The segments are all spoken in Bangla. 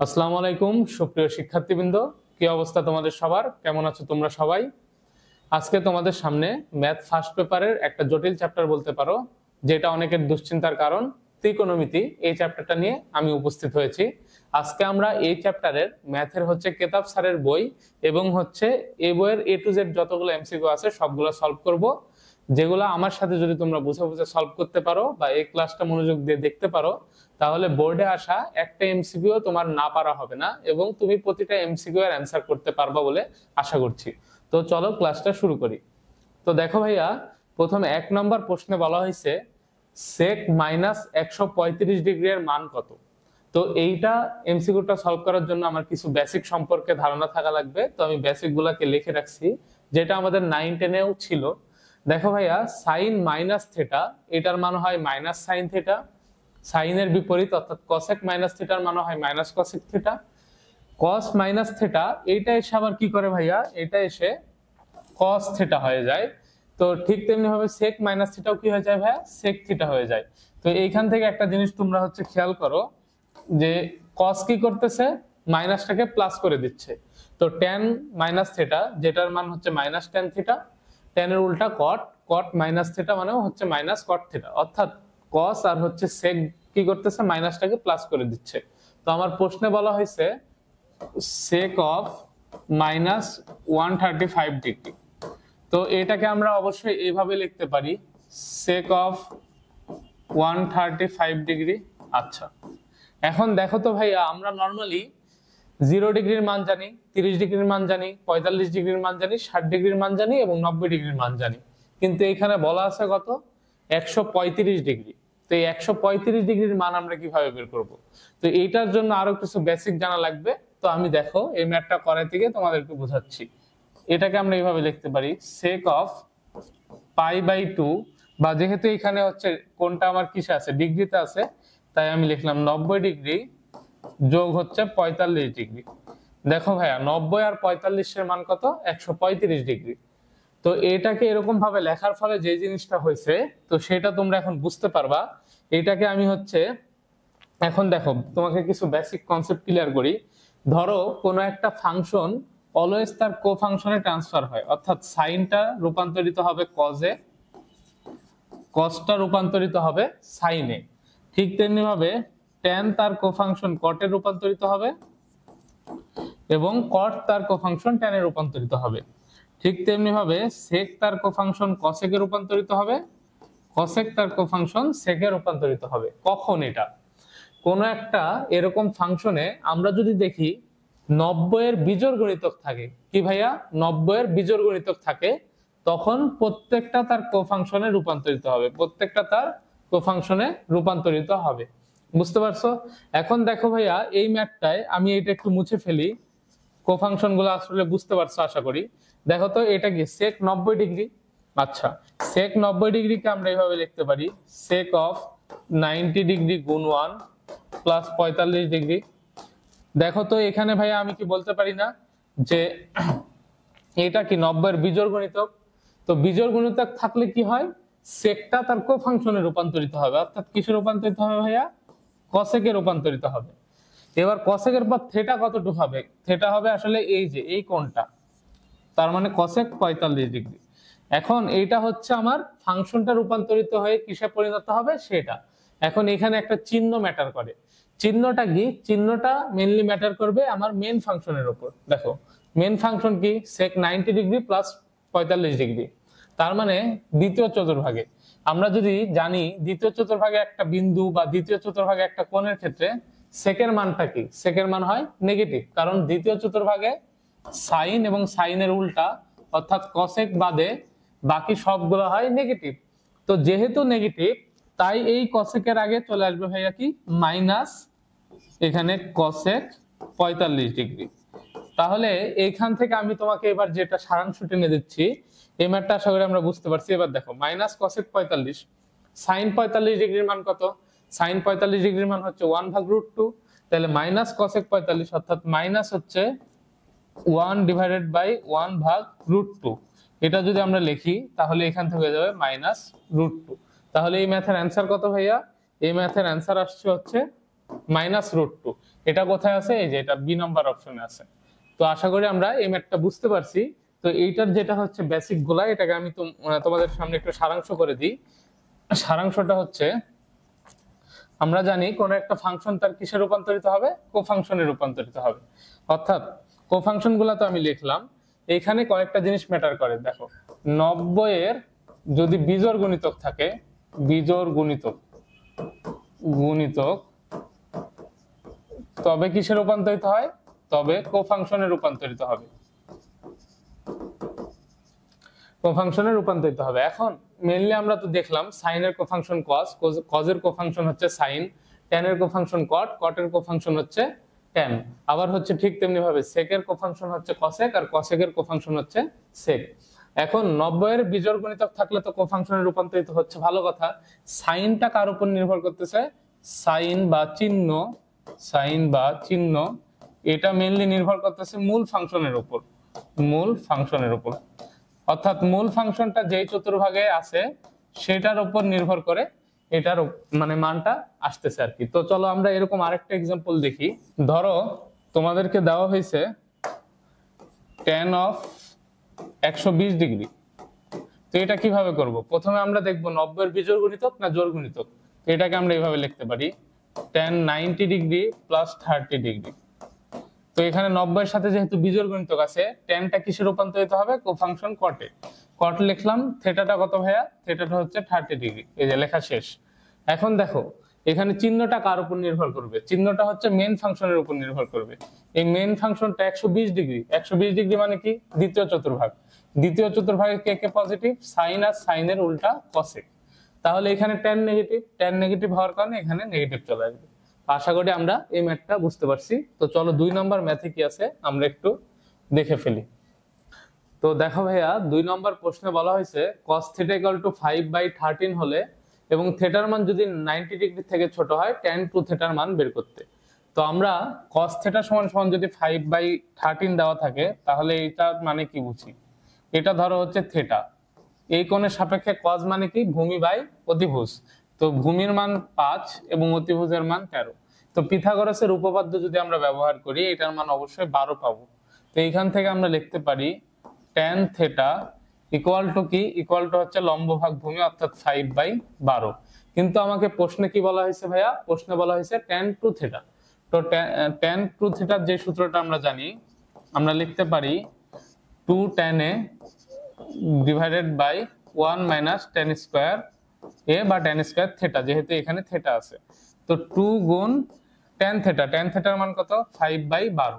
আসসালামু আলাইকুম সুপ্রিয় শিক্ষার্থীবৃন্দ, কি অবস্থা তোমাদের সবার? কেমন আছো তোমরা সবাই? আজকে তোমাদের সামনে ম্যাথ ফার্স্ট পেপারের একটা জটিল চ্যাপ্টার বলতে পারো, যেটা অনেকের দুশ্চিন্তার কারণ, ত্রিকোণমিতি। এই চ্যাপ্টারটা নিয়ে আমি উপস্থিত হয়েছি। আজকে আমরা এই চ্যাপ্টারের ম্যাথের কেতাব স্যারের বই এবং এই বইয়ের এ টু জেড যতগুলো এমসিকিউ আছে সবগুলো সলভ করব, যেগুলো আমার সাথে যদি তোমরা বুঝে বুঝে সলভ করতে পারো বা এই ক্লাসটা মনোযোগ দিয়ে দেখতে পারো, তাহলে বোর্ডে আসা একটা এমসিকিউ তোমার না পারা হবে না এবং তুমি প্রতিটা এমসিকিউ এর অ্যান্সার করতে পারবা বলে আশা করছি। তো চলো ক্লাসটা শুরু করি। তো দেখো ভাইয়া, প্রথম 1 নম্বর প্রশ্নে বলা হয়েছে সেক মাইনাস 135 ডিগ্রি এর মান কত। তো এইটা এমসিকিউটা সলভ করার জন্য আমার কিছু বেসিক সম্পর্কে ধারণা থাকা লাগবে। তো আমি বেসিক গুলাকে লিখে রাখছি, যেটা আমাদের 9-10-এও ছিল। দেখো ভাইয়া, সাইন মাইনাস থিটা এটার মান হয় মাইনাস সাইন থিটা, সাইনের বিপরীত অর্থাৎ কসেক মাইনাস থিটার মান হয় মাইনাস কসেক থিটা। কস মাইনাস থিটা এইটা এসে আবার কি করে ভাইয়া, এটা এসে কস থিটা হয়ে যায়। তো ঠিক তেমনি ভাবে সেক মাইনাস থিটাও কি হয়ে যায় ভাইয়া, সেক থিটা হয়ে যায়। তো এইখান থেকে একটা জিনিস তোমরা খেয়াল করো যে কস কি করতেছে, মাইনাসটাকে প্লাস করে দিচ্ছে। তো ট্যান মাইনাস থিটা যেটার মান হচ্ছে মাইনাস ট্যান থিটা, ট্যানের উল্টা কট, কট মাইনাস থিটা মানেও হচ্ছে মাইনাস কট থিটা, অর্থাৎ কস আর সেক কি করতেছে, মাইনাসটাকে প্লাস করে দিচ্ছে। তো আমার প্রশ্নে বলা হয়েছে সেক অফ মাইনাস 135 ডিগ্রি। তো এটাকে আমরা অবশ্যই এইভাবে লিখতে পারি, সেক অফ 135 ডিগ্রি। আচ্ছা, এখন দেখো তো ভাইয়া, আমরা নর্মালি 0 ডিগ্রির মান জানি, 30 ডিগ্রির মান জানি, 45 ডিগ্রির মান জানি, 60 ডিগ্রির মান জানি এবং 90 ডিগ্রির মান জানি। কিন্তু এখানে বলা আছে কত, 135 ডিগ্রি। তো এই 135 ডিগ্রির মান আমরা কিভাবে বের করব? তো এইটার জন্য আরো কিছু বেসিক জানা লাগবে। তো আমি দেখো এই ম্যাথটা করার থেকে তোমাদেরকে বোঝাচ্ছি। এটাকে আমরা এইভাবে লিখতে পারি, সেক অফ পাই বাই 2, বা যেহেতু এখানে কোনটা আমার কিসে আছে, ডিগ্রিতে আছে, তাই আমি লিখলাম 90 ডিগ্রি যোগ 45 ডিগ্রি। দেখো ভাইয়া, 90 আর 45 এর মান কত, 135 ডিগ্রি। তো এটাকে এরকম ভাবে লেখার ফলে যে জিনিসটা হয়েছে, তো সেটা তোমরা এখন বুঝতে পারবা। এটাকে আমি এখন দেখো তোমাকে কিছু বেসিক কনসেপ্ট ক্লিয়ার করি। ধরো কোনো একটা ফাংশন অলওয়েজ তার কো ফাংশনে ট্রান্সফার হয়, অর্থাৎ সাইনটা রূপান্তরিত হবে কজে, কসটা রূপান্তরিত হবে সাইনে। ঠিক তেমনি ভাবে ট্যান তার কো ফাংশন কটে রূপান্তরিত হবে এবং কট তার কো ফাংশন ট্যানে রূপান্তরিত হবে। ঠিক তেমনি ভাবে সেক তার কো ফাংশন কসেকে রূপান্তরিত হবে, কসেক তার কো ফাংশন সেকে রূপান্তরিত হবে। কখন এটা, কোন একটা এরকম ফাংশনে আমরা যদি দেখি 90 এর বিজোড় গণিতক থাকে, কি ভাইয়া, 90 এর বিজোড় গণিতক থাকে, তখন প্রত্যেকটা তার কো ফাংশনে রূপান্তরিত হবে, প্রত্যেকটা তার কো ফাংশনে রূপান্তরিত হবে। বুঝতে পারছো? এখন দেখো ভাইয়া, এই ম্যাথটায় আমি এটা একটু মুছে ফেলি, কো ফাংশন গুলো আসলে বুঝতে পারছো আশা করি। দেখো তো এটা কি, সেক 90 ডিগ্রি। আচ্ছা, সেক 90 ডিগ্রিকে আমরা এইভাবে লিখতে পারি, সেক অফ 90 ডিগ্রি গুণ 1 প্লাস 45 ডিগ্রি। দেখো তো এখানে ভাইয়া আমি কি বলতে পারি না যে এটা কি 90 এর বিজোড় গণিতক? তো বিজোড় গণিতক থাকলে কি হয়, সেকটা তার কো ফাংশনে রূপান্তরিত হবে, অর্থাৎ কিসে রূপান্তরিত হবে ভাইয়া, কসেকে রূপান্তরিত হবে। এবার কসেকের পর থিটা কতটুকু হবে, থিটা হবে আসলে এই যে এই কোণটা, তার মানে কসেক 45 ডিগ্রি। এখন এইটা আমার ফাংশনটা রূপান্তরিত হয়ে কিসে পরিণত হবে সেটা। এখন এখানে একটা চিহ্ন ম্যাটার করে, চিহ্নটা কি, চিহ্নটা মেইনলি ম্যাটার করবে আমার মেন ফাংশনের উপর। দেখো মেন ফাংশন কি, সেক 90 ডিগ্রি প্লাস 45 ডিগ্রি, তার মানে দ্বিতীয় চতুর্ভাগে। আমরা যদি জানি দ্বিতীয় চতুর্ভাগে একটা বিন্দু বা দ্বিতীয় চতুর্ভাগে একটা কোণের ক্ষেত্রে সেকের মানটা কি, সেকের মান হয় নেগেটিভ, কারণ দ্বিতীয় চতুর্ভাগে সাইন এবং সাইনের উল্টা অর্থাৎ কসেক বাদে বাকি সবগুলো হয় নেগেটিভ। তো যেহেতু নেগেটিভ, তাই এই কসেকের আগে চলে আসবে ভাইয়া কি, মাইনাস এখানে কসেক 45 ডিগ্রি। তাহলে এইখান থেকে আমি তোমাকে এবার যেটা সারাংশ টেনে দিচ্ছি, এই ম্যাথটা আশা করি আমরা বুঝতে পারছি। এবার দেখো মাইনাস কসেক 45, সাইন 45 ডিগ্রির মান কত, সাইন 45 ডিগ্রির মান 1/√2, তাহলে মাইনাস কসেক 45 অর্থাৎ মাইনাস 1/1/√2। এটা যদি আমরা লিখি তাহলে এখান থেকে হয়ে যাবে -√2। তাহলে এই ম্যাথের অ্যান্সার কত ভাইয়া, এই ম্যাথের অ্যান্সার আসছে -√2। এটা কোথায় আছে? এই যে এটা বি নাম্বার অপশনে আছে। তো আশা করি আমরা এই ম্যাথটা বুঝতে পারছি। তো এইটার যেটা হচ্ছে বেসিক গুলা, এটাকে আমি তোমাদের সামনে একটু সারাংশ করে দিই। সারাংশটা হচ্ছে, আমরা জানি কোন একটা ফাংশন তার কিসে রূপান্তরিত হবে? কোফাংশনে রূপান্তরিত হবে। অর্থাৎ কোফাংশন গুলা তো আমি লিখলাম, এখানে কয়েকটা জিনিস ম্যাটার করে। দেখো 90 এর যদি বিজোড় গুণিতক থাকে, বিজোড় গুণিতক তবে কিসে রূপান্তরিত হয়? তবে কোফাংশনে রূপান্তরিত হবে, কোফাংশনে রূপান্তরিত হবে। এখন মেইনলি আমরা তো দেখলাম সাইনের কোফাংশন কজ, কজের কোফাংশন হচ্ছে সাইন, ট্যানের কোফাংশন কট, কটের কোফাংশন হচ্ছে ট্যান। আবার হচ্ছে ঠিক তেমনি ভাবে সেকের কোফাংশন হচ্ছে কসেক, আর কসেকের কোফাংশন হচ্ছে সেক। এখন 90 এর বিজোড় গুণিতক থাকলে তো কোফাংশনে রূপান্তরিত হচ্ছে, ভালো কথা। সাইনটা কার উপর নির্ভর করতেছে? সাইন বা চিহ্ন এটা মেইনলি নির্ভর করতেছে মূল ফাংশনের উপর, অর্থাৎ মূল ফাংশনটা যেই চতুর্ভাগে আছে সেটার উপর নির্ভর করে এটার মানে মানটা আসতেছে আর কি। তো চলো আমরা এরকম আরেকটা एग्जांपल দেখি। ধরো তোমাদেরকে দেওয়া হয়েছে tan অফ 120 ডিগ্রি। তো এটা কিভাবে করব? প্রথমে আমরা দেখব 90 এর বিজোড় গুণিতক না জোড় গুণিতক। তো এটাকে আমরা এইভাবে লিখতে পারি tan 90 ডিগ্রি প্লাস 30 ডিগ্রি। তো এখানে 90 এর সাথে যেহেতু বিজোড় গুণিতক আছে, ট্যানটা কিসে রূপান্তরিত হবে? কোফাংশন কটে। কট লিখলাম, থেটাটা কত ভাইয়া? থেটাটা হচ্ছে 30 ডিগ্রি। এই যে লেখা শেষ। এখন দেখো এখানে চিহ্নটা কার উপর নির্ভর করবে? চিহ্নটা হচ্ছে মেইন ফাংশনের উপর নির্ভর করবে। এই মেইন ফাংশনটা 120 ডিগ্রি, 120 ডিগ্রি মানে কি? দ্বিতীয় চতুর্ভাগ। দ্বিতীয় চতুর্ভাগে কে কে পজিটিভ? সাইন, আর সাইনের উল্টা কসেক। তাহলে এখানে ট্যান নেগেটিভ হওয়ার কারণে এখানে নেগেটিভ চলে আসবে। আশা করি আমরা এই ম্যাথটা বুঝতে পারছি। তো চলো 2 নম্বর ম্যাথে কি আছে আমরা একটু দেখে ফেলি। তো দেখো ভাইয়া 2 নম্বর প্রশ্নে বলা হয়েছে cos θ = 5/13 হলে এবং থিটার মান যদি 90 ডিগ্রি থেকে ছোট হয় tan 2θ এর মান বের করতে। তো আমরা cos θ = যদি 5/13 দেওয়া থাকে তাহলে এটা মানে কি বুঝি? এটা ধরো হচ্ছে থিটা, এই কোণের সাপেক্ষে cos মানে কি? ভূমি বাই অতিভুজ। তো ভূমির মান 5 এবং অতিভুজের মান 13। তো পিথাগোরাসের উপপাদ্য যদি আমরা ব্যবহার করি এটার মান অবশ্যই 12 পাবো। তো এইখান থেকে আমরা লিখতে পারি tan θ ইকুয়াল টু কি? ইকুয়াল টু হচ্ছে লম্ব ভাগ ভূমি, অর্থাৎ 5/12। কিন্তু আমাকে প্রশ্নে কি বলা হয়েছে ভাইয়া? প্রশ্নে বলা হয়েছে tan 2θ। তো tan 2θ যে সূত্রটা আমরা জানি, আমরা লিখতে পারি 2 tan a divided by 1 minus tan square a বা tan স্কয়ার θ, যেহেতু এখানে θ আছে। তো 2 গুণ tan θ, tan θ এর মান কত? 5/12।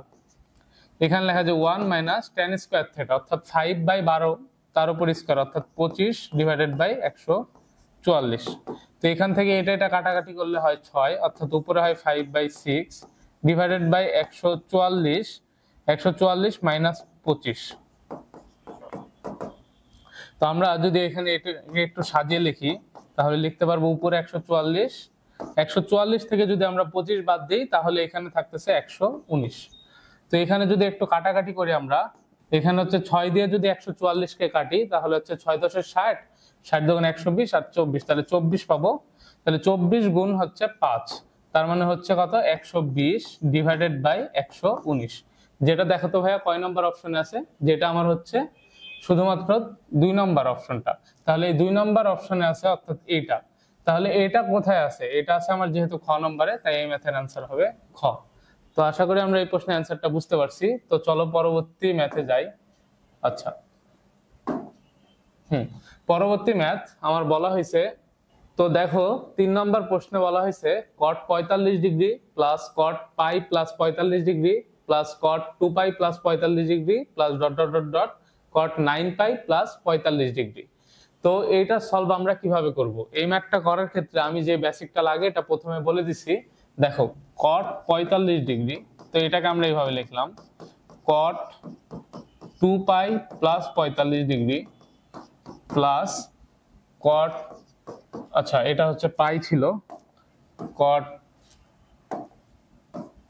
এখানে লেখা যায় 1 মাইনাস tan স্কয়ার θ, অর্থাৎ 5/12 তার উপর স্কয়ার, অর্থাৎ 25 ডিভাইডেড বাই 144। তো এখান থেকে এটা কাটাকাটি করলে হয় 6, অর্থাৎ উপরে হয় 5/6 ডিভাইডেড বাই 144, 144 মাইনাস 25। তো আমরা যদি এখানে একটু সাজিয়ে লিখি তাহলে লিখতে পারবো উপরে 144, 144 থেকে যদি আমরা 25 বাদ দিই তাহলে এখানে থাকতেছে 119। তো এখানে যদি একটু কাটাকাটি করি আমরা, এখানে হচ্ছে 6 দিয়ে যদি 144 কে কাটি তাহলে হচ্ছে 6 × 10 = 60, 60 × 2 = 120 আর 24, তাহলে 24 পাবো। তাহলে 24 গুণ হচ্ছে 5, তার মানে হচ্ছে কত? 120 ডিভাইডেড বাই 119। যেটা দেখো তো ভাইয়া কয় নম্বর অপশনে আছে? যেটা আমার হচ্ছে শুধুমাত্র 2 নম্বর অপশনটা। তাহলে এই 2 নম্বর অপশনে আছে, অর্থাৎ এইটা। তাহলে এটা কোথায় আছে? এটা আছে আমার যেহেতু খ নম্বরে, তাই এই ম্যাথের आंसर হবে খ। তো আশা করি আমরা এই প্রশ্নের आंसरটা বুঝতে পারছি। তো চলো পরবর্তী ম্যাথে যাই। আচ্ছা, পরবর্তী ম্যাথ আমার বলা হয়েছে, তো দেখো 3 নম্বর প্রশ্নে বলা হয়েছে cot 45 degree plus cot pi plus 45 degree plus cot 2π plus 45 degree plus dot dot dot dot cot 9π plus 45 degree. তো এইটা সলভ আমরা কিভাবে করব? এই ম্যাথটা করার ক্ষেত্রে আমি যে বেসিকটা লাগে এটা প্রথমে বলে দিছি। দেখো cot 45 ডিগ্রি, তো এটাকে আমরা এইভাবে লিখলাম cot 2π plus 45 degree plus cot, আচ্ছা এটা হচ্ছে পাই ছিল, cot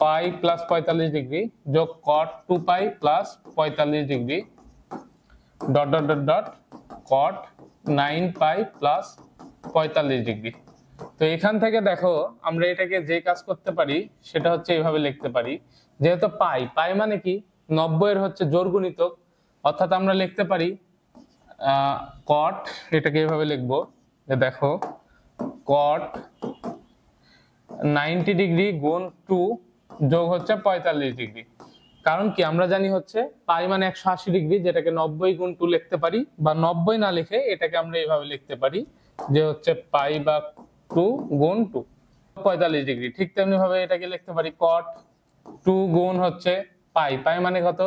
পাই প্লাস 45 ডিগ্রি যোগ cot 2π plus 45 degree dot dot dot dot cot 9π plus 45 degree. তো এখান থেকে দেখো আমরা এটাকে যে কাজ করতে পারি সেটা হচ্ছে এইভাবে লিখতে পারি, যেহেতু পাই পাই মানে কি 90 এর হচ্ছে জোড় গুণিতক, অর্থাৎ আমরা লিখতে পারি কট, এটাকে এইভাবে লিখবো যে দেখো কট 90 ডিগ্রি গুণ 2 যোগ হচ্ছে 45 ডিগ্রি। কারণ কি আমরা জানি হচ্ছে পাই মানে 180 ডিগ্রি, যেটাকে 90 গুণ 2 লিখতে পারি, বা 90 না লিখে এটাকে আমরা এইভাবে লিখতে পারি যে হচ্ছে পাই বা 2 গুণ 2 45 ডিগ্রি। ঠিক তেমনি ভাবে এটাকে লিখতে পারি কট 2 গুণ হচ্ছে পাই, পাই মানে কত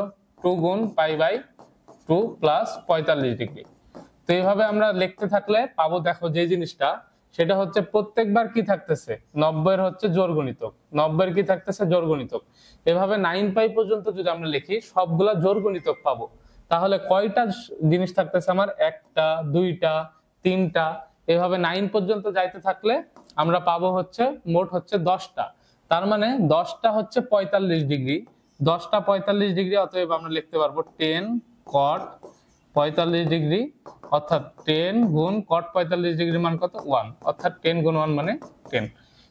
2 গুণ পাই বাই 2 প্লাস 45 ডিগ্রি। তো এইভাবে আমরা লিখতে থাকলে পাবো দেখো যে জিনিসটা সেটা হচ্ছে প্রত্যেকবার কি থাকতেছে 90 এর হচ্ছে জোড় গুণিতক, 90 এর কি থাকতেছে জোড় গুণিতক। এভাবে 9 পাই পর্যন্ত যদি আমরা লিখি সবগুলা জোড় গুণিতক পাবো। তাহলে কয়টা জিনিস থাকতেছে আমার, একটা দুইটা তিনটা, এভাবে 9 পর্যন্ত যাইতে থাকলে আমরা পাবো হচ্ছে মোট হচ্ছে 10টা। তার মানে 10টা হচ্ছে 45 ডিগ্রি, 10টা 45 ডিগ্রি, অতএব আমরা লিখতে পারবো 10 কট 45 ডিগ্রি, অর্থাৎ 10 গুণ কট 45 ডিগ্রি মান কত 1, অর্থাৎ 10 গুণ 1 মানে 10।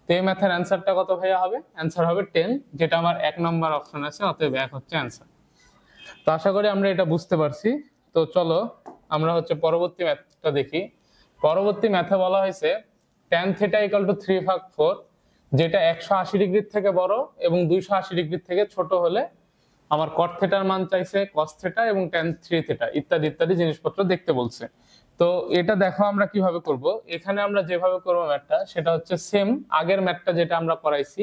তো এই ম্যাথের অ্যান্সারটা কত ভাইয়া হবে, অ্যান্সার হবে 10, যেটা আমার 1 নম্বর অপশন আছে, অতএব 1 হচ্ছে অ্যান্সার। তো আশা করি আমরা এটা বুঝতে পারছি। তো চলো আমরা হচ্ছে পরবর্তী ম্যাথটা দেখি। পরবর্তী ম্যাথে বলা হয়েছে tan θ = 3/4, যেটা 180 ডিগ্রির থেকে বড় এবং 280 ডিগ্রির থেকে ছোট হলে আমার cot θ এর মান চাইছে, cos θ এবং tan 3θ ইত্যাদি ইত্যাদি জিনিসপত্র দেখতে বলছে। তো এটা দেখো আমরা কিভাবে করব। এখানে আমরা যেভাবে করব ম্যাথটা সেটা হচ্ছে সেম আগের ম্যাথটা যেটা আমরা করাইছি,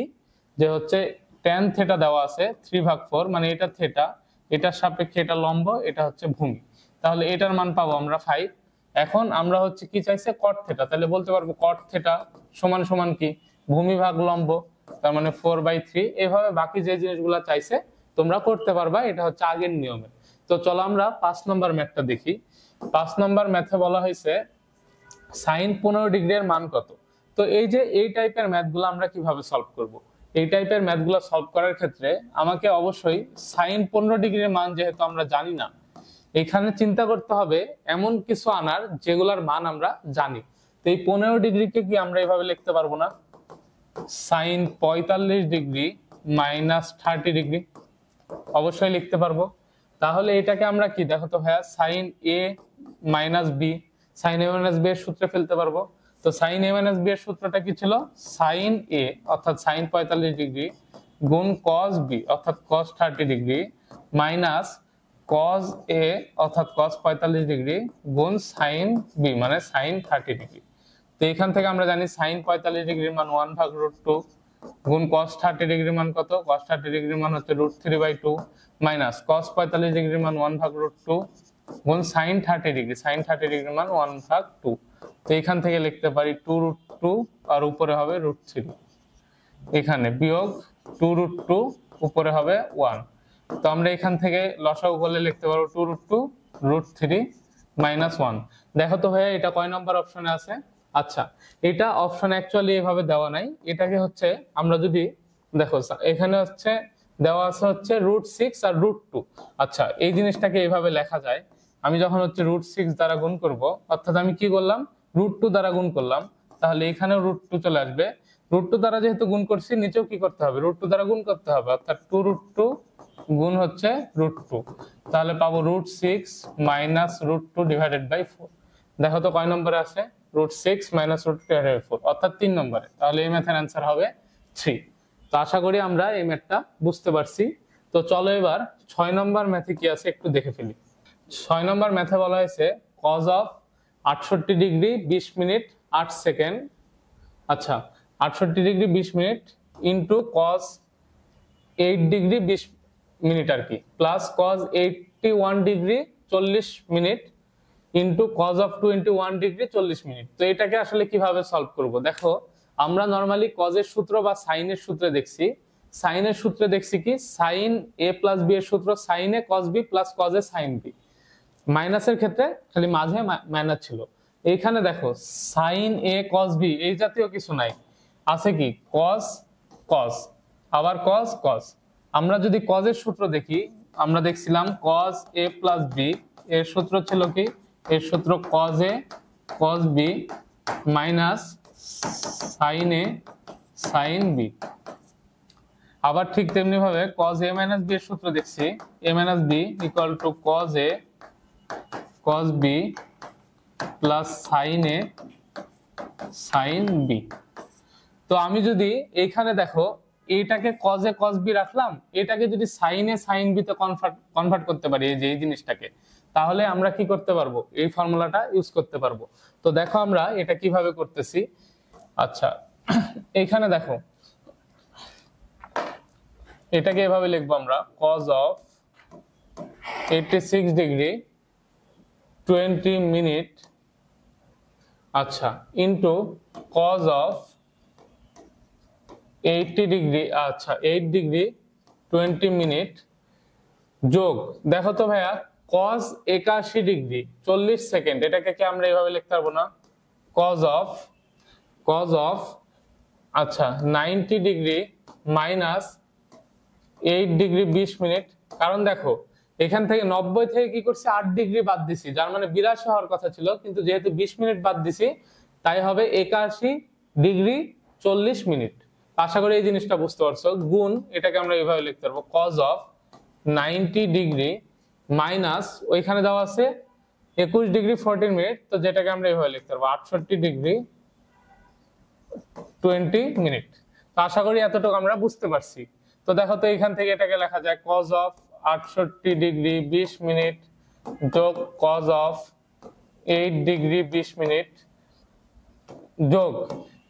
যে হচ্ছে tan θ দেওয়া আছে 3/4, মানে এটা θ, এটার সাপেক্ষে এটা লম্ব, এটা হচ্ছে ভূমি, তাহলে এটার মান পাবো আমরা 5। এখন আমরা হচ্ছে কি চাইছে cot θ, তাহলে বলতে পারবো cot θ সমান সমান কি ভূমি ভাগ লম্ব, তার মানে 4/3। এভাবে বাকি যে জিনিসগুলো চাইছে তোমরা করতে পারবা, এটা হচ্ছে আগের নিয়মে। তো চলো আমরা 5 নম্বর ম্যাথটা দেখি। 5 নম্বর ম্যাথে বলা হয়েছে sin 15 ডিগ্রি এর মান কত। তো এই যে এই টাইপের ম্যাথগুলো আমরা কিভাবে সলভ করব, এই টাইপের ম্যাথগুলো সলভ করার ক্ষেত্রে আমাকে অবশ্যই sin 15 ডিগ্রির মান যেহেতু আমরা জানি না, এখানে চিন্তা করতে হবে এমন কিছু আনার যেগুলোর মান আমরা জানি। তো এই 15 ডিগ্রিকে কি আমরা এভাবে লিখতে পারবো না, sin 45 ডিগ্রি মাইনাস 30 ডিগ্রি, অবশ্যই লিখতে পারবো। তাহলে এটাকে আমরা কি দেখো তো ভাইয়া sin a minus b, sin a minus b এর সূত্রে ফেলতে পারবো। তো sin a মাইনাস b এর সূত্রটা কি ছিল, sin a অর্থাৎ sin 45 ডিগ্রি গুণ cos b অর্থাৎ cos 30 degree minus cos a অর্থাৎ cos 45 ডিগ্রি গুণ sin b মানে sin 30 ডিগ্রি। তো এখান থেকে আমরা জানি sin 45 ডিগ্রির মান 1/√2 গুণ cos 30 ডিগ্রির মান কত, cos 30 ডিগ্রির মান হচ্ছে √3/2 মাইনাস cos 45 ডিগ্রির মান 1/√2 গুণ sin 30 ডিগ্রি, sin 30 ডিগ্রির মান 1/2। তো এখান থেকে লিখতে পারি 2√2 আর উপরে হবে √3, এখানে বিয়োগ 2√2 উপরে হবে 1। তো আমরা এখান থেকে লসাগু করলে লিখতে পারবো 2√2 √3 মাইনাস 1। দেখো তো ভাইয়া এটা কয় নম্বর অপশনে আছে। আচ্ছা এটা অপশন অ্যাকচুয়ালি এভাবে দেওয়া নাই, এটাকে হচ্ছে আমরা যদি দেখো এখানে হচ্ছে দেওয়া আছে হচ্ছে √6 আর √2। আচ্ছা এই জিনিসটাকে এইভাবে লেখা যায়, আমি যখন হচ্ছে √6 দ্বারা গুণ করব, অর্থাৎ আমি কি করলাম √2 দ্বারা গুণ করলাম, তাহলে এখানেও √2 চলে আসবে। √2 দ্বারা যেহেতু গুণ করছি নিচেও কি করতে হবে √2 দ্বারা গুণ করতে হবে, অর্থাৎ 2√2 গুণ হচ্ছে √2, তাহলে পাবো √6 মাইনাস √2 ডিভাইডেড বাই 4। দেখো তো কয় নম্বরে আছে, √6 মাইনাস √2 ডিভাইডেড বাই 4 অর্থাৎ 3 নম্বরে। তাহলে এই ম্যাথের অ্যান্সার হবে 3। তো আশা করি আমরা এই ম্যাথটা বুঝতে পারছি। তো চলো এবার 6 নম্বর ম্যাথে কি আছে একটু দেখে ফেলি। 6 নম্বর ম্যাথে বলা হয়েছে cos of 68 degree 20 minute 8 second, আচ্ছা 68 degree 20 minute into cos 8 degree 20 minute আর কি, plus cos 81 degree 40 minute into cos of 21 degree 40 minute. তো এটাকে আসলে কিভাবে সলভ করব, দেখো আমরা নরমালি cos এর সূত্র বা sin এর সূত্রে দেখছি, sin এর সূত্রে দেখছি কি sin a প্লাস b এর সূত্র sin a cos b plus cos a sin b, মাইনাসের ক্ষেত্রে খালি মাঝে মাইনাস ছিল। এইখানে দেখো sin a cos b এই জাতীয় কিছু নাই, আছে কি cos cos আবার cos cos। আমরা যদি cos এর সূত্র দেখি, আমরা দেখছিলাম cos a প্লাস b এর সূত্র ছিল কি, এর সূত্র cos a cos b minus sine A sine B. আবার ঠিক তেমনি ভাবে cos a মাইনাস বি এর সূত্র দেখছি, a minus B equal to cos a cos b plus sine A sine B. তো আমি যদি এখানে দেখো এইটাকে cos a cos b রাখলাম, এটাকে যদি sin a sin b তে কনভার্ট করতে পারি, এই যে এই জিনিসটাকে, তাহলে আমরা কি করতে পারবো, এই ফর্মুলাটা ইউজ করতে পারবো। তো দেখো আমরা এটা কিভাবে করতেছি। আচ্ছা, এইখানে দেখো এটাকে এভাবে লিখবো আমরা, cos of 86 ডিগ্রি 20 মিনিট, আচ্ছা, ইনটু cos of 80 ডিগ্রি, আচ্ছা 8 ডিগ্রি 20 মিনিট, যোগ দেখো তো ভাইয়া cos 81 ডিগ্রি 40 সেকেন্ড, এটাকে কি আমরা এইভাবে লিখতে পারবো না, cos of আচ্ছা 90 ডিগ্রি মাইনাস 8 ডিগ্রি 20 মিনিট। কারণ দেখো এখান থেকে 90 থেকে কি করছি 8 ডিগ্রি বাদ দিছি, যার মানে 82 হওয়ার কথা ছিল, কিন্তু যেহেতু 20 মিনিট বাদ দিছি তাই হবে 81 ডিগ্রি 40 মিনিট। আশা করি এই জিনিসটা বুঝতে পারছো। গুণ এটাকে আমরা এইভাবে লিখতে পারবো, cos of 90 ডিগ্রি মাইনাস ওইখানে দেওয়া আছে 21 ডিগ্রি 14 মিনিট, তো যেটাকে আমরা এইভাবে লিখতে পারবো 68 ডিগ্রি 20 মিনিট। তো আশা করি এতটুকু আমরা বুঝতে পারছি। তো দেখো তো এখান থেকে এটাকে লেখা যায় cos of 68 ডিগ্রি 20 মিনিট যোগ cos of 8 ডিগ্রি 20 মিনিট যোগ,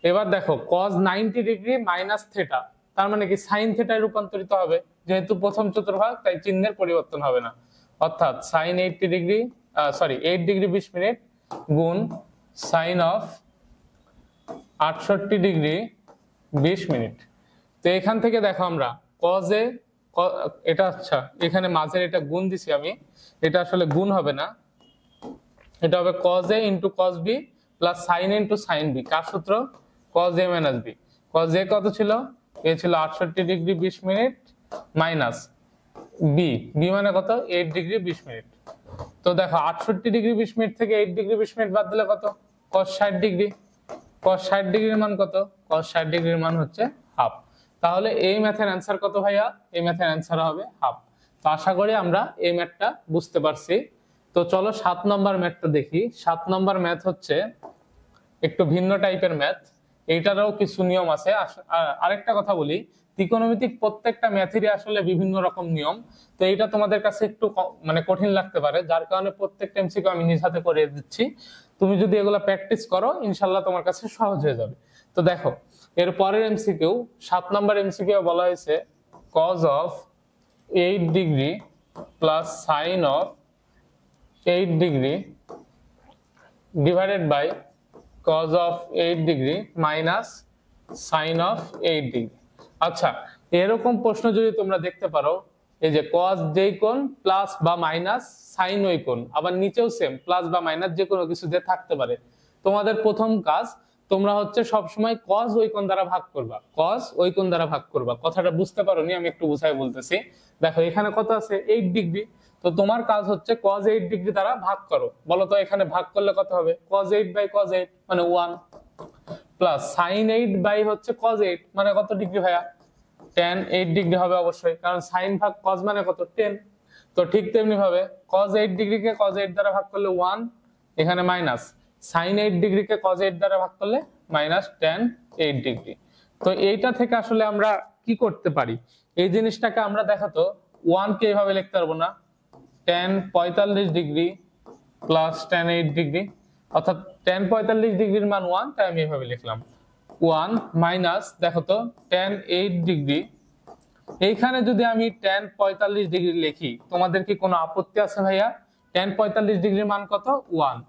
এবার দেখো cos 90 ডিগ্রি মাইনাস থিটা, তার মানে কি sin থিটায় রূপান্তরিত হবে, যেহেতু প্রথম চতুর্ভাগ তাই চিহ্নের পরিবর্তন হবে না, অর্থাৎ sin 80 ডিগ্রি 8 ডিগ্রি 20 মিনিট গুণ sin of 68 ডিগ্রি 20 মিনিট। তো এখান থেকে দেখো আমরা cos এ এটা, আচ্ছা এখানে মাঝের এটা গুণ দিছি আমি, এটা আসলে গুণ হবে না, এটা হবে cos a into cos b plus sin a into sin b। কার সূত্র, cos a minus b। cos a কত ছিল, এ ছিল 68 degree 20 minute minus b, b মানে কত 8 ডিগ্রি 20 মিনিট। তো দেখো 68 ডিগ্রি 20 মিনিট থেকে 8 ডিগ্রি 20 মিনিট বাদ দিলে কত, cos 60 ডিগ্রি। cos 60 ডিগ্রির মান কত, cos 60 ডিগ্রির মান হচ্ছে হাফ। তাহলে এই ম্যাথের অ্যান্সার কত ভাইয়া, এই ম্যাথের অ্যান্সার হবে হাফ। তো আশা করি আমরা এই ম্যাথটা বুঝতে পারছি। তো চলো 7 নম্বর ম্যাথটা দেখি। 7 নম্বর ম্যাথ হচ্ছে একটু ভিন্ন টাইপের ম্যাথ, এইটারও কিছু নিয়ম আছে। আরেকটা কথা বলি, ত্রিকোণমিতিক প্রত্যেকটা ম্যাথেরই আসলে বিভিন্ন রকম নিয়ম, তো এইটা তোমাদের কাছে একটু মানে কঠিন লাগতে পারে, যার কারণে প্রত্যেকটা এমসিকিউ আমি নিজ হাতে করে দিচ্ছি। তুমি যদি এগুলো প্র্যাকটিস করো ইনশাল্লাহ তোমার কাছে সহজ হয়ে যাবে। তো দেখো এর পরের এমসিকিউ 7 নম্বর এমসিকিউ বলা হয়েছে cos of 8 degree plus sin of 8 degree divided by cos of 8 degree minus sin of 8 degree. আচ্ছা, এরকম প্রশ্ন যদি তোমরা দেখতে পারো, এই যে cos যেই কোণ প্লাস বা মাইনাস sin ওই কোণ, আবার নিচেও সেম প্লাস বা মাইনাস যে কোনো কিছু দিয়ে থাকতে পারে, তোমাদের প্রথম কাজ তোমরা হচ্ছে সব সময় cos ওই কোণ দ্বারা ভাগ করবা, cos ওই কোণ দ্বারা ভাগ করবা। কথাটা বুঝতে পারোনি, আমি একটু বুঝাই বলতেছি। দেখো এখানে কত আছে 8 ডিগ্রি, তো তোমার কাজ হচ্ছে cos 8 ডিগ্রি দ্বারা ভাগ করো। বলো তো এখানে ভাগ করলে কত হবে, cos 8 বাই cos 8 মানে 1 প্লাস sin 8 বাই হচ্ছে cos 8 মানে কত ডিগ্রি ভাইয়া, tan 8 ডিগ্রি হবে অবশ্যই, কারণ sin ভাগ cos মানে কত 10। তো ঠিক তেমনি ভাবে cos 8 ডিগ্রিকে cos 8 দ্বারা ভাগ করলে 1, এখানে মাইনাস sin 8 ডিগ্রিকে cos 8 দ্বারা ভাগ করলে মাইনাস tan 8 ডিগ্রি। তো এইটা থেকে আসলে আমরা কি করতে পারি, এই জিনিসটাকে আমরা দেখাতো 1 কে এইভাবে লিখতে পারবো না, tan 45 degree plus tan 8 degree, অর্থাৎ tan 45 ডিগ্রির মান 1, তাই আমি এইভাবে লিখলাম 1 মাইনাস দেখো তো tan 8 ডিগ্রি। এইখানে যদি আমি tan 45 ডিগ্রি লিখি তোমাদের কি কোনো আপত্তি আছে ভাইয়া? tan 45 ডিগ্রির মান কত 1,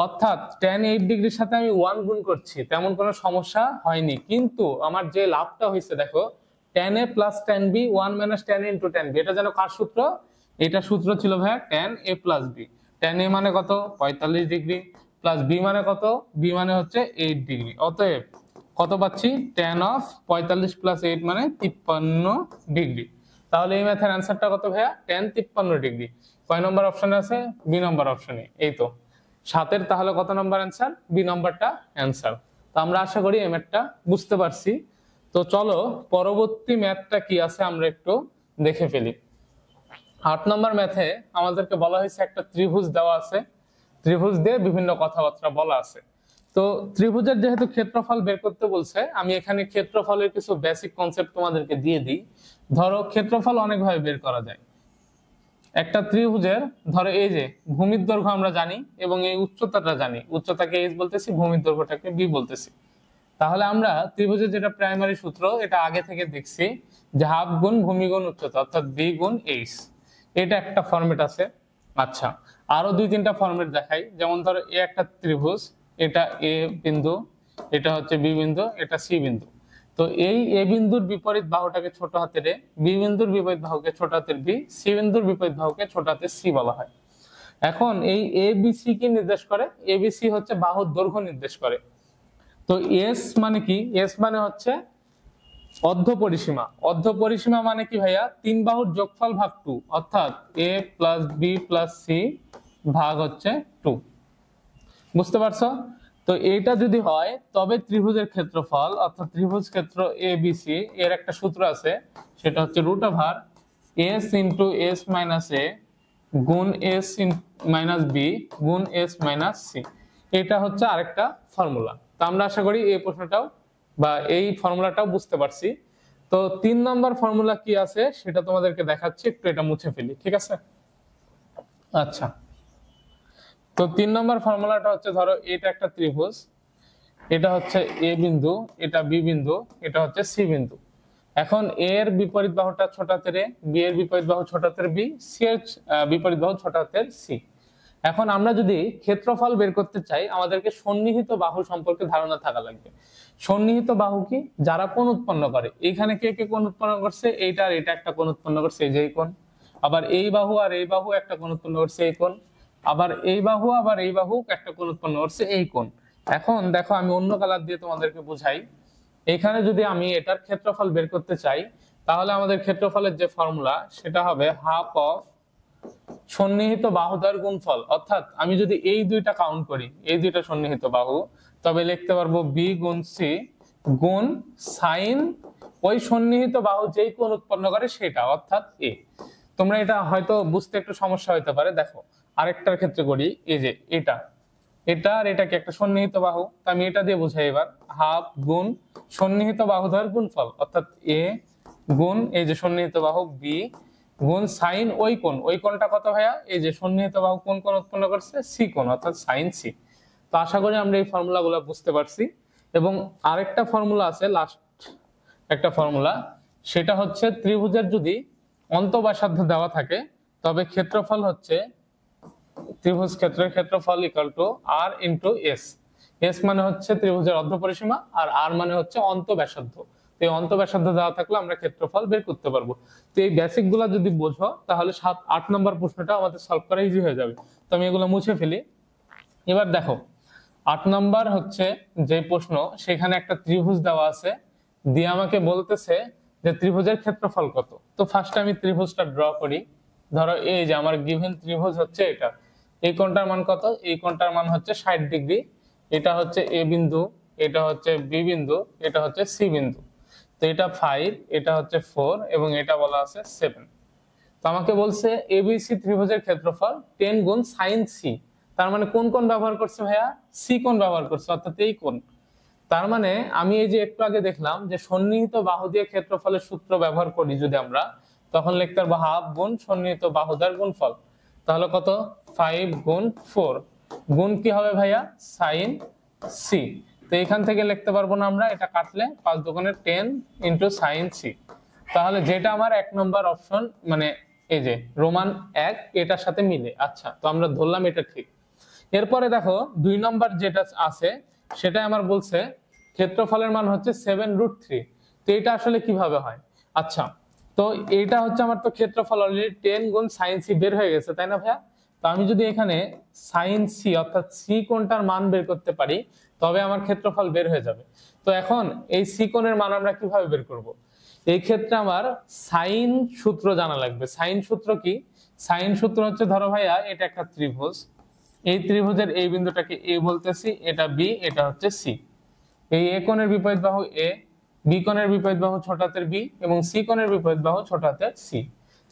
অর্থাৎ tan 8 ডিগ্রির সাথে আমি 1 গুণ করছি, তেমন কোনো সমস্যা হয়নি। কিন্তু আমার যে লাভটা হয়েছে দেখো tan a plus tan b 1 minus tan a into tan b, এটা যেন কার সূত্র, এটা সূত্র ছিল ভাইয়া tan a plus b। tan a মানে কত 45 ডিগ্রি প্লাস b মানে কত, b মানে হচ্ছে 8 ডিগ্রি, অতএব কত পাচ্ছি tan অফ 45 প্লাস 8 মানে 53 ডিগ্রি। তাহলে এই ম্যাথের অ্যান্সারটা কত ভাইয়া, tan 53 ডিগ্রি। কয় নম্বর অপশনে আছে, বি নম্বর অপশনে। এই তো 7 এর তাহলে কত নম্বর অ্যান্সার, বি নম্বরটা অ্যান্সার। তো আমরা আশা করি এই ম্যাথটা বুঝতে পারছি। তো চলো পরবর্তী ম্যাথটা কি আছে আমরা একটু দেখে ফেলি। 8 নম্বর ম্যাথে আমাদেরকে বলা হয়েছে একটা ত্রিভুজ দেওয়া আছে, ত্রিভুজ দিয়ে বিভিন্ন কথাবার্তা বলা আছে। তো ত্রিভুজের যেহেতু ক্ষেত্রফল বের করতে বলছে, আমি এখানে ক্ষেত্রফলের কিছু বেসিক কনসেপ্ট তোমাদেরকে দিয়ে দিই। ধরো ক্ষেত্রফল অনেকভাবে বের করা যায়। একটা ত্রিভুজের ধরো এই যে ভূমির দৈর্ঘ্য আমরা জানি এবং এই উচ্চতাটা জানি, উচ্চতাকে h বলতেছি, ভূমির দৈর্ঘ্যটাকে b বলতেছি। তাহলে আমরা ত্রিভুজের যেটা প্রাইমারি সূত্র এটা আগে থেকে দেখছি যে হাফ গুণ ভূমি গুণ উচ্চতা অর্থাৎ b গুণ h, এটা একটা ফরম্যাট আছে। আচ্ছা, আরো 2-3টা ফরম্যাট দেখাই। যেমন ধরো এ একটা ত্রিভুজ, এটা a বিন্দু, এটা হচ্ছে b বিন্দু, এটা c বিন্দু। তো এই a বিন্দুর বিপরীত বাহুটাকে ছোট হাতের a, b বিন্দুর বিপরীত বাহুকে ছোট হাতের b, c বিন্দুর বিপরীত বাহুকে ছোট হাতের c বলা হয়। এখন এই a b c কি নির্দেশ করে? a b c হচ্ছে বাহুর দৈর্ঘ্য নির্দেশ করে। তো s মানে কি? s মানে হচ্ছে অর্ধ পরিসীমা। অর্ধ পরিসীমা মানে কি ভাইয়া? 3 বাহুর যোগফল ভাগ 2, অর্থাৎ a plus b plus c ভাগ হচ্ছে 2। বুঝতে পারছো? তো এইটা যদি হয় তবে ত্রিভুজের ক্ষেত্রফল অর্থাৎ ত্রিভুজ ক্ষেত্র ABC এর একটা সূত্র আছে, সেটা হচ্ছে root over s into s minus a গুণ s মাইনাস b গুণ s মাইনাস c। এটা হচ্ছে আরেকটা ফর্মুলা। তো আমরা আশা করি এই প্রশ্নটাও বা এই ফর্মুলাটাও বুঝতে পারছি। তো 3 নম্বর ফর্মুলা কি আছে সেটা তোমাদেরকে দেখাচ্ছি, একটু এটা মুছে ফেলি, ঠিক আছে? আচ্ছা, তো 3 নম্বর ফর্মুলাটা হচ্ছে ধরো এটা একটা ত্রিভুজ, এটা হচ্ছে a বিন্দু, এটা b বিন্দু, এটা হচ্ছে c বিন্দু। এখন a এর বিপরীত বাহুটা ছোট হাতের a, b এর বিপরীত বাহু ছোট হাতের b, c এর বিপরীত বাহু ছোট হাতের c। এখন আমরা যদি ক্ষেত্রফল বের করতে চাই আমাদেরকে সন্নিহিত বাহু সম্পর্কে ধারণা থাকা লাগবে। সন্নিহিত বাহু কি? যারা কোণ উৎপন্ন করে। এইখানে কে কে কোণ উৎপন্ন করছে? এইটা আর এটা একটা কোণ উৎপন্ন করছে, এই যে এই কোণ। আবার এই বাহু আর এই বাহু একটা কোণ উৎপন্ন করছে, এই কোণ। আবার এই বাহু আবার এই বাহু একটা কোণ উৎপন্ন করছে, এই কোণ। এখন দেখো আমি অন্য কালার দিয়ে তোমাদেরকে বুঝাই। এখানে যদি আমি এটার ক্ষেত্রফল বের করতে চাই তাহলে আমাদের ক্ষেত্রফলের যে ফর্মুলা সেটা হবে হাফ অফ সন্নিহিত বাহুদ্বয়ের গুণফল। অর্থাৎ আমি যদি এই দুইটা কাউন্ট করি, এই দুইটা সন্নিহিত বাহু, তবে লিখতে পারবো b গুণ c গুণ সাইন ওই সন্নিহিত বাহু যেই কোণ উৎপন্ন করে সেটা, অর্থাৎ a। তোমরা এটা হয়তো বুঝতে একটু সমস্যা হতে পারে। দেখো আরেকটার ক্ষেত্রে করি, এই যে এটা, এটা আর এটা কি একটা সন্নিহিত বাহু, তো আমি এটা দিয়ে বুঝাই এবার। হাফ গুণ সন্নিহিত বাহুদ্বয়ের গুণফল অর্থাৎ a গুণ এই যে সন্নিহিত বাহু b গুণ সাইন ওই কোণ, ওই কোণটা কত ভাইয়া? এই যে সন্নিহিত বাহু কোন কোণ উৎপন্ন করছে? c কোণ, অর্থাৎ সাইন c। তো আশা করি আমরা এই ফর্মুলাগুলো বুঝতে পারছি। এবং আরেকটা ফর্মুলা আছে, লাস্ট একটা ফর্মুলা, সেটা হচ্ছে ত্রিভুজের যদি অন্তঃব্যাসার্ধ দেওয়া থাকে তবে ক্ষেত্রফল হচ্ছে ত্রিভুজ ক্ষেত্রের ক্ষেত্রফল equal to r into s। s মানে হচ্ছে ত্রিভুজের অর্ধ পরিসীমা আর r মানে হচ্ছে অন্তঃব্যাসার্ধ। তো এই অন্তঃব্যাসার্ধ দেওয়া থাকলে আমরা ক্ষেত্রফল বের করতে পারবো। তো এই বেসিক গুলা যদি বোঝো তাহলে 7-8 নম্বর প্রশ্নটা আমাদের সলভ করা ইজি হয়ে যাবে। তো আমি এগুলো মুছে ফেলি। এবার দেখো 8 নম্বর হচ্ছে যে প্রশ্ন, সেখানে একটা ত্রিভুজ দেওয়া আছে, দিয়ে আমাকে বলতেছে যে ত্রিভুজের ক্ষেত্রফল কত। তো ফার্স্টে আমি ত্রিভুজটা ড্র করি। ধরো এই যে আমার গিভেন ত্রিভুজ হচ্ছে এটা, এই কোণটার মান কত? এই কোণটার মান হচ্ছে 60 ডিগ্রি। এটা হচ্ছে a বিন্দু, এটা হচ্ছে b বিন্দু, এটা হচ্ছে c বিন্দু। তো এটা 5, এটা হচ্ছে 4 এবং এটা বলা আছে 7। তো আমাকে বলছে ABC ত্রিভুজের ক্ষেত্রফল 10 গুণ sin c। তার মানে কোন কোণ ব্যবহার করছে ভাইয়া? c কোণ ব্যবহার করছে, অর্থাৎ এই কোণ। তার মানে আমি এই যে একটু আগে দেখলাম যে সন্নিহিত বাহু দিয়ে ক্ষেত্রফলের সূত্র ব্যবহার করি যদি আমরা, তখন লিখতে পারবো হাফ গুণ সন্নিহিত বাহুদ্বয়ের গুণফল। তাহলে কত? 5 গুণ 4 গুণ কি হবে ভাইয়া? Sine c। তো এখান থেকে লিখতে পারবো না আমরা, এটা কাটলে 5 দুগুণে 10 ইনটু সাইন c। তাহলে যেটা আমার 1 নম্বর অপশন মানে এই যে রোমান 1 এটার সাথে মিলে। আচ্ছা, তো আমরা ধরলাম এটা ঠিক। এরপরে দেখো 2 নম্বর যেটা আছে সেটা আমার বলছে ক্ষেত্রফলের মান হচ্ছে 7√3। তো এটা আসলে কিভাবে হয়? আচ্ছা, তো এটা হচ্ছে আমার তো ক্ষেত্রফল অলরেডি 10 গুণ sin c বের হয়ে গেছে, তাই না ভাইয়া? তো আমি যদি এখানে sin c অর্থাৎ c কোণটার মান বের করতে পারি তবে আমার ক্ষেত্রফল বের হয়ে যাবে। তো এখন এই c কোণের মান আমরা কিভাবে বের করব? এই ক্ষেত্রে আমার সাইন সূত্র জানা লাগবে। সাইন সূত্র কি? সাইন সূত্র হচ্ছে ধরো ভাইয়া এটা একটা ত্রিভুজ, এই ত্রিভুজের এই বিন্দুটাকে a বলতেছি, এটা b, এটা হচ্ছে c। এই এ কোণের বিপরীত বাহু এ, বি কোণের বিপরীত বাহু ছোট হাতের বি এবং সি কোণের বিপরীত বাহু ছোট হাতের সি।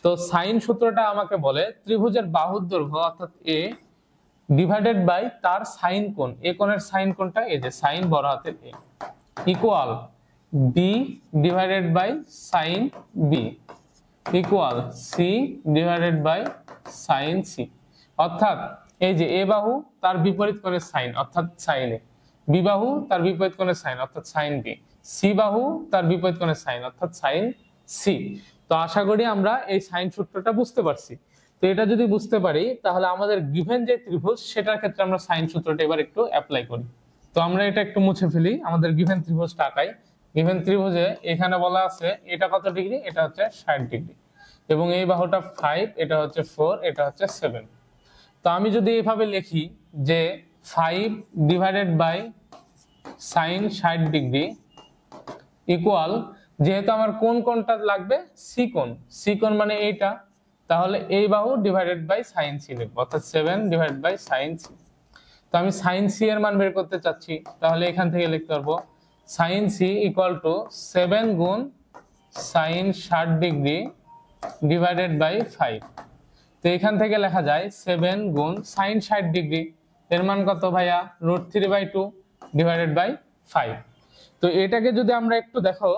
তো সাইন সূত্রটা আমাকে বলে ত্রিভুজের বাহুর দৈর্ঘ্য অর্থাৎ এ ডিভাইডেড বাই তার সাইন কোণ, এ কোণের সাইন কোণটা এই যে সাইন বড় হাতের A, equal B divided by sine B equal C divided by sine C. অর্থাৎ এই যে এ বাহু তার বিপরীত কোণের সাইন অর্থাৎ সাইন এ, বি বাহু তার বিপরীত কোণের সাইন অর্থাৎ সাইন বি, সি বাহু তার বিপরীত কোণের সাইন অর্থাৎ সাইন সি। তো আশা করি আমরা এই সাইন সূত্রটা বুঝতে পারছি। তো এটা যদি বুঝতে পারি তাহলে আমাদের গিভেন যে ত্রিভুজ সেটার ক্ষেত্রে আমরা সাইন সূত্রটা এবার একটু অ্যাপ্লাই করি। তো আমরা এটা একটু মুছে ফেলি, আমাদের গিভেন ত্রিভুজটা আঁকাই। গিভেন ত্রিভুজে এখানে বলা আছে এটা কত ডিগ্রি, এটা হচ্ছে 60 ডিগ্রি এবং এই বাহুটা 5, এটা হচ্ছে 4, এটা হচ্ছে 7। তো আমি যদি এইভাবে লিখি যে 5 divided by sine 60 degree equal, যেহেতু আমার কোন কোণটা লাগবে সি কোণ, সি কোণ মানে এইটা, তাহলে এই বাহু ডিভাইডেড বাই সাইন সি লিখবো অর্থাৎ 7 ডিভাইডেড বাই সাইন সি। তো আমি সাইন সি এর মান বের করতে চাচ্ছি, তাহলে এখান থেকে লিখতে পারবো সাইন সি ইকুয়াল টু 7 গুণ সাইন 60 ডিগ্রি ডিভাইডেড বাই 5। তো এখান থেকে লেখা যায় 7 গুণ সাইন 60 ডিগ্রি এর মান কত ভাইয়া, √3/2 ডিভাইডেড বাই 5। তো এটাকে যদি আমরা একটু দেখো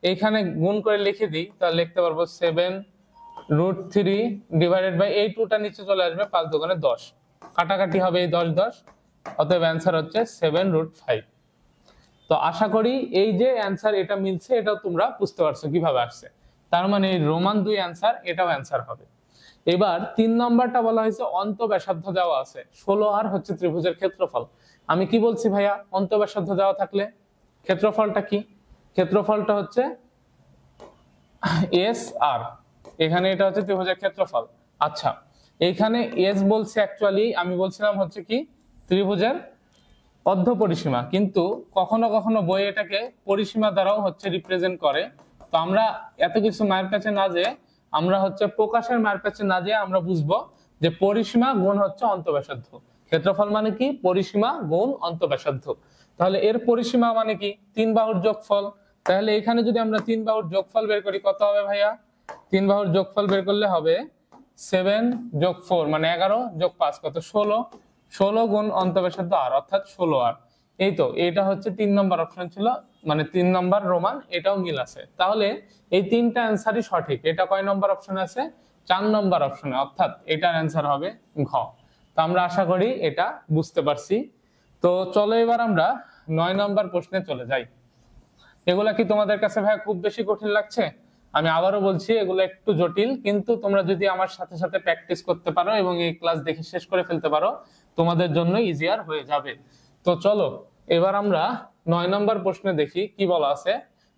এখানে গুণ করে লিখে দিই তাহলে লিখতে পারবো 7√3 ডিভাইডেড বাই এই 2টা নিচে চলে আসবে, 5 দুগুণে 10, কাটাকাটি হবে এই 10 10, অতএব অ্যান্সার হচ্ছে 7√5। তো আশা করি এই যে অ্যান্সার এটা মিলছে, এটাও তোমরা বুঝতে পারছো কিভাবে আসছে। তার মানে রোমান 2 অ্যান্সার, এটাও অ্যান্সার হবে। এবার 3 নম্বরটা বলা হয়েছে অন্তঃব্যাসার্ধ দেওয়া আছে 16 হচ্ছে ত্রিভুজের ক্ষেত্রফল। আমি কি বলছি ভাইয়া, অন্তঃব্যাসার্ধ দেওয়া থাকলে ক্ষেত্রফলটা কি, ক্ষেত্রফলটা হচ্ছে এস আর, এখানে এটা হচ্ছে ত্রিভুজের ক্ষেত্রফল। আচ্ছা এখানে এস বলছে, অ্যাকচুয়ালি আমি বলছিলাম হচ্ছে কি ত্রিভুজের অর্ধ পরিসীমা, কিন্তু কখনো কখনো বই এটাকে পরিসীমা দ্বারাও হচ্ছে রিপ্রেজেন্ট করে। তো আমরা এত কিছু মায়ের কাছে না যে, আমরা হচ্ছে প্রকাশের মায়ের কাছে না যে আমরা বুঝবো যে পরিসীমা গুণ হচ্ছে অন্তঃব্যাসার্ধ। ক্ষেত্রফল মানে কি, পরিসীমা গুণ অন্তঃব্যাসার্ধ। তাহলে এর পরিসীমা মানে কি 3 বাহুর যোগফল। তাহলে এখানে যদি আমরা 3 বাহুর যোগফল বের করি কত হবে ভাইয়া, 3 বাহুর যোগফল বের করলে হবে 7 যোগ 4 মানে 11 যোগ 5 কত 16, 16 গুণ অন্তঃব্যাসার্ধ আর অর্থাৎ 16 আর। এই তো এটা হচ্ছে 3 নম্বর অপশন ছিল, মানে 3 নম্বর রোমান, এটাও মিল আছে। তাহলে এই 3টা অ্যান্সারই সঠিক। এটা কয় নম্বর অপশনে আছে, 4 নম্বর অপশনে, অর্থাৎ এটার অ্যান্সার হবে ঘ। তো আমরা আশা করি এটা বুঝতে পারছি। তো চলো এবার আমরা 9 নম্বর প্রশ্নে চলে যাই। এগুলা কি তোমাদের কাছে ভাই খুব বেশি কঠিন লাগছে? আমি আবারও বলছি এগুলো একটু জটিল, কিন্তু তোমরা যদি আমার সাথে সাথে প্র্যাকটিস করতে পারো এবং এই ক্লাস দেখে শেষ করে ফেলতে পারো তোমাদের জন্য ইজিয়ার হয়ে যাবে। তো চলো এবার আমরা 9 নম্বর প্রশ্নে দেখি কি বলা আছে।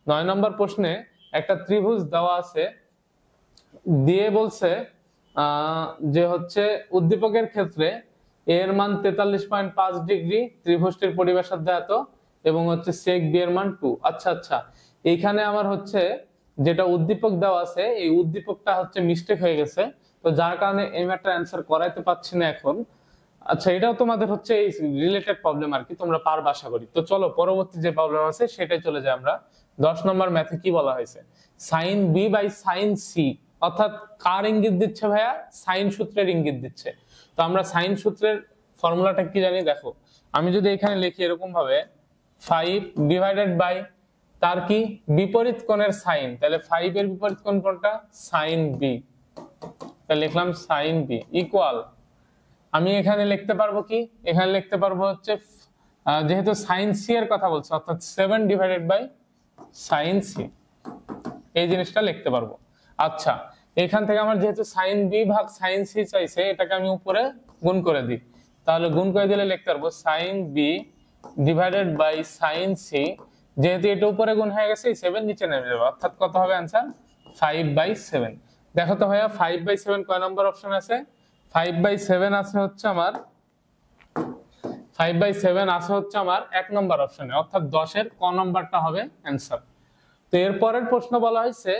9 নম্বর প্রশ্নে একটা ত্রিভুজ দেওয়া আছে, দিয়ে বলছে যে হচ্ছে উদ্দীপকের ক্ষেত্রে এর মান 43.5 ডিগ্রি, ত্রিভুজটির পরিব্যাসার্ধ এত এবং হচ্ছে সেক বি এর মান 2। আচ্ছা আচ্ছা, এইখানে আমার হচ্ছে যেটা উদ্দীপক দেওয়া আছে এই উদ্দীপকটা হচ্ছে মিস্টেক হয়ে গেছে, তো যার কারণে এই ম্যাটার অ্যান্সার করাইতে পারছি না এখন। আচ্ছা এটাও তোমাদের হচ্ছে এই রিলেটেড প্রবলেম আর কি, তোমরা পারবে আশা করি। তো চলো পরবর্তী যে প্রবলেম আছে সেটাই চলে যাই আমরা। 10 নম্বর ম্যাথে কি বলা হয়েছে, sine B by sine C, অর্থাৎ কার ইঙ্গিত দিচ্ছে ভাইয়া, সাইন সূত্রের ইঙ্গিত দিচ্ছে। তো আমরা সাইন সূত্রের ফর্মুলাটা কি জানি দেখো, আমি যদি এখানে লিখি এরকম ভাবে 5 ডিভাইডেড বাই তার কি বিপরীত কোণের সাইন, তাহলে 5 এর বিপরীত কোণ কোনটা, সাইন বি, তাহলে লিখলাম সাইন বি ইকুয়াল, আমি এখানে লিখতে পারবো কি, এখানে লিখতে পারবো হচ্ছে যেহেতু সাইন সি এর কথা বলছে অর্থাৎ 7 ডিভাইডেড বাই সাইন সি, এই জিনিসটা লিখতে পারবো। আচ্ছা এখান থেকে আমার যেহেতু সাইন বি ভাগ সাইন সি চাইছে, এটাকে আমি উপরে গুণ করে দিই, তাহলে গুণ করে দিলে লিখতে পারবো sine B divided by sine C, যেহেতু এটা উপরে গুণ হয়ে গেছে 7 নিচে নেমে যাবে, অর্থাৎ কত হবে অ্যান্সার 5/7। দেখো তো ভাইয়া 5/7 কয় নম্বর অপশন আছে, 5/7 আছে হচ্ছে আমার 5/7 আছে হচ্ছে আমার 1 নম্বর অপশনে, অর্থাৎ 10 এর ক নম্বরটা হবে অ্যান্সার। তো এর পরের প্রশ্ন বলা হয়েছে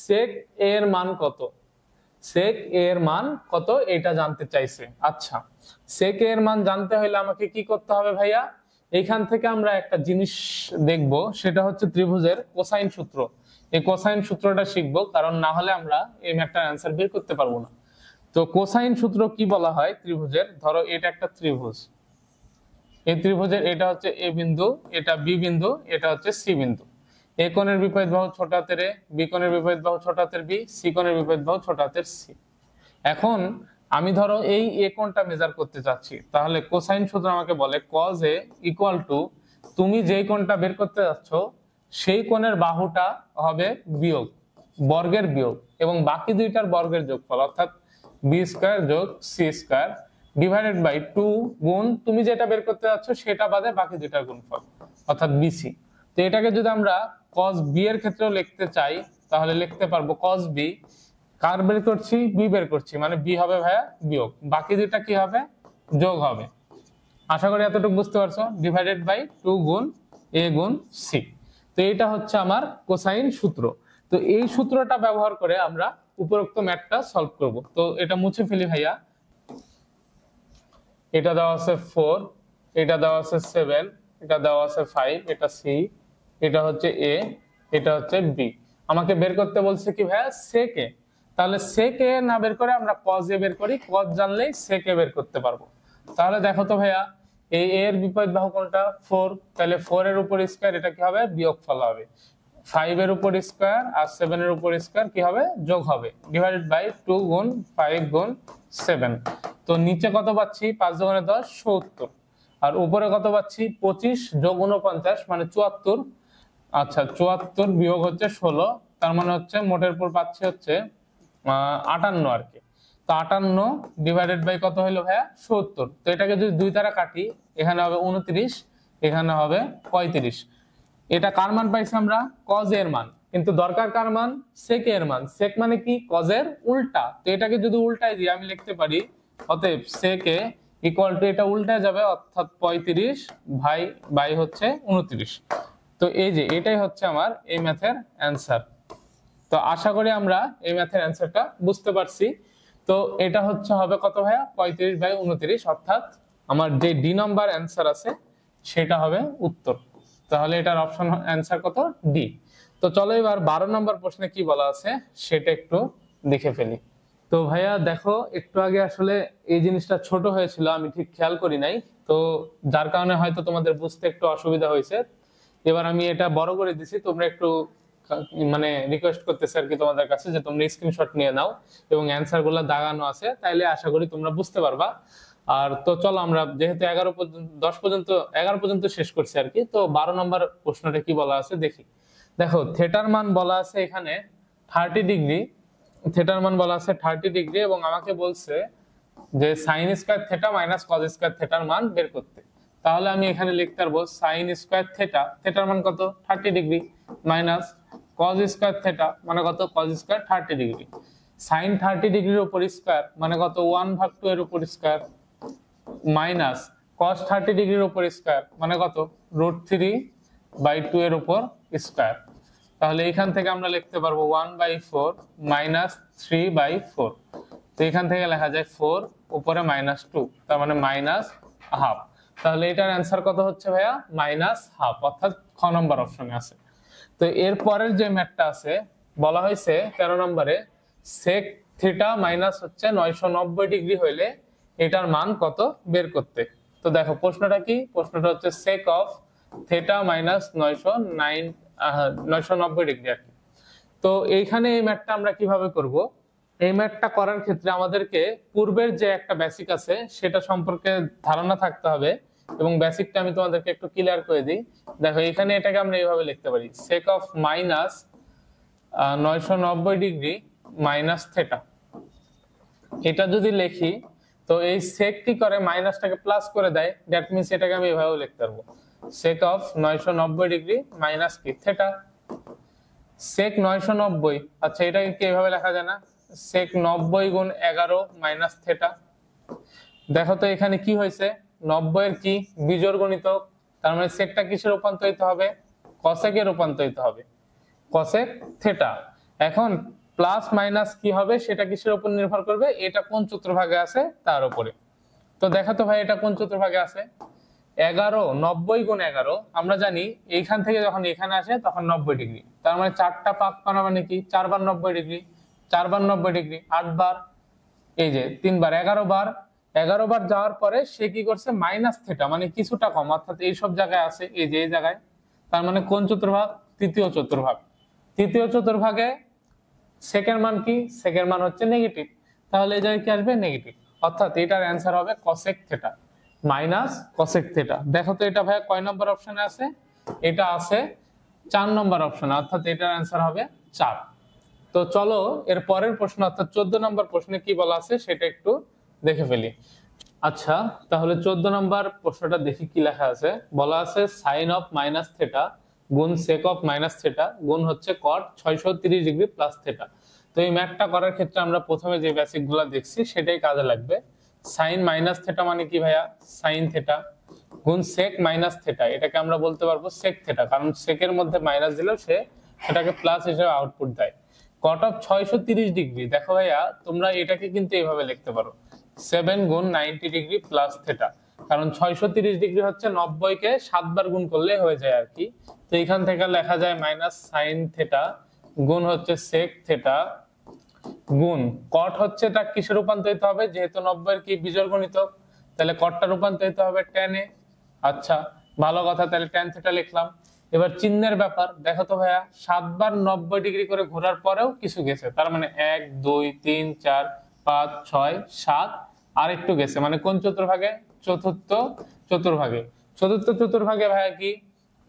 সেক এর মান কত, সেক এর মান কত এটা জানতে চাইছে। আচ্ছা সেক এর মান জানতে হলে আমাকে কি করতে হবে ভাইয়া, এইখান থেকে আমরা একটা জিনিস দেখব, সেটা হচ্ছে ত্রিভুজের কোসাইন সূত্র। এই কোসাইন সূত্রটা শিখবো, কারণ না হলে আমরা এই ম্যাথটার অ্যান্সার বের করতে পারবো না। তো কোসাইন সূত্র কি বলা হয় ত্রিভুজের? ধরো এটা একটা ত্রিভুজ, এই ত্রিভুজের এটা হচ্ছে এ বিন্দু, এটা বি বিন্দু, এটা হচ্ছে সি বিন্দু। এ কোণের বিপরীত বাহু ছোট হাতের এ, বি কোণের বিপরীত বাহু ছোট হাতের বি, সি কোণের বিপরীত বাহু ছোট হাতের সি। এখন আমি ধরো এই এ কোণটা মেজার করতে চাচ্ছি, তাহলে কোসাইন সূত্র আমাকে বলে cos a ইকুয়াল টু, তুমি যেই কোণটা বের করতে যাচ্ছ সেই কোণের বাহুটা হবে বিয়োগ, বর্গের বিয়োগ, এবং বাকি দুইটার বর্গের যোগফল, অর্থাৎ বি স্কয়ার যোগ সি স্কয়ার ডিভাইডেড বাই 2 গুণ তুমি যেটা বের করতে যাচ্ছ সেটা বাদে বাকি দুইটার গুণফল, অর্থাৎ বিসি। তো এটাকে যদি আমরা cos b এর ক্ষেত্রেও লিখতে চাই তাহলে লিখতে পারবো cos b, কার বের করছি? বি বের করছি, মানে বি হবে ভাইয়া বিয়োগ, বাকি দুইটা কি হবে? যোগ হবে। আশা করি এতটুকু বুঝতে পারছো। ডিভাইডেড বাই 2 গুণ এ গুণ সি। তো এটা হচ্ছে আমার কোসাইন সূত্র। তো এই সূত্রটা ব্যবহার করে আমরা উপরোক্ত ম্যাথটা সলভ করব। তো এটা মুছে ফেলি ভাইয়া। এটা দেওয়া আছে 4, এটা দেওয়া আছে 7, এটা দেওয়া আছে 5, এটা সি, এটা হচ্ছে এ, এটা হচ্ছে বি। আমাকে বের করতে বলছে কি ভাইয়া? sec a। তাহলে sec a না বের করে আমরা cos a বের করি, cos জানলেই sec a বের করতে পারবো। তাহলে দেখো তো ভাইয়া, এই a এর বিপরীত বাহু কোনটা? 4, তাহলে 4 এর উপর স্কয়ার এটা কি হবে? বিয়োগফল হবে। 5 এর উপর স্কয়ার আর 7 এর উপর স্কয়ার কি হবে? যোগ হবে, ডিভাইডেড বাই 2 গুণ 5 গুণ 7। তো নিচে কত পাচ্ছি? 5 দুগুণে 10, 70। আর উপরে কত পাচ্ছি? 25 যোগ 49 মানে 74। আচ্ছা, 74 বিয়োগ হচ্ছে 16, তার মানে হচ্ছে মোটের উপর পাচ্ছি হচ্ছে 58 আর কি। তো 58 ডিভাইডেড বাই কত হলো ভাইয়া? 70। তো এটাকে যদি দুই দ্বারা কাটি, এখানে হবে 29, এখানে হবে 35। এটা কার মান পাইছি আমরা? cos এর মান। কিন্তু দরকার কার মান? sec এর মান। sec মানে কি? cos এর উল্টা। তো এটাকে যদি উল্টায় দিই আমি লিখতে পারি, অতএব sec a ইকুয়াল টু, এটা উল্টায় যাবে, অর্থাৎ 35 বাই হচ্ছে 29। তো এই যে এটাই হচ্ছে আমার এই ম্যাথের অ্যান্সার। তো আশা করি আমরা এই ম্যাথের অ্যান্সারটা বুঝতে পারছি। তো এটা হচ্ছে হবে কত ভাইয়া? 35 বাই 29, অর্থাৎ আমার যে ডি নাম্বার অ্যান্সার আছে সেটা হবে উত্তর। তাহলে এটার অপশন অ্যান্সার কত? ডি। তো চলো এবার 12 নম্বর প্রশ্নে কি বলা আছে সেটা একটু দেখে ফেলি। তো ভাইয়া দেখো, একটু আগে আসলে এই জিনিসটা ছোট হয়েছিল, আমি ঠিক খেয়াল করি নাই, তো যার কারণে হয়তো তোমাদের বুঝতে একটু অসুবিধা হয়েছে। এবার আমি এটা বড় করে দিছি, তোমরা একটু মানে রিকোয়েস্ট করতেছি আর কি তোমাদের কাছে যে তোমরা স্ক্রিনশট নিয়ে নাও এবং অ্যান্সার গুলো দাগানো আছে, তাইলে আশা করি তোমরা বুঝতে পারবা। আর তো চলো আমরা যেহেতু 11 পর্যন্ত শেষ করছি আর কি, তো 12 নম্বর প্রশ্নটা কি বলা আছে দেখি। দেখো, থেটার মান বলা আছে এখানে 30 ডিগ্রি, থেটার মান বলা আছে 30 ডিগ্রি, এবং আমাকে বলছে যে sine square theta minus cos square থেটার মান বের করতে। তাহলে আমি এখানে লিখতে পারবো সাইন স্কয়ার থেটা, থেটার মান কত? 30 degree, minus cos square theta মানে কত? কজ স্কয়ার 30 ডিগ্রি, সাইন 30 ডিগ্রির উপর স্কয়ার মানে কত? 1/2 এর উপর স্কয়ার, মাইনাস কস 30 ডিগ্রির উপর স্কয়ার মানে কত? √3/2 এর উপর স্কয়ার। তাহলে এখান থেকে আমরা লিখতে পারবো 1/4 মাইনাস 3/4। তো এখান থেকে লেখা যায় 4 উপরে -2, তার মানে -1/2। তাহলে এটার অ্যান্সার কত হচ্ছে ভাইয়া? -1/2, অর্থাৎ খ নম্বর অপশনে আছে। তো এর পরের যে ম্যাথটা আছে বলা হয়েছে 13 নম্বরে, sec থিটা মাইনাস হচ্ছে 990 ডিগ্রি হইলে এটার মান কত বের করতে। তো দেখো প্রশ্নটা কি? প্রশ্নটা হচ্ছে sec of theta minus 990 degree আর কি। তো এইখানে এই ম্যাথটা আমরা কিভাবে করব? এই ম্যাথটা করার ক্ষেত্রে আমাদেরকে পূর্বের যে একটা বেসিক আছে সেটা সম্পর্কে ধারণা থাকতে হবে, এবং বেসিকটা আমি তোমাদেরকে একটু ক্লিয়ার করে দিই। দেখো এখানে এটাকে আমরা এইভাবে লিখতে পারি, sec of minus 990 degree minus theta. এটা যদি লিখি তো এই sec কি করে? মাইনাসটাকে প্লাস করে দেয়, দ্যাট মিন্স এটাকে আমি এইভাবে লিখতে পারবো, sec অফ 990 ডিগ্রি মাইনাস কি? থেটা। sec 990, আচ্ছা এটাকে কি এইভাবে লেখা যায় না? sec 90 গুণ 11 মাইনাস থেটা। দেখো তো এখানে কি হয়েছে? 90 এর কি? বিজোড় গণিতক, তার মানে সেকটা কিসে রূপান্তরিত হবে? কসেক এ রূপান্তরিত হবে, কসেক থেটা। এখন প্লাস মাইনাস কি হবে সেটা কিসের উপর নির্ভর করবে? এটা কোন চতুর্ভাগে আছে তার উপরে। তো দেখো তো ভাই এটা কোন চতুর্ভাগে আছে? 11 90 গুণ 11 আমরা জানি এইখান থেকে যখন এখানে আসে তখন 90 ডিগ্রি, তার মানে 4টা পাক করা মানে কি 4 বার 90 ডিগ্রি, 4 বার 90 ডিগ্রি 8 বার, এই যে 3 বার 11 বার, 11 বার যাওয়ার পরে সে কি করছে মাইনাস থিটা মানে কিছুটা কম, অর্থাৎ এই সব জায়গায় আছে, এই যে এই জায়গায়, তার মানে কোন চতুর্ভাগ, তৃতীয় চতুর্ভাগ। তৃতীয় চতুর্ভাগে সেকের মান কি, সেকের মান হচ্ছে নেগেটিভ, তাহলে এই জায়গায় কি আসবে নেগেটিভ, অর্থাৎ এটার অ্যান্সার হবে cosec theta minus cosec theta. দেখো তো এটা ভাইয়া কয় নম্বর অপশনে আছে, এটা আছে 4 নম্বর অপশনে, অর্থাৎ এটার অ্যান্সার হবে 4। তো চলো এর পরের প্রশ্ন অর্থাৎ 14 নম্বর প্রশ্নে কি বলা আছে সেটা একটু দেখে ফেলি। আচ্ছা তাহলে 14 নম্বর প্রশ্নটা দেখি কি লেখা আছে। বলা আছে সাইন অফ মাইনাস থিটা গুণ সেক অফ মাইনাস থিটা গুণ হচ্ছে কট 630 ডিগ্রি প্লাস থিটা। তো এই ম্যাথটা করার ক্ষেত্রে আমরা প্রথমে যে বেসিক গুলা দেখছি সেটাই কাজে লাগবে। সাইন মাইনাস থিটা মানে কি ভাইয়া, সাইন থিটা গুণ সেক মাইনাস থিটা, এটাকে আমরা বলতে পারবো সেক থিটা, কারণ সেকের মধ্যে মাইনাস দিলেও সে সেটাকে প্লাস হিসেবে আউটপুট দেয়। কট অফ 630 ডিগ্রি, দেখো ভাইয়া তোমরা এটাকে কিন্তু এইভাবে লিখতে পারো 7 গুণ 90 ডিগ্রি প্লাস থিটা, কারণ 630 ডিগ্রি হচ্ছে 90 কে 7 বার গুণ করলে হয়ে যায় আর কি। তো এখান থেকে লেখা যায় মাইনাস সাইন থিটা গুণ হচ্ছে সেক থিটা গুণ কট হচ্ছে এটা কিসে রূপান্তরিত হবে, যেহেতু 90 এর কি বিজোড় গণিতক, তাহলে কটটা রূপান্তরিত হবে tan এ। আচ্ছা ভালো কথা, তাহলে tan থিটা লিখলাম। এবার চিহ্নের ব্যাপার, দেখো তো ভাইয়া 7 বার 90 ডিগ্রি করে ঘোরার পরেও কিছু গেছে, তার মানে 1 2 3 4 5 6 7 আর একটু গেছে, মানে কোন চতুর্ভাগে, চতুর্থ চতুর্ভাগে। চতুর্থ চতুর্ভাগে ভাইয়া কি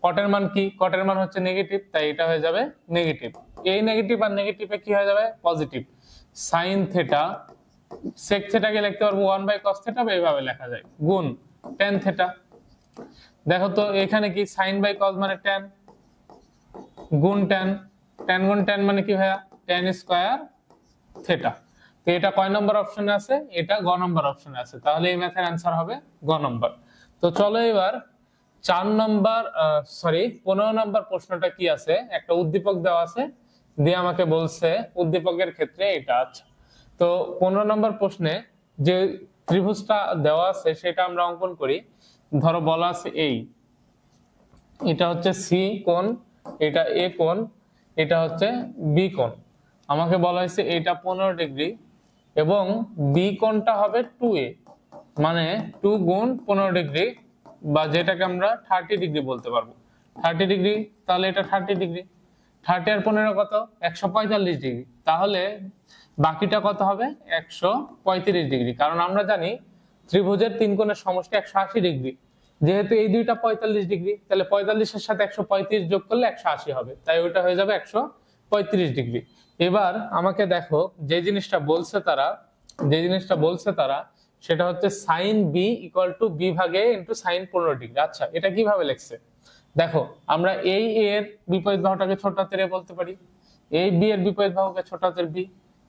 কটের মান কি, কটের মান হচ্ছে নেগেটিভ, তাই এটা হয়ে যাবে নেগেটিভ। এই নেগেটিভ আর নেগেটিভে কি হয়ে যাবে পজিটিভ। সাইন থিটা সেক থিটাকে লিখতে পারবো 1/cos থিটা, এইভাবে লেখা যায় গুণ tan থিটা। দেখো তো এখানে কি সাইন বাই কস মানে tan গুণ tan, tan গুণ tan মানে কি ভাইয়া tan স্কয়ার থিটা। তো এটা কয় নম্বর অপশনে আছে, এটা গ নম্বর অপশনে আছে, তাহলে এই ম্যাথের অ্যানসার হবে গ নম্বর। তো চলো এবার 4 নম্বর 15 নম্বর প্রশ্নটা কি আছে, একটা উদ্দীপক দেওয়া আছে দিয়ে আমাকে বলছে উদ্দীপকের ক্ষেত্রে এটা। আচ্ছা তো 15 নম্বর প্রশ্নে যে ত্রিভুজটা দেওয়া আছে সেটা আমরা অঙ্কন করি। ধরো বলা আছে এটা হচ্ছে সি কোণ, এটা এ কোণ, এটা হচ্ছে বি কোণ। আমাকে বলা হয়েছে এটা 15 ডিগ্রি এবং বি কোণটা হবে 2a, মানে 2 গুণ 15 ডিগ্রি, বা যেটাকে আমরা 30 ডিগ্রি বলতে পারবো। 30 ডিগ্রি, তাহলে এটা 30 ডিগ্রি, 30 আর 15 কত 145 ডিগ্রি, তাহলে বাকিটা কত হবে 135 ডিগ্রি, কারণ আমরা জানি ত্রিভুজের তিন কোণের সমষ্টি 180 ডিগ্রি, যেহেতু এই দুইটা 45 ডিগ্রি, তাহলে 45 এর সাথে 135 যোগ করলে 180 হবে, তাই ওটা হয়ে যাবে 135 ডিগ্রি। এবার আমাকে দেখো যে জিনিসটা বলছে তারা সেটা হচ্ছে sine B equal to B ভাগে ইন্টু সাইন 15 ডিগ্রি। আচ্ছা এটা কিভাবে লিখছে দেখো, আমরা এই এর বিপরীত বাহুটাকে ছোট হাতের এ বলতে পারি, এই বি এর বিপরীত বাহুকে ছোট হাতের বি,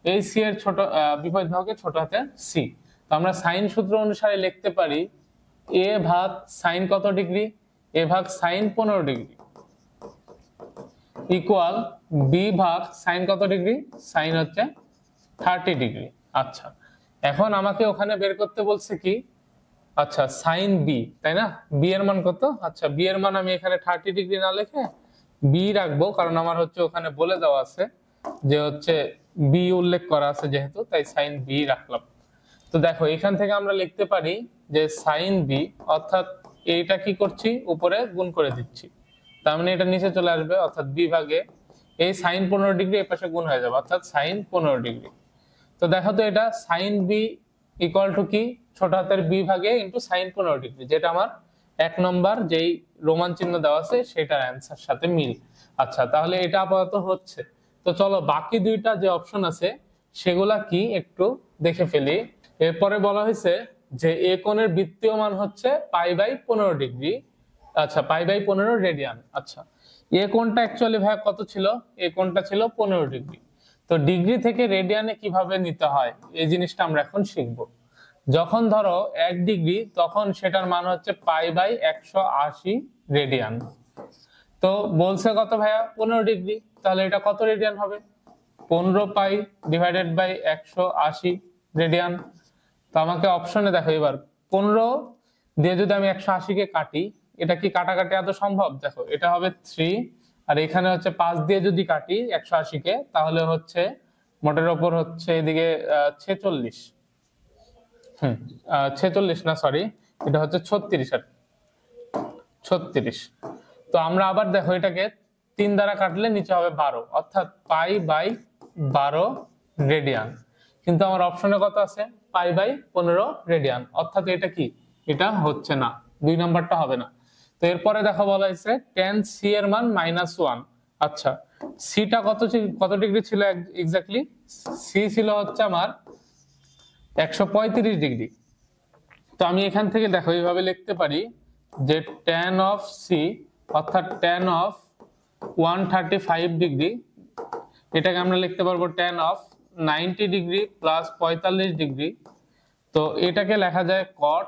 এই সি এর বিপরীত বাহুকে ছোট হাতের সি। তো আমরা সাইন সূত্র অনুসারে লিখতে পারি এ ভাগ সাইন কত ডিগ্রি, এ ভাগ সাইন 15 ডিগ্রি ইকুয়াল বি ভাগ সাইন কত ডিগ্রি, সাইন হচ্ছে 30 ডিগ্রি। আচ্ছা এখন আমাকে ওখানে বের করতে বলছে কি, আচ্ছা সাইন বি, তাই না, বি এর মান কত, আচ্ছা বি এর মান আমি এখানে 30 ডিগ্রি না লিখে বি রাখবো, কারণ আমার হচ্ছে ওখানে বলে দেওয়া আছে যে হচ্ছে বি উল্লেখ করা আছে যেহেতু, তাই সাইন বি রাখলাম। তো দেখো এখান থেকে আমরা লিখতে পারি যে সাইন বি, অর্থাৎ এইটা কি করছি উপরে গুণ করে দিচ্ছি, তার মানে এটা নিচে চলে আসবে, অর্থাৎ বি ভাগে এই সাইন 15 ডিগ্রি এই পাশে গুণ হয়ে যাবে, অর্থাৎ সাইন 15 ডিগ্রি। তো দেখো তো এটা সাইন বি ইকুয়াল টু কি, ছোট হাতের বি ভাগে ইন্টু সাইন 15 ডিগ্রি, যেটা আমার 1 নম্বর যেই রোমান চিহ্ন দেওয়া আছে সেটার অ্যান্সার সাথে মিল। আচ্ছা তাহলে এটা আপাতত হচ্ছে। তো চলো বাকি দুইটা যে অপশন আছে সেগুলা কি একটু দেখে ফেলি। এরপরে বলা হয়েছে যে এ কোণের বৃত্তীয় মান হচ্ছে π/15 ডিগ্রি, আচ্ছা π/15 রেডিয়ান। আচ্ছা এ কোণটা অ্যাকচুয়ালি ভাই কত ছিল, এ কোণটা ছিল 15 ডিগ্রি। তো ডিগ্রি থেকে রেডিয়ানে কিভাবে নিতে হয় এই জিনিসটা আমরা এখন শিখব। যখন ধরো 1 ডিগ্রি তখন সেটার মান হচ্ছে π/180 রেডিয়ান। তো বলছে কত ভাইয়া 15 ডিগ্রি, তাহলে এটা কত রেডিয়ান হবে 15 পাই ডিভাইডেড বাই 180 রেডিয়ান। তো আমাকে অপশনে দেখো এবার 15 দিয়ে যদি আমি 180 কে কাটি, এটা কি কাটাকাটি এত সম্ভব? দেখো এটা হবে 3, আর এখানে হচ্ছে 5 দিয়ে যদি কাটি 180 কে, তাহলে হচ্ছে মোটের ওপর হচ্ছে এদিকে 46, 46 না সরি, এটা হচ্ছে 36 আর 36। তো আমরা আবার দেখো এটাকে 3 দ্বারা কাটলে নিচে হবে 12, অর্থাৎ পাই বাই 12 রেডিয়ান। কিন্তু আমার অপশনে কত আছে? পাই বাই 15 রেডিয়ান, অর্থাৎ এটা কি, এটা হচ্ছে না, 2 নাম্বারটা হবে না। তো এরপরে দেখো বলা হয়েছে tan c এর মান -1। আচ্ছা, সিটা কত ডিগ্রি ছিল এক্স্যাক্টলি? সি ছিল হচ্ছে আমার 135 ডিগ্রি। তো আমি এখান থেকে দেখো এইভাবে লিখতে পারি যে tan অফ সি অর্থাৎ tan অফ 135 ডিগ্রি, এটাকে আমরা লিখতে পারবো tan of 90 degree plus 45 degree. তো এটাকে লেখা যায় cot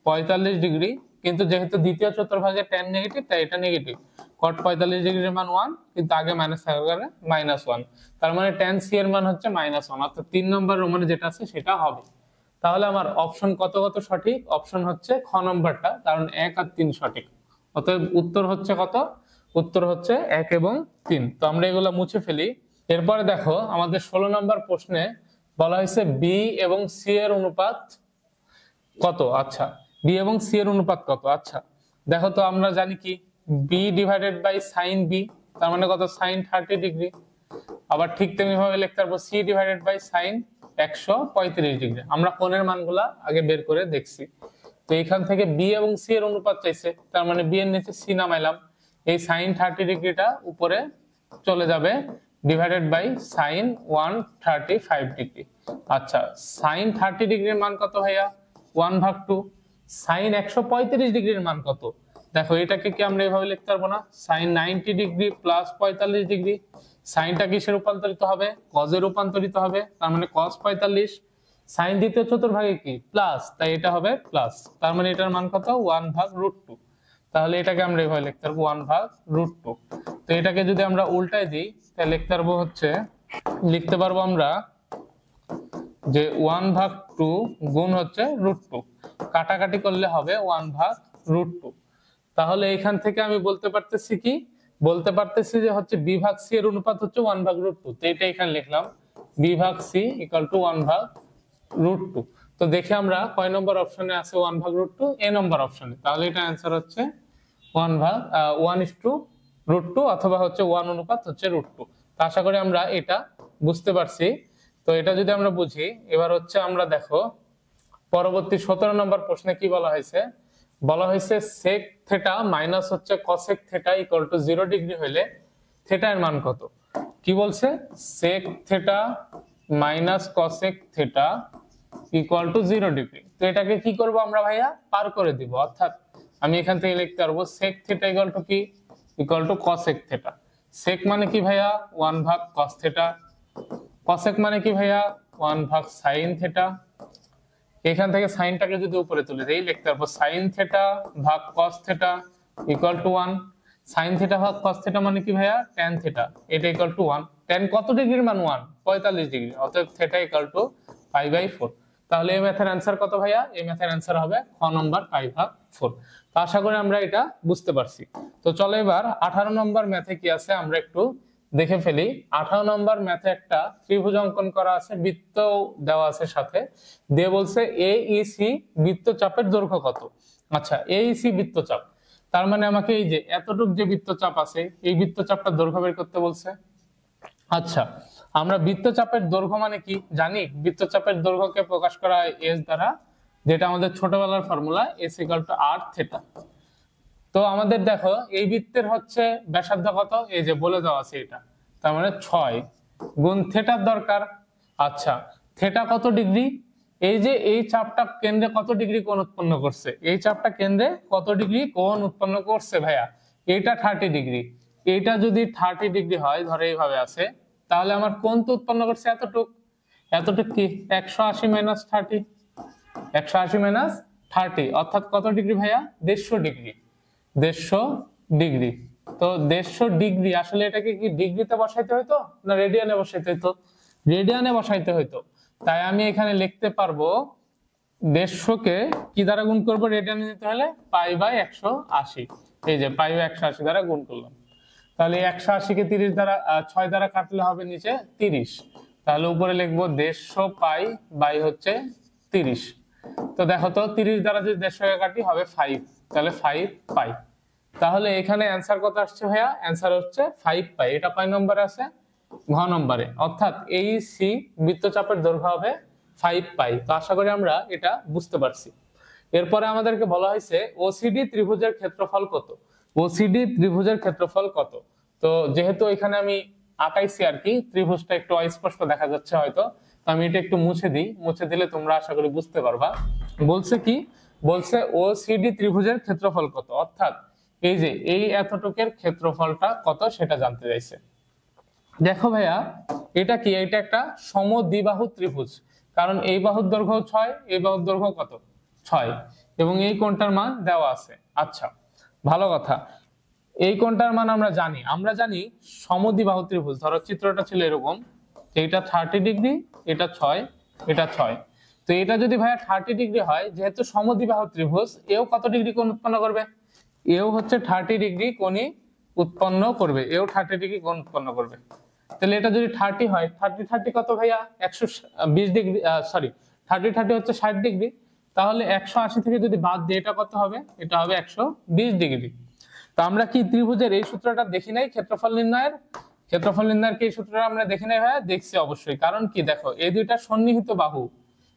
45 ডিগ্রি, কিন্তু যেহেতু দ্বিতীয় চতুর্ভাগে tan নেগেটিভ তাই এটা নেগেটিভ। cot 45 ডিগ্রির মান 1, কিন্তু আগে মাইনাস থাকার কারণে -1। তার মানে tan c এর মান হচ্ছে -1, অর্থাৎ 3 নম্বর রোমানে যেটা আছে সেটা হবে। তাহলে আমার অপশন কত সঠিক? অপশন হচ্ছে খ নম্বরটা, কারণ 1 আর 3 সঠিক। অতএব উত্তর হচ্ছে কত? উত্তর হচ্ছে 1 এবং 3। তো আমরা এগুলো মুছে ফেলি। এরপরে দেখো আমাদের 16 নম্বর প্রশ্নে বলা হয়েছে বি এবং সি এর অনুপাত কত? আচ্ছা, বি এবং সি এর অনুপাত কত? আচ্ছা দেখো, তো আমরা জানি কি B divided by sine B, তার মানে কত? Sine 30 degree. আবার ঠিক তেমনি ভাবে লিখতে পারবো C divided by sine 135 degree. আমরা কোণের মানগুলা আগে বের করে দেখছি। তো এখান থেকে বি এবং সি এর অনুপাত চাইছে, তার মানে বি এর নিচে সি নামাইলাম, এই সাইন 30 ডিগ্রিটা উপরে চলে যাবে ডিভাইডেড বাই সাইন 135 ডিগ্রি। আচ্ছা, সাইন 30 ডিগ্রির মান কত ভাইয়া? 1/2। সাইন 135 ডিগ্রির মান কত? দেখো এটাকে কি আমরা এভাবে লিখতে পারবো না? Sine 90 degree plus 45 degree. সাইনটা কিসে রূপান্তরিত হবে? কজে রূপান্তরিত হবে, তার মানে cos 45। সাইন দ্বিতীয় চতুর্ভাগে কি প্লাস, তাই এটা হবে প্লাস, তার মানে এটার মান কত? 1/√2। তাহলে এটাকে আমরা এভাবে লিখতে পারবো 1/√2। তো এটাকে যদি আমরা উল্টায় দিই তাহলে লিখতে পারবো আমরা যে 1/2 গুণ হচ্ছে √2, কাটাকাটি করলে হবে 1/√2। তাহলে এখান থেকে আমি বলতে পারতেছি যে হচ্ছে বি ভাগ সি এর অনুপাত হচ্ছে 1/√2। তো এটা এখানে লিখলাম বি ভাগ সি ইকুয়াল টু 1/√2। তো দেখি আমরা কয় নম্বর অপশনে আছে 1/√2? এ নম্বর অপশনে। তাহলে এটা অ্যান্সার হচ্ছে 1/1:√2 অথবা হচ্ছে 1 অনুপাত হচ্ছে √2। তো আশা করি আমরা এটা বুঝতে পারছি। তো এটা যদি আমরা বুঝি, এবার হচ্ছে আমরা দেখো পরবর্তী 17 নম্বর প্রশ্নে কি বলা হয়েছে sec থিটা মাইনাস হচ্ছে cosec theta equal two 0 degree হলে থিটা এর মান কত? কি বলছে? sec theta minus cosec theta equal two 0 degree. তো এটাকে কি করব আমরা ভাইয়া? পার করে দিব, অর্থাৎ আমি এখান থেকে লিখতে পারবো sec থিটা ইকুয়াল টু কি? Equal two cosec theta. sec মানে কি ভাইয়া? 1/cos theta. cosec মানে কি ভাইয়া? 1/sin theta. এখান থেকে সাইনটাকে যদি উপরে তুলে দেই লিখতে পারবো sin থিটা ভাগ cos theta equal to 1। sin theta ভাগ cos থিটা মানে কি ভাইয়া? tan theta. এটা ইকুয়াল টু 1। tan কত ডিগ্রির মান? 1, 45 ডিগ্রি। অতএব থিটা ইকুয়াল টু π/4। তাহলে এই ম্যাথের অ্যানসার কত ভাইয়া? এই ম্যাথের অ্যানসার হবে খ নম্বর π/4। তো আশা করি আমরা এটা বুঝতে পারছি। তো চলো এবার 18 নম্বর ম্যাথে কি আছে আমরা একটু দেখে ফেলি। 18 নম্বর ম্যাথে একটা ত্রিভুজ অঙ্কন করা আছে, বৃত্ত দেওয়া আছে সাথে, দিয়ে বলছে AEC বৃত্তচাপের দৈর্ঘ্য কত? আচ্ছা, AEC বৃত্তচাপ, তার মানে আমাকে এই যে এতটুক যে বৃত্তচাপ আছে এই বৃত্তচাপটা দৈর্ঘ্য বের করতে বলছে। আচ্ছা, আমরা বৃত্তচাপের দৈর্ঘ্য মানে কি জানি? বৃত্তচাপের দৈর্ঘ্যকে প্রকাশ করা হয় S দ্বারা, যেটা আমাদের ছোটবেলার ফর্মুলা S = r থিটা। তো আমাদের দেখো এই বৃত্তের হচ্ছে ব্যাসার্ধ কত? এই যে বলে দেওয়া আছে এটা, তার মানে 6 গুণ থিটার দরকার। আচ্ছা, থিটা কত ডিগ্রি? এই যে এই চাপটা কেন্দ্রে কত ডিগ্রি কোণ উৎপন্ন করছে? এই চাপটা কেন্দ্রে কত ডিগ্রি কোণ উৎপন্ন করছে ভাইয়া? এইটা 30 ডিগ্রি। এইটা যদি 30 ডিগ্রি হয়, ধরে এইভাবে আছে, তাহলে আমার কোণ তো উৎপন্ন করছে এতটুক কি 180 - 30, 180 - 30 অর্থাৎ কত ডিগ্রি ভাইয়া? 150 ডিগ্রি। 150 ডিগ্রি। তো 150 ডিগ্রি আসলে এটাকে কি ডিগ্রিতে বসাইতে হইতো না রেডিয়ানে বসাইতে হইতো? রেডিয়ানে বসাইতে হইতো। তাই আমি এখানে লিখতে পারবো 150কে কি দ্বারা গুণ করবো রেডিয়ানে নিতে হলে π/180। এই যে π/180 দ্বারা গুণ করলাম। তাহলে 180কে 30 দ্বারা 6 দ্বারা কাটলে হবে নিচে 30। তাহলে উপরে লিখবো 150 পাই বাই হচ্ছে 30। তো দেখো তো 30 দ্বারা যদি 150কে কাটি হবে 5, তাহলে 5 পাই। তাহলে এখানে অ্যান্সার কত আসছে ভাইয়া? অ্যান্সার হচ্ছে 5 পাই। এটা কয় নম্বরে আছে? ঘ নম্বরে। অর্থাৎ এই সি বৃত্তচাপের দৈর্ঘ্য হবে 5 পাই। তো আশা করি আমরা এটা বুঝতে পারছি। এরপরে আমাদেরকে বলা হয়েছে ওসিডি ত্রিভুজের ক্ষেত্রফল কত। ওসিডি ত্রিভুজের ক্ষেত্রফল কত? তো যেহেতু এখানে আমি আঁকাইছি আর কি, ত্রিভুজটা একটু অস্পষ্ট দেখা যাচ্ছে হয়তো, তো আমি এটা একটু মুছে দিই। মুছে দিলে তোমরা আশা করি বুঝতে পারবা। বলছে কি? বলছে ওসিডি ত্রিভুজের ক্ষেত্রফল কত, অর্থাৎ এই যে এই এতটুকের ক্ষেত্রফলটা কত সেটা জানতে চাইছে। দেখো ভাইয়া, এটা কি? এটা একটা সমদ্বিবাহু ত্রিভুজ, কারণ এই বাহুর দৈর্ঘ্য 6, এই বাহুর দৈর্ঘ্য কত? 6, এবং এই কোণটার মান দেওয়া আছে। আচ্ছা, ভালো কথা। এই কোণটার মান আমরা জানি সমদ্বিবাহু ত্রিভুজ। ধরো চিত্রটা ছিল এরকম, এইটা 30 ডিগ্রি, এটা 6, এটা 6। তো এটা যদি ভাইয়া 30 ডিগ্রি হয়, যেহেতু সমদ্বিবাহু ত্রিভুজ, এও কত ডিগ্রি কোণ উৎপন্ন করবে? এও হচ্ছে 30 ডিগ্রি কোণই উৎপন্ন করবে, এও 30 ডিগ্রি কোণ উৎপন্ন করবে। তাহলে এটা যদি 30 হয়, 30 কত ভাইয়া? 120 ডিগ্রি, সরি 30 হচ্ছে 60 ডিগ্রি। তাহলে 180 থেকে যদি বাদ দিই এটা কত হবে? এটা হবে 120 ডিগ্রি। তো আমরা কি ত্রিভুজের এই সূত্রটা দেখি নাই ক্ষেত্রফল নির্ণয়ের? ক্ষেত্রফল নির্ণয়ের কি সূত্রটা আমরা দেখি নাই ভাইয়া? দেখছি অবশ্যই। কারণ কি, দেখো এই দুইটা সন্নিহিত বাহু,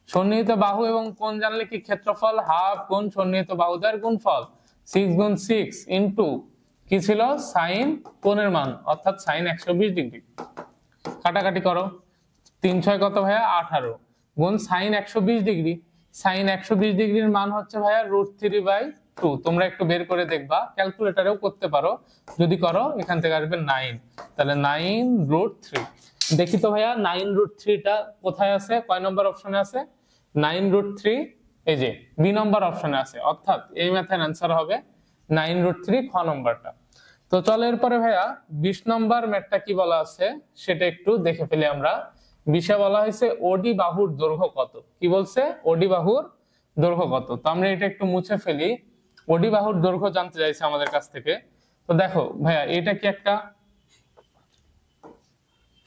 সন্নিহিত বাহু এবং কোণ জানলে কি ক্ষেত্রফল হাফ গুণ সন্নিহিত বাহুদের গুণফল, 6 গুণ 6 ইনটু কি ছিল? সাইন কোণের মান, অর্থাৎ সাইন 120 ডিগ্রি। কাটাকাটি করো, 3 6 কত ভাইয়া? 18 গুণ সাইন 120 ডিগ্রি। সাইন 120 ডিগ্রির মান হচ্ছে ভাইয়া √3/2। তোমরা একটু বের করে দেখবা, ক্যালকুলেটরেও করতে পারো। যদি করো এখান থেকে আসবে 9, তাহলে 9√3। দেখি তো ভাইয়া 9√3টা কোথায় আছে? কয় নম্বর অপশনে আছে? 9√3 এই যে বি নম্বর অপশনে আছে, অর্থাৎ এই ম্যাথের অ্যান্সার হবে 9√3 খ নম্বরটা। তো চলো এরপরে ভাইয়া 20 নম্বর ম্যাথটা কি বলা আছে সেটা একটু দেখে ফেলি আমরা। 20-এ বলা হয়েছে ওডি বাহুর দৈর্ঘ্য কত। কি বলছে? ওডি বাহুর দৈর্ঘ্য কত। তো আমরা এটা একটু মুছে ফেলি। ওডি বাহুর দৈর্ঘ্য জানতে চাইছে আমাদের কাছ থেকে। তো দেখো ভাইয়া, এটা কি একটা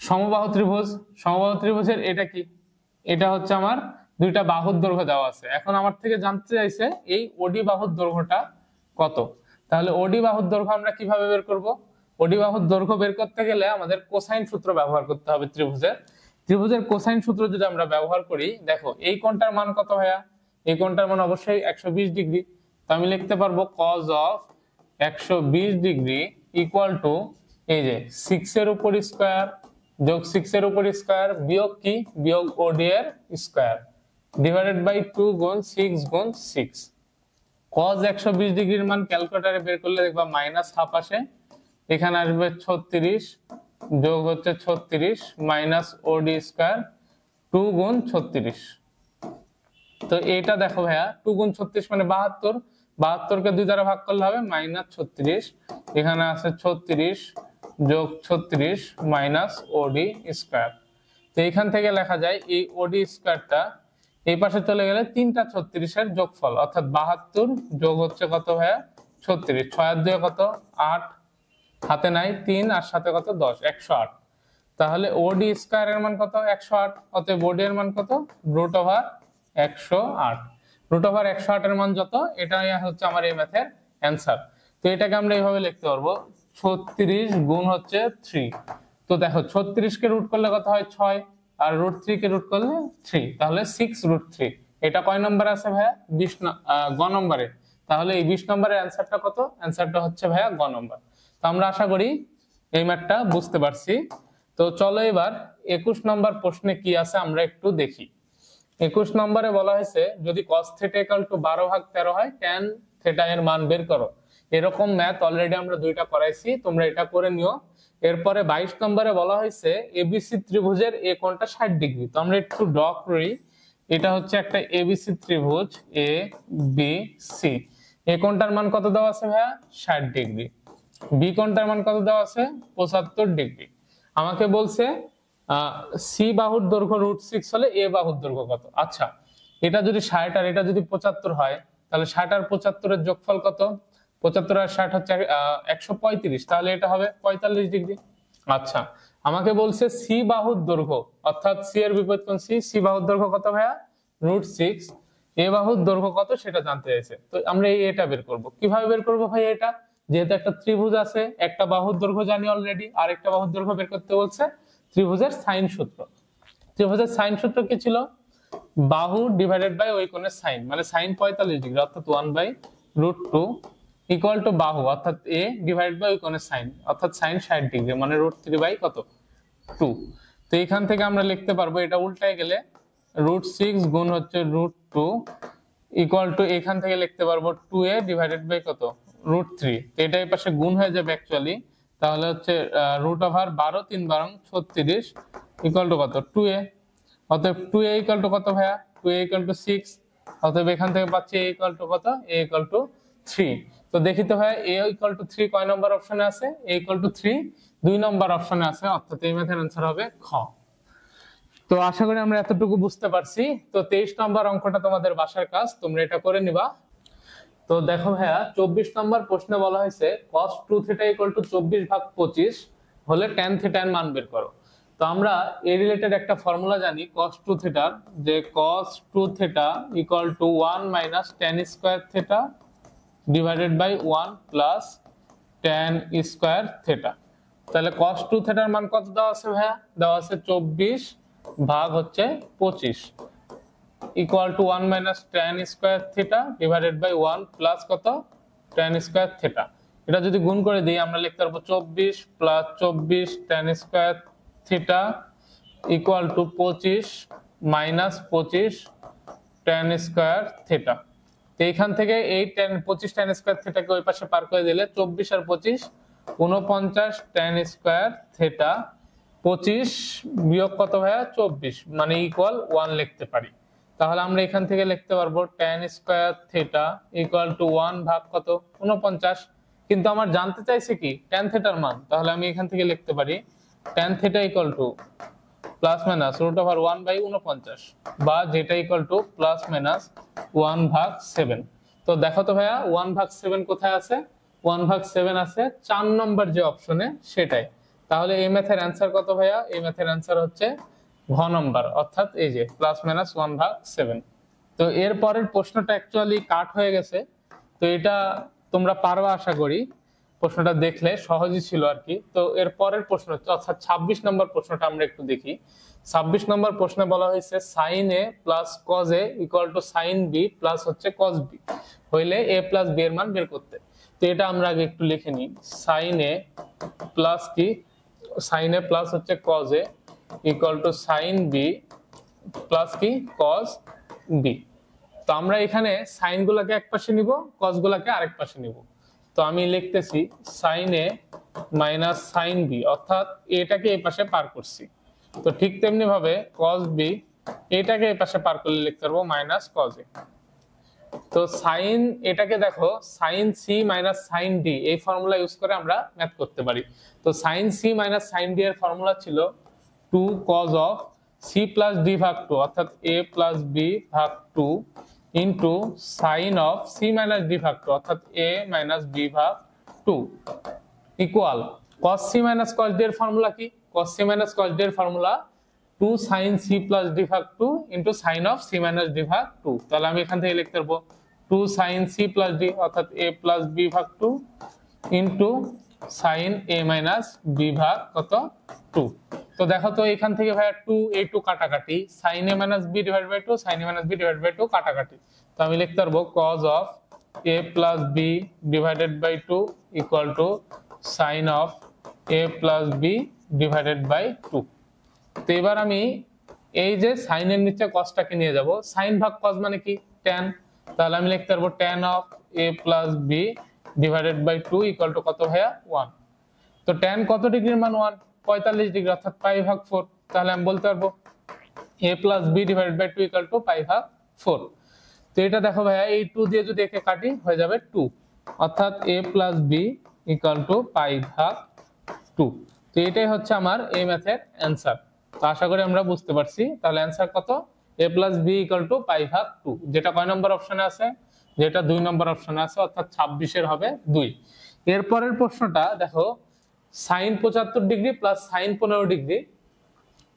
সমবাহু ত্রিভুজ? সমবাহু ত্রিভুজের এটা কি? এটা হচ্ছে আমার দুইটা বাহুর দৈর্ঘ্য দেওয়া আছে। এখন আমার থেকে জানতে চাইছে এই ওডি বাহুর দৈর্ঘ্যটা কত। তাহলে ওডি বাহুর দৈর্ঘ্য আমরা কিভাবে বের করব? ওডি বাহুর দৈর্ঘ্য বের করতে গেলে আমাদের কোসাইন সূত্র ব্যবহার করতে হবে ত্রিভুজের। ত্রিভুজের কোসাইন সূত্র যদি আমরা ব্যবহার করি, দেখো এই কোণটার মান কত ভাইয়া? এই কোণটার মান অবশ্যই 120 ডিগ্রি। তো আমি লিখতে পারবো cos of 120 degree equal to এই যে 6 এর উপর স্কয়ার যোগ 6 এর উপর স্কয়ার বিয়োগ কি? বিয়োগ ওডি এর স্কয়ার ডিভাইডেড বাই 2 গুণ 6 গুণ 6। cos 120 ডিগ্রির মান ক্যালকুলেটরে বের করলে দেখবা -1/2 আসে। এখানে আসবে 36 যোগ হচ্ছে 36 মাইনাস ওডি স্কয়ার 2 গুণ 36। তো এটা দেখো ভাইয়া 2 গুণ 36 মানে 72, 72কে 2 দ্বারা ভাগ করলে হবে -36। এখানে আছে 36 যোগ 36 মাইনাস ওডি স্কয়ার। তো এখান থেকে লেখা যায় এই ওডি স্কয়ারটা এই পাশে চলে গেলে 3টা 36-এর যোগফল, অর্থাৎ 72 যোগ হচ্ছে কত ভাইয়া? 36। 6 আর 2 কত? 8, হাতে নাই 3 আর সাথে কত? 10, 108। তাহলে ওডি স্কয়ারের মান কত? 108। অতএব ওডি এর মান কত? √108। √108 এর মান যত, এটাই হচ্ছে আমার এই ম্যাথের অ্যান্সার। তো এটাকে আমরা এইভাবে লিখতে পারবো 36 গুণ হচ্ছে 3। তো দেখো 36 কে রুট করলে কত হয়? 6, আর √3 কে রুট করলে 3, তাহলে 6√3। এটা কয় নম্বরে আছে ভাইয়া? 20 গ নম্বরে। তাহলে এই 20 নম্বরের অ্যান্সারটা কত? অ্যান্সারটা হচ্ছে ভাইয়া গ নম্বর। তো আমরা আশা করি এই ম্যাথটা বুঝতে পারছি। তো চলো এবার 21 নম্বর প্রশ্নে কি আছে আমরা একটু দেখি। 21 নম্বরে বলা হয়েছে যদি cos θ = 12/13 হয় tan θ এর মান বের করো। এরকম ম্যাথ অলরেডি আমরা দুইটা করাইছি, তোমরা এটা করে নিও। এরপরে 22 নম্বরে বলা হয়েছে এবিসি ত্রিভুজের এ কোণটা 60 ডিগ্রি। তো আমরা একটু ড্র করি। এটা হচ্ছে একটা এবিসি ত্রিভুজ এ বি সি। এ কোণটার মান কত দেওয়া আছে ভাইয়া? 60 ডিগ্রি। বি কোণটার মান কত দেওয়া আছে? 75 ডিগ্রি। আমাকে বলছে সি বাহুর দৈর্ঘ্য √6 হলে এ বাহুর দৈর্ঘ্য কত। আচ্ছা, এটা যদি 60 আর এটা যদি 75 হয়, তাহলে 60 আর 75 এর যোগফল কত? 75 আর 60 হচ্ছে 135, তাহলে এটা হবে 45 ডিগ্রি। আচ্ছা, আমাকে বলছে সি বাহুর দৈর্ঘ্য, অর্থাৎ সি এর বিপরীত কোণ সি, সি বাহুর দৈর্ঘ্য কত ভাইয়া? √6। এ বাহুর দৈর্ঘ্য কত সেটা জানতে চাইছে। তো আমরা এটা বের করব। কিভাবে বের করব ভাই এটা? যেহেতু একটা ত্রিভুজ আছে, একটা বাহুর দৈর্ঘ্য জানি অলরেডি, আর একটা বাহুর দৈর্ঘ্য বের করতে বলছে। ত্রিভুজের সাইন সূত্র, ত্রিভুজের সাইন সূত্র কি ছিল? বাহু ডিভাইডেড বাই ওই কোণের সাইন, মানে সাইন 45 ডিগ্রি, অর্থাৎ 1/√2 ইকুয়াল টু বাহু অর্থাৎ এ ডিভাইডেড বাই ওই কোণের সাইন, অর্থাৎ সাইন 60 ডিগ্রি, মানে √3 বাই কত? 2। তো এখান থেকে আমরা লিখতে পারবো, এটা উল্টায় গেলে √6 গুণ হচ্ছে √2 ইকুয়াল টু, এখান থেকে লিখতে পারবো 2a ডিভাইডেড বাই কত? √3। তো এটা এই পাশে গুণ হয়ে যাবে অ্যাকচুয়ালি, তাহলে হচ্ছে √12 3 12 36 ইকুয়াল টু কত? 2a। অতএব 2a ইকুয়াল টু কত ভাইয়া? 2a equal to 6। অতএব এখান থেকে পাচ্ছি a ইকুয়াল টু কত? a equal to 3। তো দেখি তো ভাইয়া a ইকুয়াল টু 3 কয় নম্বর অপশনে আছে? a ইকুয়াল টু 3 2 নম্বর অপশনে আছে, অর্থাৎ এই ম্যাথের आंसर হবে খ। তো আশা করি আমরা এতটুকু বুঝতে পারছি। তো 23 নম্বর অঙ্কটা তোমাদের বাসার কাজ, তোমরা এটা করে নিবা। তো দেখো ভাইয়া 24 নম্বর প্রশ্নে বলা হয়েছে cos 2 θ ইকুয়াল টু 24/25 হলে tan θ এর মান বের করো। তো আমরা এই রিলেটেড একটা ফর্মুলা জানি cos 2 θ, যে cos 2 θ equal to 1 minus tan square θ divided by 1 plus tan square θ। তাহলে cos 2 θ এর মান কত দেওয়া আছে ভাইয়া? দেওয়া আছে 24 ভাগ হচ্ছে 25 equal to 1 minus tan square θ divided by 1 plus কত? tan square θ। এটা যদি গুণ করে দিই আমরা লিখতে পারবো 24 plus 24 tan square θ equal to 25 minus 25 tan square θ। তো এইখান থেকে এই 25 tan স্কয়ার θ কে ওই পাশে পার করে দিলে 24 আর 25 49 tan স্কয়ার θ 25 বিয়োগ কত ভাইয়া? 24, মানে ইকুয়াল 1 লিখতে পারি। তাহলে আমরা এখান থেকে লিখতে পারবো tan স্কয়ার θ ইকুয়াল টু 1 ভাগ কত? 49। কিন্তু আমার জানতে চাইছে কি tan θ এর মান, তাহলে আমি এখান থেকে লিখতে পারি tan θ equal to plus minus √1/49, বা যেটা ইকুয়াল টু প্লাস মাইনাস 1 ভাগ 7। তো দেখো তো ভাইয়া 1 ভাগ 7 কোথায় আছে? 1 ভাগ 7 আছে 4 নম্বর যে অপশনে, সেটাই। তাহলে এই ম্যাথের आंसर কত ভাইয়া? এই ম্যাথের आंसर হচ্ছে ঘ নম্বর, অর্থাৎ এই যে প্লাস মাইনাস 1 ভাগ 7। তো এর পরের প্রশ্নটা অ্যাকচুয়ালি কাট হয়ে গেছে, তো এটা তোমরা পারবা আশা করি, প্রশ্নটা দেখলে সহজই ছিল আর কি। তো এর পরের প্রশ্ন অর্থাৎ 26 নম্বর প্রশ্নটা আমরা একটু দেখি। 26 নম্বর প্রশ্নে বলা হয়েছে sin a plus cos a equal to sin b plus হচ্ছে cos b হইলে a প্লাস b এর মান বের করতে। তো এটা আমরা আগে একটু লিখে নিই, sin a প্লাস কি? sin a প্লাস হচ্ছে cos a equal to sin b plus কি? cos b। তো আমরা এখানে সাইন গুলাকে এক পাশে নিব, cos গুলাকে আরেক পাশে নিব। তো আমি লিখতেছি sin a minus sin b, অর্থাৎ এটাকে এই পাশে পার করছি। তো ঠিক তেমনি ভাবে cos b এটাকে এই পাশে পার করলে লিখতে পারবো মাইনাস cos a। তো sin এটাকে দেখো sin c minus sin d, এই ফর্মুলা ইউজ করে আমরা ম্যাথ করতে পারি। তো sin c minus sin d এর ফর্মুলা ছিল 2 cos of c plus d ভাগ 2, অর্থাৎ a প্লাস b ভাগ 2 into sign of c minus d ভাগ 2, অর্থাৎ a মাইনাস b ভাগ 2 equal cos c minus cos d এর ফর্মুলা কি? cos c minus cos d এর formula 2 sin c plus d ভাগ 2 into sign of c minus d ভাগ 2। তাহলে আমি এখান থেকে লিখতে পারবো 2 sin c প্লাস d, অর্থাৎ a প্লাস b ভাগ 2 into sign a minus b ভাগ কত? 2। তো দেখো তো এখান থেকে ভাইয়া 2 a 2 কাটাকাটি, sin a minus b divide by 2 sin a minus b divide by 2 কাটাকাটি। তো আমি লিখতে পারবো cos of a plus b divided by 2 equal to sin of a plus b divided by 2। তো এবার আমি এই যে sin এর নিচে cosটাকে নিয়ে যাব, sin ভাগ cos মানে কি? tan। তাহলে আমি লিখতে পারবো tan of a plus b divided by 2 equal to কত ভাইয়া? 1। তো tan কত ডিগ্রির মান? 1, 45 ডিগ্রি, অর্থাৎ পাই ভাগ 4। তাহলে আমি বলতে পারবো a plus b divided by 2 equal to pi ভাগ 4। তো এটা দেখো ভাইয়া এই 2 দিয়ে যদি একে কাটি হয়ে যাবে 2, অর্থাৎ a plus b equal to pi ভাগ 2। তো এটাই হচ্ছে আমার এই ম্যাথের आंसर। তো আশা করি আমরা বুঝতে পারছি। তাহলে आंसर কত? a plus B equal to pi ভাগ 2, যেটা কয় নম্বর অপশনে আছে, যেটা 2 নম্বর অপশনে আছে, অর্থাৎ 26 হবে 2। এরপরের প্রশ্নটা দেখো, sine 75 degree plus sine 15 degree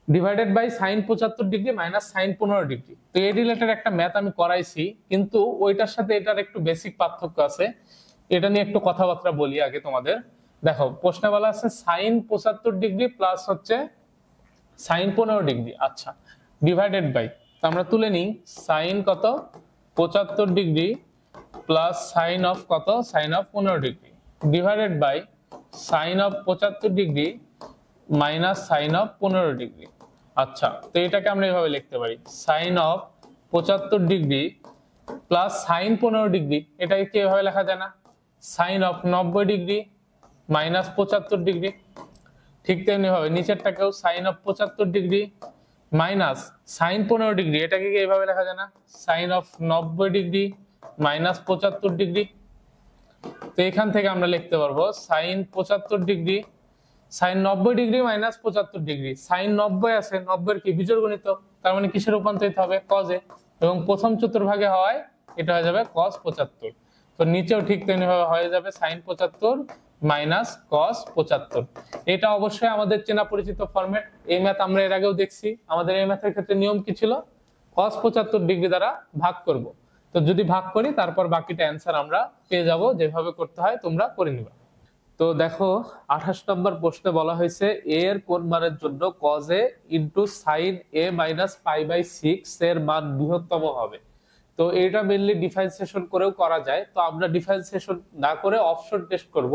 divided by sine 75 degree minus sine 15 degree. তো এই রিলেটেড একটা ম্যাথ আমি করাইছি, কিন্তু ওইটার সাথে এটার একটু বেসিক পার্থক্য আছে, এটা নিয়ে একটু কথাবার্তা বলি আগে তোমাদের। দেখো প্রশ্নে বলা আছে সাইন 75 ডিগ্রি প্লাস হচ্ছে সাইন 15 ডিগ্রি, আচ্ছা, ডিভাইডেড বাই, আমরা তুলে নিই সাইন কত 75 ডিগ্রি প্লাস সাইন অফ কত sine of 15 degree divided by sine of 75 degree minus sine of 15 degree. আচ্ছা, তো এটাকে আমরা এইভাবে লিখতে পারি, sine of 75 degree plus sine 15 degree, এটাকে কি এভাবে লেখা যায় না, sine of 90 degree minus 75 degree. ঠিক তেমনি ভাবে নিচেরটাকেও sine of 75 degree minus sine 15 degree, এটাকে কি এইভাবে লেখা যায় না, sine of 90 degree minus 75 degree. তো এখান থেকে আমরা লিখতে পারবো sine 75 degree sine 90 degree minus 75 degree, sine 90 আছে, 90 এর কি বিজোড় গণিত, তার মানে কিসে রূপান্তরিত হবে, কজে, এবং প্রথম চতুর্ভাগে হয় এটা হয়ে যাবে cos 75। তো নিচেও ঠিক তেমনি ভাবে হয়ে যাবে সাইন 75 মাইনাস cos 75। এটা অবশ্যই আমাদের চেনা পরিচিত ফরম্যাট, এই ম্যাথ আমরা এর আগেও দেখছি। আমাদের এই ম্যাথের ক্ষেত্রে নিয়ম কি ছিল, cos 75 ডিগ্রি দ্বারা ভাগ করব। তো যদি ভাগ করি তারপর বাকিটা অ্যান্সার আমরা পেয়ে যাব, যেভাবে করতে হয় তোমরা করে নিবা। তো দেখো 28 নম্বর প্রশ্নে বলা হয়েছে a এর কোন মানের জন্য cos a into sin a minus pi by 6 এর মান বৃহত্তম হবে। তো এটা মেইনলি ডিফারেন্সিয়েশন করেও করা যায়, তো আমরা ডিফারেন্সিয়েশন না করে অপশন টেস্ট করব,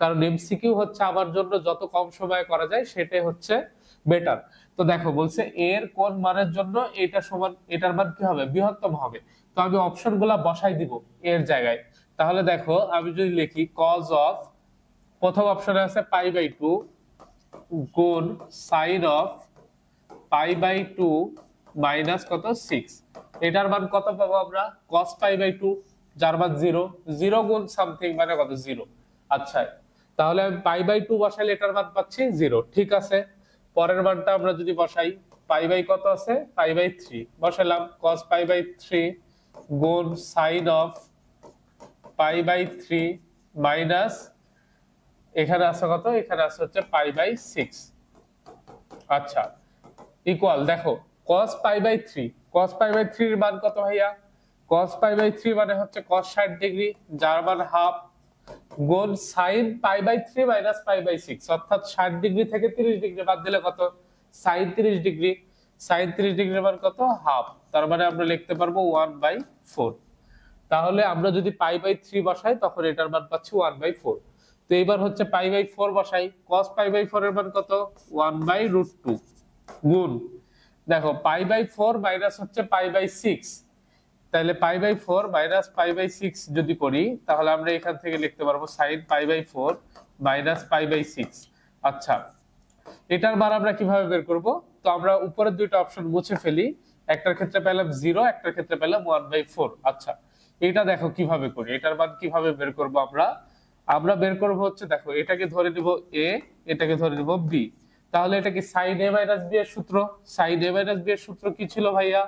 কারণ এমসিকিউ হচ্ছে আমার জন্য যত কম সময়ে করা যায় সেটাই হচ্ছে বেটার। তো দেখো বলছে a এর কোন মানের জন্য এটা সমান, এটার মান কি হবে, বৃহত্তম হবে। তো আমি অপশনগুলো বসাই দিব এর জায়গায়। তাহলে দেখো আমি যদি লিখি cos অফ, প্রথম অপশনে আছে পাই বাই 2 গুণ sine of pi by 2 minus কত 6, এটার মান কত পাবো আমরা, cos পাই বাই 2, যার মান 0, 0 গুণ সামথিং মানে কত 0। আচ্ছা, তাহলে আমি পাই বাই 2 বসাইলে এটার মান পাচ্ছি 0, ঠিক আছে। পরের মানটা আমরা যদি বসাই, পাই বাই কত আছে, পাই বাই 3 বসালাম, cos পাই বাই 3 গুণ sine of pi by 3 minus এখানে আছে কত, এখানে আছে হচ্ছে পাই বাই 6। আচ্ছা, ইকুয়াল দেখো cos pi by 3, cos pi by 3 এর মান কত ভাইয়া, cos পাই বাই 3 মানে হচ্ছে cos 60 ডিগ্রি, যার মান হাফ, গুণ sin pi by 3 minus pi by 6, অর্থাৎ 60 ডিগ্রি থেকে 30 ডিগ্রি বাদ দিলে কত, sin 30 ডিগ্রি, sin 30 ডিগ্রির মান কত, হাফ, তার মানে আমরা লিখতে পারবো 1/4। তাহলে আমরা যদি পাই বাই 3 বসাই তখন এটার মান পাচ্ছি 1/4। তো এবার হচ্ছে পাই বাই 4 বসাই, cos পাই বাই 4 এর মান কত, 1/√2 গুণ দেখো পাই বাই 4 মাইনাস হচ্ছে পাই বাই 6, তাহলে pi by 4 minus pi by 6 যদি করি তাহলে আমরা এখান থেকে লিখতে পারবো sin pi by 4 minus pi by 6। আচ্ছা, এটার মান আমরা কিভাবে বের করব, তো আমরা উপরের দুইটা অপশন মুছে ফেলি, একটার ক্ষেত্রে পেলাম 0, একটার ক্ষেত্রে পেলাম 1/4। আচ্ছা, এটা দেখো কিভাবে করি, এটার মান কিভাবে বের করব আমরা বের করব হচ্ছে দেখো, এটাকে ধরে নিব a, এটাকে ধরে নিব b, তাহলে এটা কি sin a মাইনাস b এর সূত্র, sin a মাইনাস b এর সূত্র কি ছিল ভাইয়া,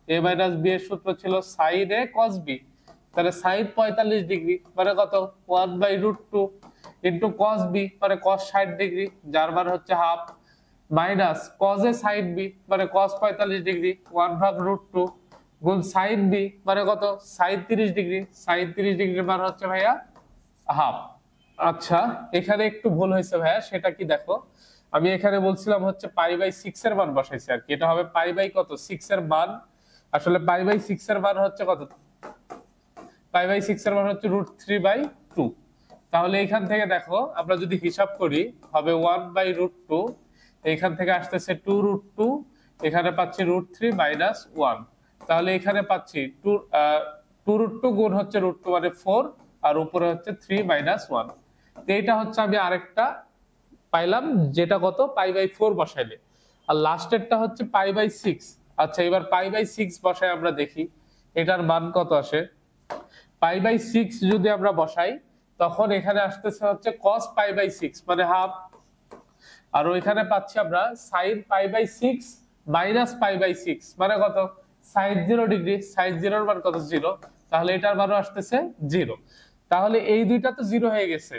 a মাইনাস b এর সূত্র ছিল sin a cos b, তাহলে sin 45 ডিগ্রি মানে কত 1/√2 ইনটু cos b মানে cos 60 ডিগ্রি, যার মান হচ্ছে half, minus cos a sin b মানে cos 45 ডিগ্রি 1/√2 গুণ sin b মানে কত sin 30 ডিগ্রি, sin 30 ডিগ্রির মান হচ্ছে ভাইয়া হাফ। আচ্ছা, এখানে একটু ভুল হয়েছে ভাইয়া, সেটা কি দেখো, আমি এখানে বলছিলাম হচ্ছে পাই বাই 6 এর মান বসাইছি আর কি, এটা হবে পাই বাই কত 6 এর মান, আসলে পাই বাই 6 এর মান হচ্ছে কত, পাই বাই 6 এর মান হচ্ছে √3/2। তাহলে এখান থেকে দেখো আমরা যদি হিসাব করি হবে 1/√2, এখান থেকে আসতেছে 2√2, এখানে পাচ্ছি √3 মাইনাস 1, তাহলে এখানে পাচ্ছি 2√2 গুণ হচ্ছে √2 মানে 4, আর উপরে হচ্ছে 3 মাইনাস 1। তো এটা হচ্ছে আমি আরেকটা পাইলাম, যেটা কত পাই বাই 4 বসাইলে, আর লাস্টেরটা হচ্ছে পাই বাই 6। আচ্ছা, এবার পাই বাই 6 বসাই আমরা দেখি এটার মান কত আসে, পাই বাই 6 যদি আমরা বসাই তখন এখানে আসতেছে হচ্ছে cos পাই বাই 6 মানে হাফ, আর ওইখানে পাচ্ছি আমরা sin pi by 6 minus pi by 6 মানে কত সাইন 0 ডিগ্রি, সাইন 0 এর মান কত 0, তাহলে এটার মানও আসতেছে 0। তাহলে এই দুইটা তো 0 হয়ে গেছে,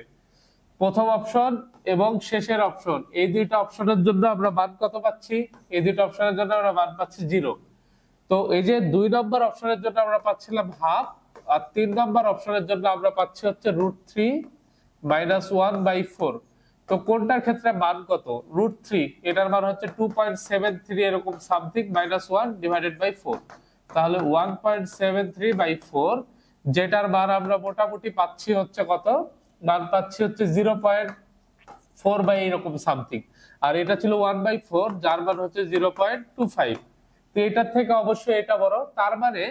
প্রথম অপশন এবং শেষের অপশন, এই দুইটা অপশনের জন্য আমরা মান কত পাচ্ছি, এই দুইটা অপশনের জন্য আমরা মান পাচ্ছি 0। তো এই যে 2 নম্বর অপশনের জন্য আমরা পাচ্ছিলাম হাফ, আর 3 নম্বর অপশনের জন্য আমরা পাচ্ছি হচ্ছে √3 - 1/4। তো কোনটার ক্ষেত্রে মান কত, √3, এটার মান হচ্ছে 2.73 এরকম সামথিং, -1/4, তাহলে 1.73/4, যেটার মান আমরা মোটামুটি পাচ্ছি হচ্ছে কত, মান পাচ্ছি হচ্ছে 0.4 বাই এরকম সামথিং, আর এটা ছিল 1/4, যার মান হচ্ছে 0.25। তো এটার থেকে অবশ্যই এটা বড়, তার মানে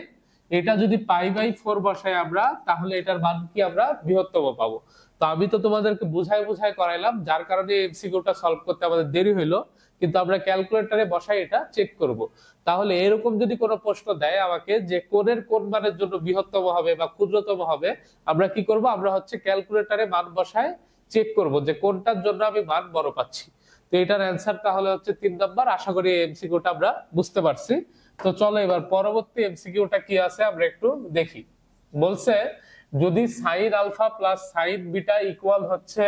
এটা যদি π/4 বসাই আমরা, তাহলে এটার মান কি আমরা বৃহত্তম পাবো। তো আমি তো তোমাদেরকে বুঝাই বুঝাই করাইলাম, যার কারণে এমসিকিউটা সলভ করতে আমাদের দেরি হইলো, কিন্তু আমরা ক্যালকুলেটরে বসাই এটা চেক করব। তাহলে এরকম যদি কোনো প্রশ্ন দেয় আমাকে যে কোণের কোন মানের জন্য বৃহত্তম হবে বা ক্ষুদ্রতম হবে, আমরা কি করব, আমরা হচ্ছে ক্যালকুলেটরে মান বসায় চেক করব যে কোনটার জন্য আমি মান বড় পাচ্ছি। তো এটার অ্যান্সার তাহলে হচ্ছে 3 নাম্বার। আশা করি এমসিকিউটা আমরা বুঝতে পারছি। তো চলো এবার পরবর্তী এমসিকিউটা কি আছে আমরা একটু দেখি। বলছে যদি sine alpha plus sine beta equal হচ্ছে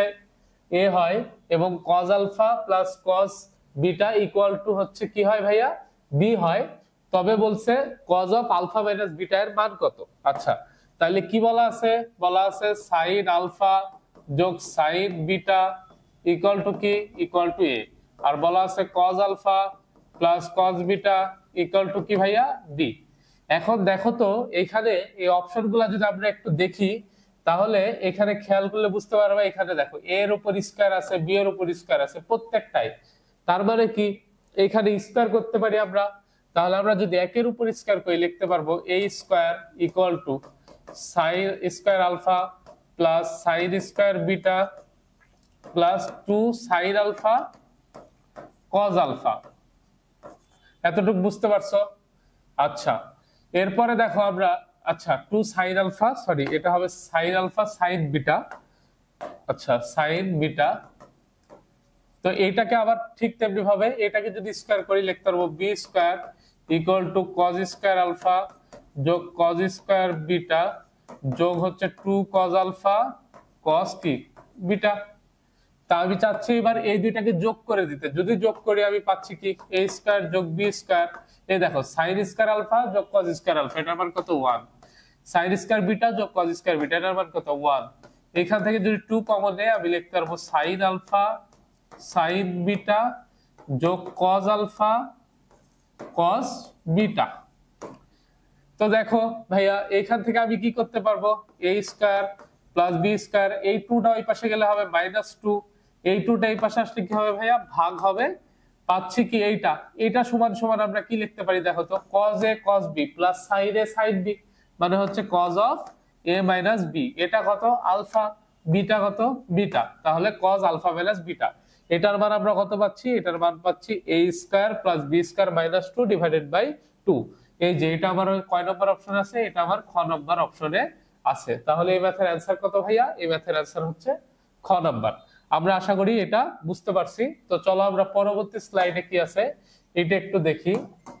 এ হয় এবং cos alpha plus cos beta equal to হচ্ছে কি হয় ভাইয়া, বি হয়, তবে বলছে cos of alpha minus beta এর মান কত। আচ্ছা, তাহলে কি বলা আছে, বলা আছে সাইন আলফা যোগ সাইন বিটা ইকুয়াল টু কি, ইকুয়াল টু এ, আর বলা আছে cos alpha plus cos beta equal to কি ভাইয়া, বি। এখন দেখো তো এখানে এই অপশনগুলো যদি আমরা একটু দেখি, তাহলে এখানে খেয়াল করলে বুঝতে পারবে, এখানে দেখো এ এর উপর স্কয়ার আছে, বি এর উপর স্কয়ার আছে প্রত্যেকটাই, তার মানে কি এখানে স্কয়ার করতে পারি আমরা। তাহলে আমরা যদি একের উপর স্কয়ার করি লিখতে পারবো a square equal to sine square alpha plus sine square beta plus 2 sine alpha cos alpha. এতটুকু বুঝতে পারছো? আচ্ছা, এরপরে দেখো আমরা, আচ্ছা 2 সাইন আলফা, সরি এটা হবে সাইন আলফা সাইন বিটা, আচ্ছা সাইন বিটা। তো এইটাকে আবার ঠিক তেমনি ভাবে এটাকে যদি স্কয়ার করি লিখতে পারবো B square equal to cos square alpha যোগ কজ স্কয়ার বিটা যোগ হচ্ছে 2 কজ আলফা কজ কি বিটা। তা আমি চাচ্ছি এবার এই দুইটাকে যোগ করে দিতে, যদি যোগ করি আমি পাচ্ছি কি a স্কয়ার যোগ b স্কয়ার, এই দেখো সাইন স্কয়ার আলফা যোগ কজ স্কয়ার আলফা, এটার মান কত 1, সাইন স্কয়ার বিটা যোগ কজ স্কয়ার বিটা, এটার মান কত 1। এখান থেকে যদি 2 কমন নেই আমি লিখতে পারবো সাইন আলফা সাইন বিটা যোগ কজ আলফা কজ বিটা। তো দেখো ভাইয়া এখান থেকে আমি কি করতে পারবো, a square plus b square, এই 2টা ওই পাশে গেলে হবে -2, এই 2টা এই পাশে আসলে কি হবে ভাইয়া, ভাগ হবে, পাচ্ছি কি এইটা, এটা সমান সমান আমরা কি লিখতে পারি দেখো তো, cos a cos b plus sin a sin b, মানে হচ্ছে cos of a minus b, এটা কত আলফা, বিটা কত বিটা, তাহলে cos আলফা মাইনাস বিটা। এটার মান আমরা কত পাচ্ছি, এটার মান পাচ্ছি a square plus b square minus 2 divided by 2। এই যে এটা আমার কয় নম্বর অপশন আছে, এটা আমার খ নম্বর অপশনে আছে। তাহলে এই ম্যাথের অ্যান্সার কত ভাইয়া, এই ম্যাথের অ্যান্সার হচ্ছে খ নাম্বার। আমরা আশা করি এটা বুঝতে পারছি। তো চলো আমরা পরবর্তী স্লাইডে কি আছে এটা একটু দেখি।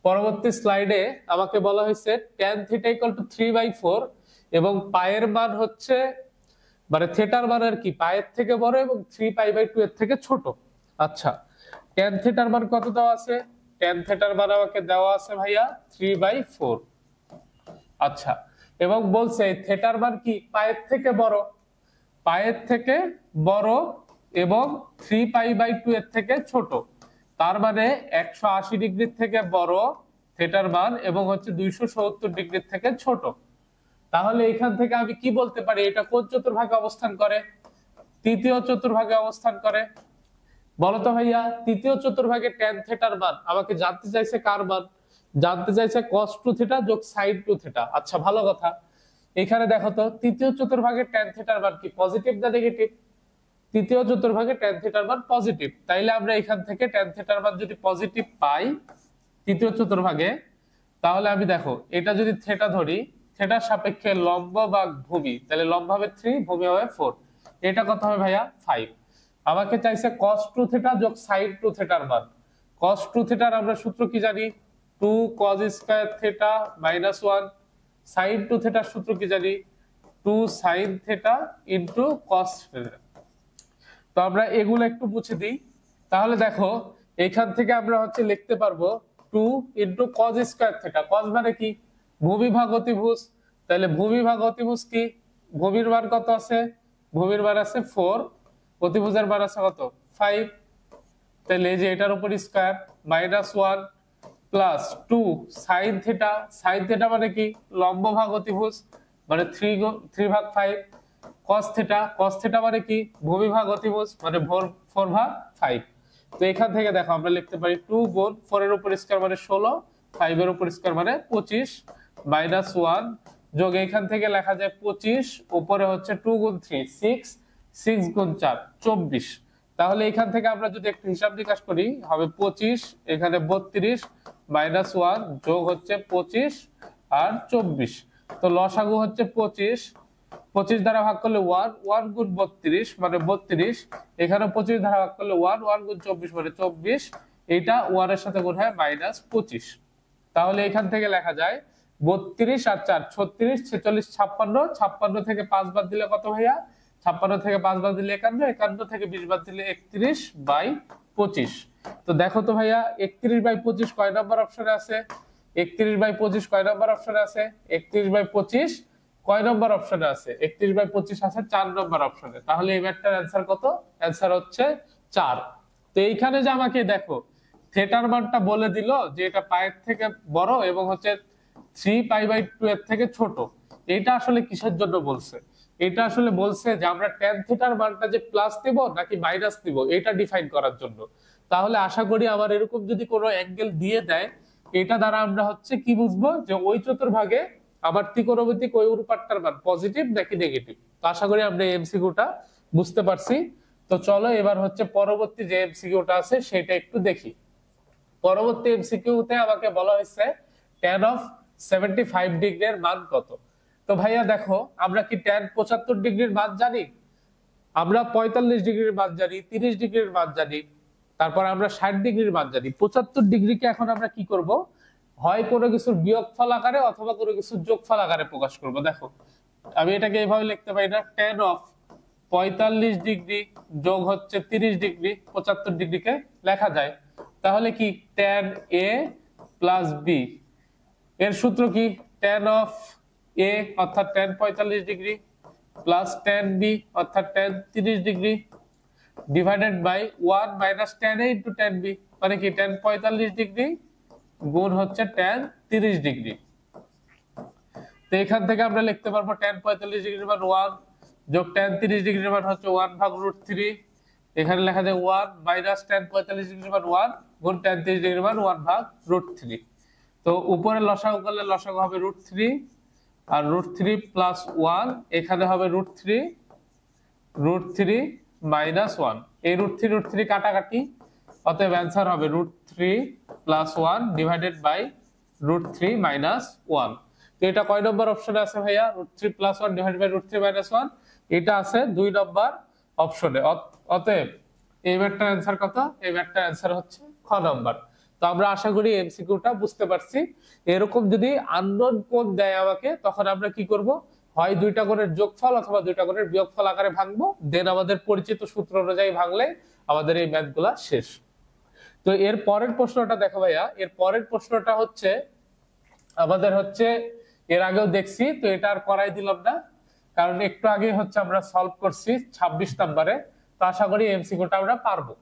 পরবর্তী স্লাইডে আমাকে বলা হয়েছে tan θ = 3/4 এবং পায়ের মান হচ্ছে, মানে থিটার মান আর কি পায়ের থেকে বড় এবং 3π/2 এর থেকে ছোট। আচ্ছা, tan θ এর মান কত দেওয়া আছে, tan θ এর মান আমাকে দেওয়া আছে ভাইয়া 3/4। আচ্ছা, এবং বলছে থিটার মান কি পায়ের থেকে বড়, পায়ের থেকে বড় এবং 3π/2 এর থেকে ছোট, তার মানে 180 ডিগ্রির থেকে বড় থিটার মান এবং হচ্ছে 270 ডিগ্রির থেকে ছোট। তাহলে এখান থেকে আমি কি বলতে পারি, এটা কোন চতুর্ভাগে অবস্থান করে, তৃতীয় চতুর্ভাগে অবস্থান করে। বলতো ভাইয়া তৃতীয় চতুর্ভাগে tan θ এর মান আমাকে জানতে চাইছে কার মান, জানতে চাইছে cos 2θ যোগ sin 2θ। আচ্ছা ভালো কথা, এখানে দেখো তো তৃতীয় চতুর্ভাগে tan θ এর মান কি পজিটিভ না নেগেটিভ, তৃতীয় চতুর্ভাগে tan θ এর মান পজিটিভ, তাইলে আমরা এখান থেকে tan θ এর মান যদি পজিটিভ পাই তৃতীয় চতুর্ভাগে, তাহলে আমি দেখো এটা যদি থিটা ধরি, থিটার সাপেক্ষে লম্ব ভাগ ভূমি, তাহলে লম্ব হবে 3 ভূমি হবে 4, এটা কত হবে ভাইয়া 5। আমাকে চাইছে cos 2θ যোগ sin 2θ এর মান, cos 2θ এর আমরা সূত্র কি জানি, 2 cos square theta minus 1 sin 2 থিটার সূত্র কি জানি 2 sin theta into cos theta. তো আমরা এগুলো একটু মুছে দিই। তাহলে দেখো এখান থেকে আমরা হচ্ছে লিখতে পারবো 2 into cos square theta. cos মানে কি ভূমি ভাগ অতিভুজ, তাহলে ভূমি ভাগ অতিভুজ কি ভূমির মান কত আছে, ভূমির মান আছে 4, অতিভুজের মান আছে কত 5, তাহলে এই যে এটার উপর square minus 1 plus 2 sin theta, sin theta মানে কি লম্ব ভাগ অতিভুজ মানে 3 ভাগ 5, cos থিটা, cos থিটা মানে কি ভূমি ভাগ অতিভুজ মানে 4 ভাগ 5। তো এখান থেকে দেখো আমরা লিখতে পারি 2 গুণ 4 এর উপর স্কয়ার মানে 16, 5 এর উপর স্কয়ার মানে 25 মাইনাস 1 যোগ এখান থেকে লেখা যায় 25 উপরে হচ্ছে 2 গুণ 3 6, 6 গুণ 4 24। তাহলে এখান থেকে আমরা যদি একটু হিসাব নিকাশ করি হবে 25 এখানে 32 মাইনাস 1 যোগ হচ্ছে 25 আর 24। তো লসাগু হচ্ছে 25, 25 দ্বারা ভাগ করলে 1, 1 গুণ 32 মানে 32, এখানে 25 দ্বারা ভাগ করলে 1, 1 গুণ 24 মানে 24, এইটা 1 এর সাথে গুণ হয় মাইনাস 25। তাহলে এখান থেকে লেখা যায় 32 আর 4 36, 46 56, 56 থেকে 5 বাদ দিলে কত ভাইয়া 56 থেকে 5 বাদ দিলে 51, 51 থেকে 20 বাদ দিলে 31/25। তো দেখো তো ভাইয়া 31/25 কয় নাম্বার অপশনে আছে, 31/25 কয় নাম্বার অপশনে আছে, 31/25 কয় নাম্বার অপশনে আছে, 31/25 আছে 4 নাম্বার অপশনে। তাহলে এই ম্যাথটার অ্যানসার কত, অ্যানসার হচ্ছে 4। তো এইখানে যে আমাকে দেখো থিটার মানটা বলে দিল যে এটা পায়ের থেকে বড় এবং হচ্ছে 3π/2 এর থেকে ছোট। এটা আসলে কিসের জন্য বলছে, এটা আসলে বলছে যে আমরা tan থিটার মানটা যে প্লাস দেব নাকি মাইনাস দিব এটা ডিফাইন করার জন্য। তাহলে আশা করি আমার এরকম যদি কোনো অ্যাঙ্গেল দিয়ে দেয় এটা দ্বারা আমরা হচ্ছে কি বুঝবো যে ওই চতুর্ভাগে আবার ত্রিকোণমিতিক ওই অনুপাতটার মান পজিটিভ নাকি নেগেটিভ। তো আশা করি আমরা এমসিকিউটা বুঝতে পারছি। তো চলো এবার হচ্ছে পরবর্তী যে এমসিকিউটা আছে সেটা একটু দেখি। পরবর্তী এমসিকিউতে আমাকে বলা হয়েছে tan অফ 75 ডিগ্রির মান কত। তো ভাইয়া দেখো আমরা কি tan 75 ডিগ্রির মান জানি, আমরা 45 ডিগ্রির মান জানি, 30 ডিগ্রির মান জানি, তারপর আমরা 60 ডিগ্রির মান জানি। 75 ডিগ্রিকে এখন আমরা কি করব, হয় কোনো কিছুর বিয়োগফল আকারে অথবা কোনো কিছুর যোগফল আকারে প্রকাশ করব। দেখো আমি এটাকে এইভাবে লিখতে পারি না, tan অফ 45 ডিগ্রি যোগ হচ্ছে 30 ডিগ্রি 75 ডিগ্রিকে লেখা যায়। তাহলে কি tan a প্লাস b এর সূত্র কি tan অফ a অর্থাৎ tan 45 degree plus tan b অর্থাৎ tan 30 degree divided by 1 minus tan a into tan b মানে কি tan 45 ডিগ্রি গুণ হচ্ছে tan 30 ডিগ্রি। তো এখান থেকে আমরা লিখতে পারবো tan 45 ডিগ্রির মান 1 যোগ tan 30 ডিগ্রির মান হচ্ছে 1 ভাগ √3, এখানে লেখা যায় 1 মাইনাস tan 45 ডিগ্রির মান 1 গুণ tan 30 ডিগ্রির মান 1 ভাগ √3। তো উপরে লসাগু করলে লসাগু হবে √3 আর √3 প্লাস 1, এখানে হবে √3 মাইনাস 1, এই √3 কাটাকাটি, অতএব অ্যানসার হবে √3 প্লাস 1 ডিভাইডেড বাই √3 মাইনাস 1। তো এটা কয় নম্বর অপশনে আছে ভাইয়া, √3 প্লাস 1 ডিভাইডেড বাই √3 মাইনাস 1, এটা আছে 2 নম্বর অপশনে। অতএব এই ম্যাথটার অ্যানসার কত, এই ম্যাথটার অ্যানসার হচ্ছে খ নম্বর। তো আমরা আশা করি এমসিকিউটা বুঝতে পারছি। এরকম যদি আননোন কোণ দেয় আমাকে তখন আমরা কি করব, হয় দুইটা কোণের যোগফল অথবা দুইটা কোণের বিয়োগফল আকারে ভাঙবো, দেন আমাদের পরিচিত সূত্র অনুযায়ী ভাঙলে আমাদের এই ম্যাথগুলা শেষ। তো এর পরের প্রশ্নটা দেখো ভাইয়া, এর পরের প্রশ্নটা হচ্ছে আমাদের হচ্ছে এর আগেও দেখছি, তো এটা আর করাই দিলাম না কারণ একটু আগে হচ্ছে আমরা সলভ করছি 26 নম্বরে। তো আশা করি এমসিকিউটা আমরা পারবো।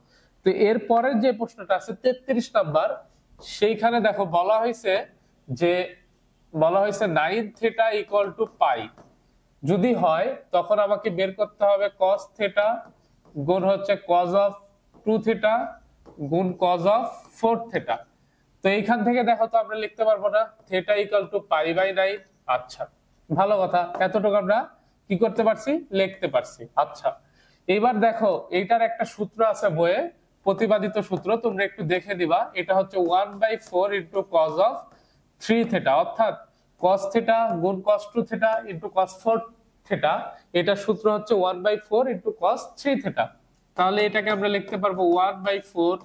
তো এর পরের যে প্রশ্নটা আছে 33 নাম্বার, সেইখানে দেখো বলা হয়েছে যে 9 থিটা ইকুয়াল টু পাই যদি হয় তখন আমাকে বের করতে হবে cos থিটা গুণ হচ্ছে cos অফ 2 থিটা গুণ cos অফ 4 থিটা। তো এইখান থেকে দেখো তো আমরা লিখতে পারবো না থিটা ইকুয়াল টু π/9। আচ্ছা ভালো কথা, এতটুকু আমরা কি করতে পারছি, লিখতে পারছি। আচ্ছা এবার দেখো এইটার একটা সূত্র আছে বইয়ে, প্রতিপাদিত সূত্র, তোমরা একটু দেখে দিবা। এটা হচ্ছে 1/4 ইনটু cos অফ 3 থিটা, অর্থাৎ cos থিটা গুণ cos 2 theta into cos 4 theta, এটা সূত্র হচ্ছে 1/4 ইনটু cos 3 থিটা। তাহলে এটাকে আমরা লিখতে পারবো 1/4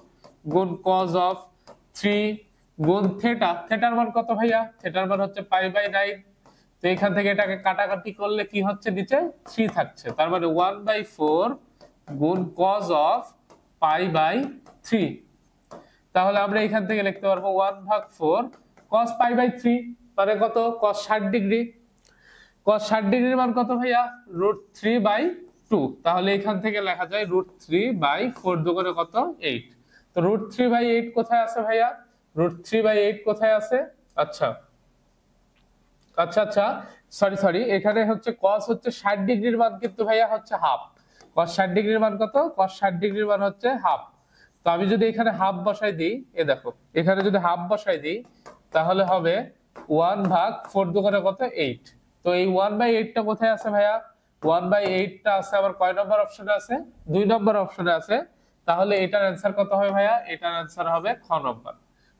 গুণ cos অফ 3 গুণ থেটা, থেটার মান কত ভাইয়া? থেটার মান হচ্ছে π/9। তো এখান থেকে এটাকে কাটাকাটি করলে কি হচ্ছে, নিচে 3 থাকছে, তার মানে 1/4 গুণ cos অফ π/3। তাহলে আমরা এখান থেকে লিখতে পারবো 1/4 cos π/3 মানে কত? cos 60 degree. cos 60 ডিগ্রির মান কত ভাইয়া? √3/2। তাহলে এখান থেকে লেখা যায় √3/4 দুগুণে কত? 8। তো √3/8 কোথায় আছে ভাইয়া? √3/8 কোথায় আছে? আচ্ছা আচ্ছা আচ্ছা, সরি এখানে হচ্ছে cos হচ্ছে 60 ডিগ্রির মান কিন্তু ভাইয়া হচ্ছে হাফ। cos 60 ডিগ্রির মান কত? cos 60 ডিগ্রির মান হচ্ছে হাফ। তো আমি যদি এখানে হাফ বসাই দিই, এ দেখো এখানে যদি হাফ বসাই দিই তাহলে হবে 1/4 দুগুণে কত? 8। তো এই 1/8 টা কোথায় আছে ভাইয়া? 1/8 টা আছে আবার কয় নম্বর অপশনে আছে? 2 নম্বর অপশনে আছে। তাহলে এটার অ্যান্সার কত হবে ভাইয়া? এটার অ্যান্সার হবে খ নম্বর।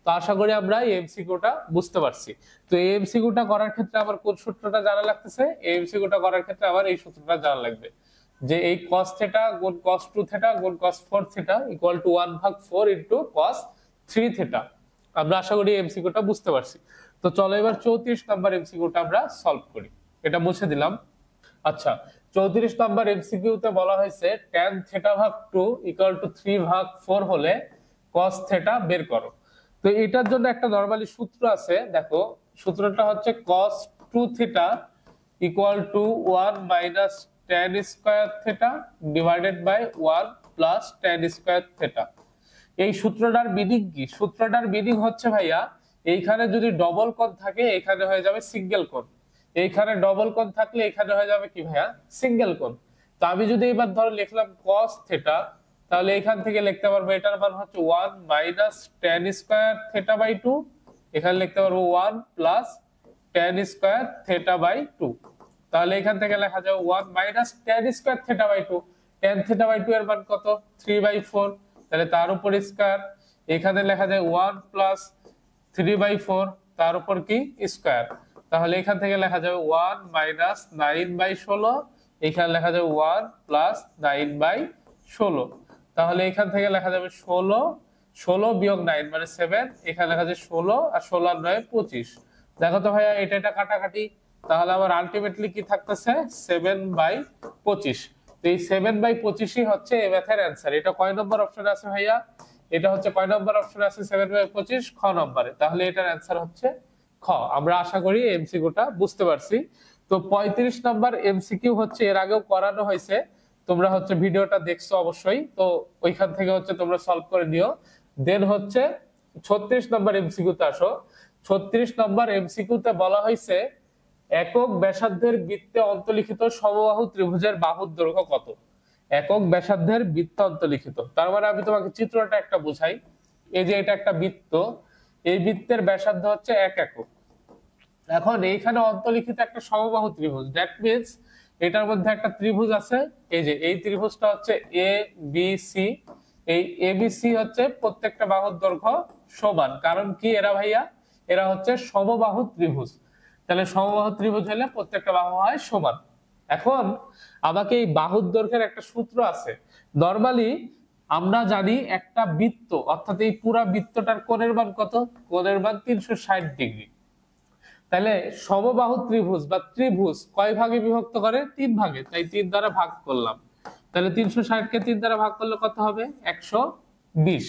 তো আশা করি আমরা এই এমসিকিউটা বুঝতে পারছি। তো এই এমসিকিউটা করার ক্ষেত্রে আবার কোন সূত্রটা জানা লাগতেছে? এই এমসিকিউটা করার ক্ষেত্রে আবার এই সূত্রটা জানা লাগবে, যে এই cos থিটা গুণ cos 2 থিটা গুণ cos 4 theta equal two 1/4 into cos 3 theta. আমরা আশা করি এমসিকিউটা বুঝতে পারছি। তো চলো এবার 34 নাম্বার এমসিকিউটা আমরা সলভ করি। এটা মুছে দিলাম। আচ্ছা, 34 নাম্বার এমসিকিউতে বলা হয়েছে tan θ/2 ইকুয়াল টু 3/4 হলে cos θ বের করো। তো এটার জন্য একটা নরমালি সূত্র আছে, দেখো সূত্রটা হচ্ছে cos 2 θ equal to 1 minus tan square θ divided by 1 plus tan square θ। এই সূত্রটার মিনিং কি? সূত্রটার মিনিং হচ্ছে ভাইয়া, এইখানে যদি ডবল কোণ থাকে এখানে হয়ে যাবে সিঙ্গেল কোণ, এইখানে ডবল কোণ থাকলে এখানে হয়ে যাবে কি ভাইয়া? সিঙ্গেল কোণ। তো আমি যদি এবার ধরো লিখলাম cos θ, তাহলে এখান থেকে লিখতে পারবো এটার মান হচ্ছে 1 মাইনাস tan স্কয়ার θ/2, এখানে লিখতে পারবো 1 প্লাস tan স্কয়ার θ/2। তাহলে এখান থেকে লেখা যাবে 1 মাইনাস tan স্কয়ার θ/2। tan θ/2 এর মান কত? 3/4। তাহলে তার উপর স্কয়ার, এখানে লেখা যায় 1 প্লাস 3/4 তার উপর কি? স্কয়ার। তাহলে এখান থেকে লেখা যাবে 1 মাইনাস 9/16, এখানে লেখা যাবে 1 প্লাস 9/16। তাহলে এখান থেকে লেখা যাবে 16 বিয়োগ 9 মানে 7, এখানে লেখা যায় 16 আর 16 আর 9 25। দেখো তো ভাইয়া এটা কাটাকাটি, তাহলে আবার আলটিমেটলি কি থাকতেছে? 7/25। তো এই 7/25ই হচ্ছে এই ম্যাথের অ্যান্সার। এটা কয় নম্বর অপশনে আছে ভাইয়া? এটা হচ্ছে কয় নম্বর অপশনে আছে? 7/25 খ নম্বরে। তাহলে এটার অ্যান্সার হচ্ছে খ। আমরা আশা করি এমসিকিউটা বুঝতে পারছি। তো 35 নাম্বার এমসিকিউ হচ্ছে এর আগেও করানো হয়েছে, তোমরা হচ্ছে ভিডিওটা দেখছো অবশ্যই, তো ওইখান থেকে হচ্ছে তোমরা সলভ করে নিও। দেন হচ্ছে 36 নাম্বার এমসিকিউতে আসো। 36 নাম্বার এমসিকিউতে বলা হয়েছে একক ব্যাসার্ধের বৃত্তে অন্তর্লিখিত সমবাহু ত্রিভুজের বাহুর দৈর্ঘ্য কত? একক ব্যাসার্ধের বৃত্ত অন্তর্লিখিত, তার মানে আমি তোমাকে চিত্রটা একটা বুঝাই। এই যে এটা একটা বৃত্ত, এই বৃত্তের ব্যাসার্ধ হচ্ছে 1 একক। এখন এইখানে অন্তর্লিখিত একটা সমবাহু ত্রিভুজ, দ্যাট মিন্স এটার মধ্যে একটা ত্রিভুজ আছে। এই যে এই ত্রিভুজটা হচ্ছে এ বি সি। এই এ বি সি হচ্ছে প্রত্যেকটা বাহুর দৈর্ঘ্য সমান, কারণ কি এরা ভাইয়া? এরা হচ্ছে সমবাহু ত্রিভুজ। তাহলে সমবাহু ত্রিভুজ হলে প্রত্যেকটা বাহু হয় সমান। এখন আমাকে এই বাহুর দৈর্ঘ্যের একটা সূত্র আছে। নরমালি আমরা জানি একটা বৃত্ত, অর্থাৎ এই পুরা বৃত্তটার কোণের মান কত? কোণের মান 360 ডিগ্রি। তাহলে সমবাহু ত্রিভুজ বা ত্রিভুজ কয় ভাগে বিভক্ত করে? 3 ভাগে, তাই 3 দ্বারা ভাগ করলাম। তাহলে 360 কে 3 দ্বারা ভাগ করলে কত হবে? 120।